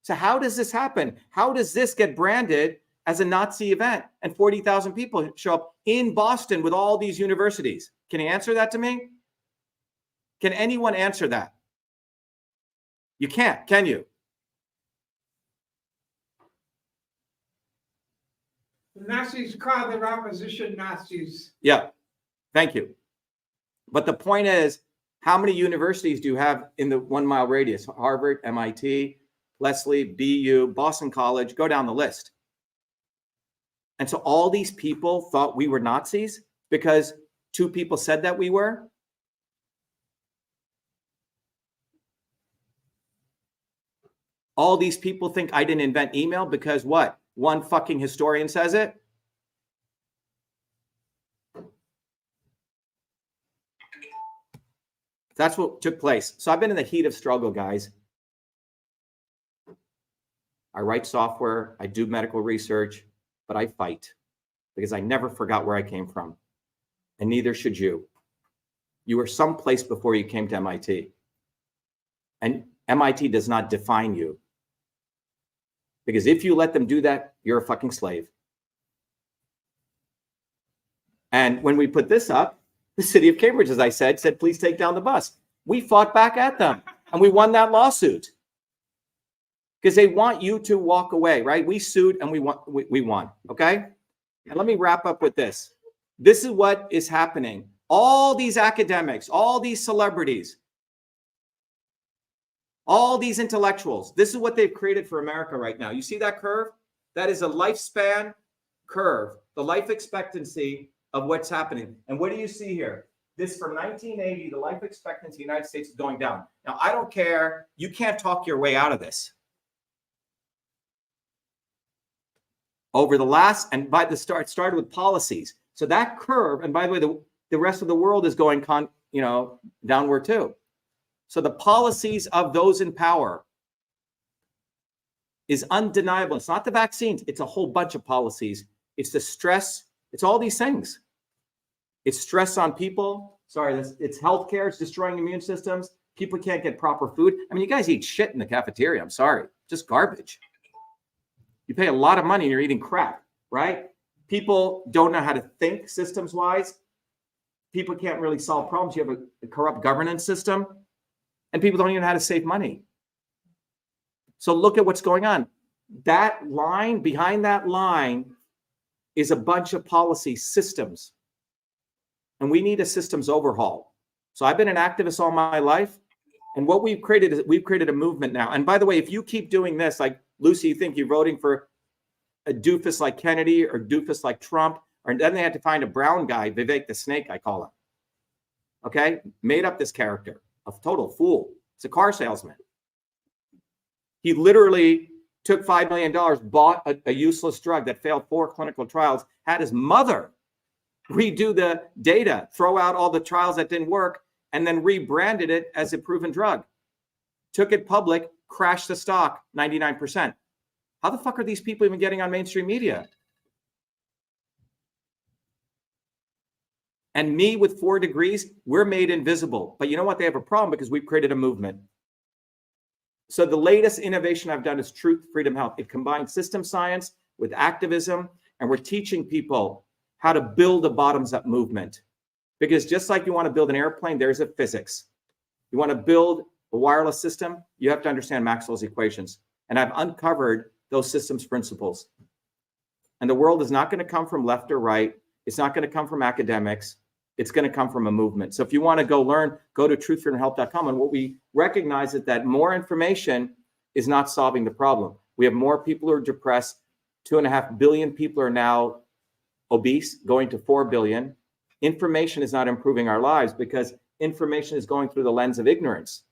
So how does this happen? How does this get branded as a Nazi event and 40,000 people show up in Boston with all these universities? Can you answer that to me? Can anyone answer that? You can't, can you? The Nazis call their opposition Nazis. Yeah, thank you. But the point is, how many universities do you have in the 1 mile radius? Harvard, MIT, Lesley, BU, Boston College, go down the list. And so all these people thought we were Nazis because 2 people said that we were. All these people think I didn't invent email because what? 1 fucking historian says it. That's what took place. So I've been in the heat of struggle, guys. I write software, I do medical research, but I fight because I never forgot where I came from. And neither should you. You were someplace before you came to MIT. And MIT does not define you. Because if you let them do that, you're a fucking slave. And when we put this up, the city of Cambridge, as I said, please take down the bus. We fought back at them and we won that lawsuit. Because they want you to walk away, right? We sued and we won, okay? And let me wrap up with this. This is what is happening. All these academics, all these celebrities, all these intellectuals, this is what they've created for America right now. You see that curve? That is a lifespan curve, the life expectancy of what's happening. And what do you see here? This from 1980, the life expectancy in the United States is going down. Now, I don't care. You can't talk your way out of this. Over the last, and by the start, started with policies. So that curve, and by the way, the rest of the world is going downward too. So the policies of those in power is undeniable. It's not the vaccines. It's a whole bunch of policies. It's the stress. It's all these things. It's stress on people. Sorry, it's healthcare. It's destroying immune systems. People can't get proper food. I mean, you guys eat shit in the cafeteria. I'm sorry. Just garbage. You pay a lot of money and you're eating crap, right? People don't know how to think systems-wise. People can't really solve problems. You have a corrupt governance system. And people don't even know how to save money. So look at what's going on. That line, behind that line, is a bunch of policy systems. And we need a systems overhaul. So I've been an activist all my life. And what we've created is we've created a movement now. And by the way, if you keep doing this, like Lucy, you think you're voting for a doofus like Kennedy or doofus like Trump, or then they had to find a brown guy, Vivek the Snake, I call him. Okay? Made up this character. A total fool. It's a car salesman. He literally took $5 million, bought a useless drug that failed 4 clinical trials, had his mother redo the data, throw out all the trials that didn't work, and then rebranded it as a proven drug. Took it public, crashed the stock 99%. How the fuck are these people even getting on mainstream media? And me with 4 degrees, we're made invisible. But you know what? They have a problem because we've created a movement. So the latest innovation I've done is Truth, Freedom, Health. It combines system science with activism, and we're teaching people how to build a bottoms-up movement. Because just like you want to build an airplane, there's a physics. You want to build a wireless system, you have to understand Maxwell's equations. And I've uncovered those systems principles. And the world is not going to come from left or right. It's not going to come from academics. It's going to come from a movement. So if you want to go learn, go to truthfreedomhealth.com. And what we recognize is that more information is not solving the problem. We have more people who are depressed. 2.5 billion people are now obese, going to 4 billion. Information is not improving our lives because information is going through the lens of ignorance.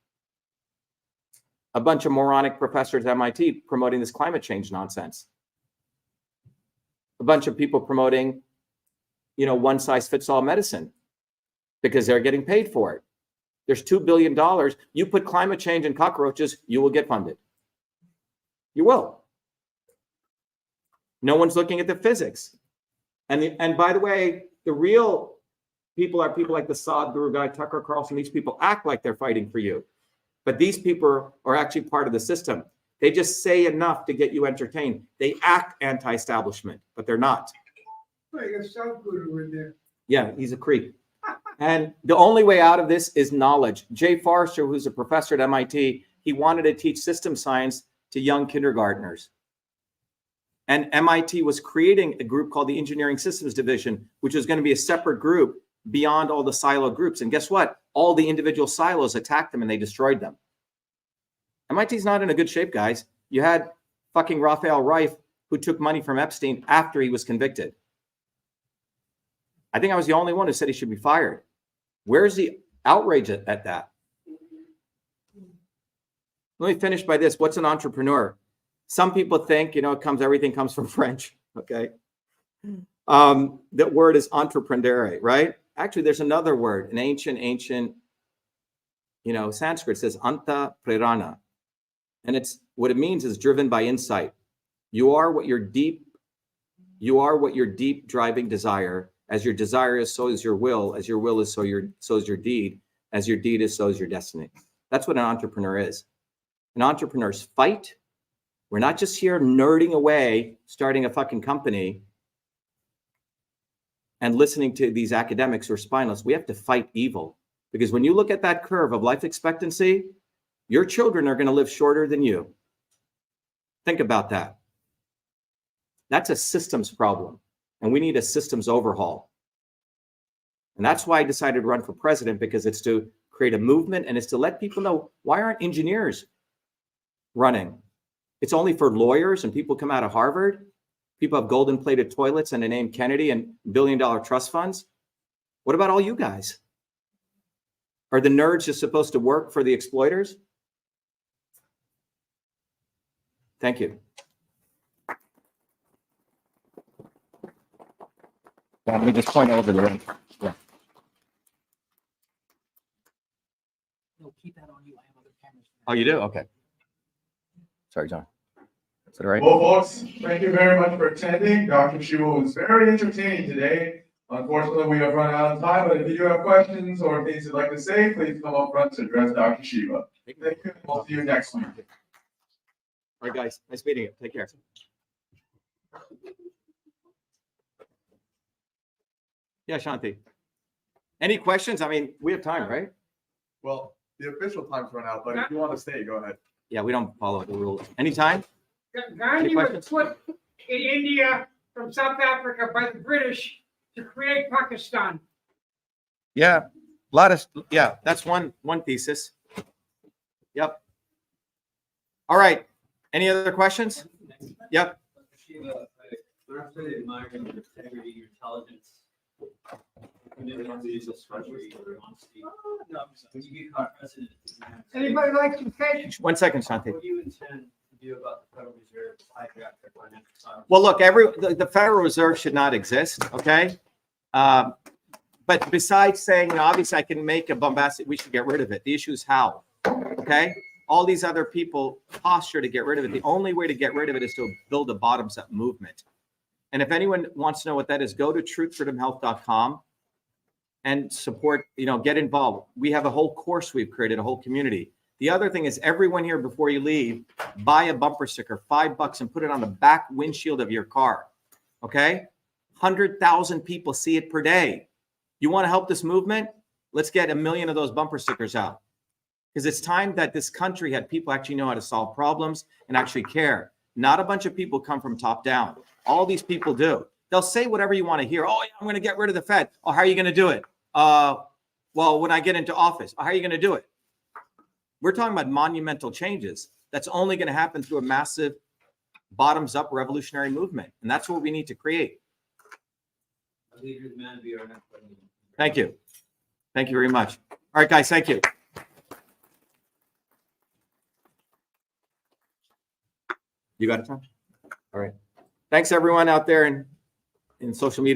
A bunch of moronic professors at MIT promoting this climate change nonsense. A bunch of people promoting, one size fits all medicine because they're getting paid for it. There's $2 billion. You put climate change and cockroaches, you will get funded. You will. No one's looking at the physics. And by the way, the real people are people like the Sadhguru guy, Tucker Carlson. These people act like they're fighting for you. But these people are actually part of the system. They just say enough to get you entertained. They act anti-establishment, but they're not. Like a Sadhguru in there. Yeah, he's a creep. And the only way out of this is knowledge. Jay Forrester, who's a professor at MIT, he wanted to teach system science to young kindergartners. And MIT was creating a group called the Engineering Systems Division, which was going to be a separate group beyond all the silo groups. And guess what? All the individual silos attacked them and they destroyed them. MIT's not in a good shape, guys. You had fucking Raphael Reif, who took money from Epstein after he was convicted. I think I was the only one who said he should be fired. Where's the outrage at that? Let me finish by this. What's an entrepreneur? Some people think, everything comes from French, okay? That word is entreprendere, right? Actually, there's another word, an ancient, Sanskrit says anta prerana. And it's what it means is driven by insight. You are what your deep driving desire. As your desire is, so is your will. As your will is, so is your deed. As your deed is, so is your destiny. That's what an entrepreneur is. An entrepreneur's fight. We're not just here nerding away, starting a fucking company and listening to these academics who are spineless. We have to fight evil. Because when you look at that curve of life expectancy, your children are going to live shorter than you. Think about that. That's a systems problem. And we need a systems overhaul. And that's why I decided to run for president, because it's to create a movement and it's to let people know, why aren't engineers running? It's only for lawyers and people come out of Harvard. People have golden plated toilets and a name Kennedy and billion-dollar trust funds. What about all you guys? Are the nerds just supposed to work for the exploiters? Thank you. Let me just point over the room. Yeah. No, keep that on you. I have other cameras. Oh, you do? Okay. Sorry, John. Is that all right? Well, folks, thank you very much for attending. Dr. Shiva was very entertaining today. Unfortunately, we have run out of time, but if you do have questions or things you'd like to say, please come up front to address Dr. Shiva. Thank you. We'll see you next week. All right, guys. Nice meeting you. Take care. Yeah, Shanti. Any questions? I mean, we have time, right? Well, the official time's run out, but if you want to stay, go ahead. Yeah, we don't follow the rules. Anytime? Gandhi was put in India from South Africa by the British to create Pakistan. Yeah, that's one thesis. Yep. All right. Any other questions? Yep. Shiva, I absolutely admire your integrity, your intelligence. Anybody like to say? 1 second, Shanti. What do you intend to do about the Federal Reserve hijack their financial sovereignty? Well, look, the Federal Reserve should not exist, okay? But besides saying, obviously I can make a bombastic, we should get rid of it. The issue is how, okay? All these other people posture to get rid of it. The only way to get rid of it is to build a bottoms-up movement. And if anyone wants to know what that is, go to truthfreedomhealth.com and support, get involved. We have a whole course we've created, a whole community. The other thing is everyone here, before you leave, buy a bumper sticker, $5, and put it on the back windshield of your car, okay? 100,000 people see it per day. You want to help this movement? Let's get 1 million of those bumper stickers out. Because it's time that this country had people actually know how to solve problems and actually care. Not a bunch of people come from top down. All these people do. They'll say whatever you want to hear. Oh, yeah, I'm going to get rid of the Fed. Oh, how are you going to do it? Well, when I get into office, how are you going to do it? We're talking about monumental changes. That's only going to happen through a massive bottoms-up revolutionary movement. And that's what we need to create. Thank you. Thank you very much. All right, guys, thank you. You got it, Tom? All right. Thanks, everyone out there in social media.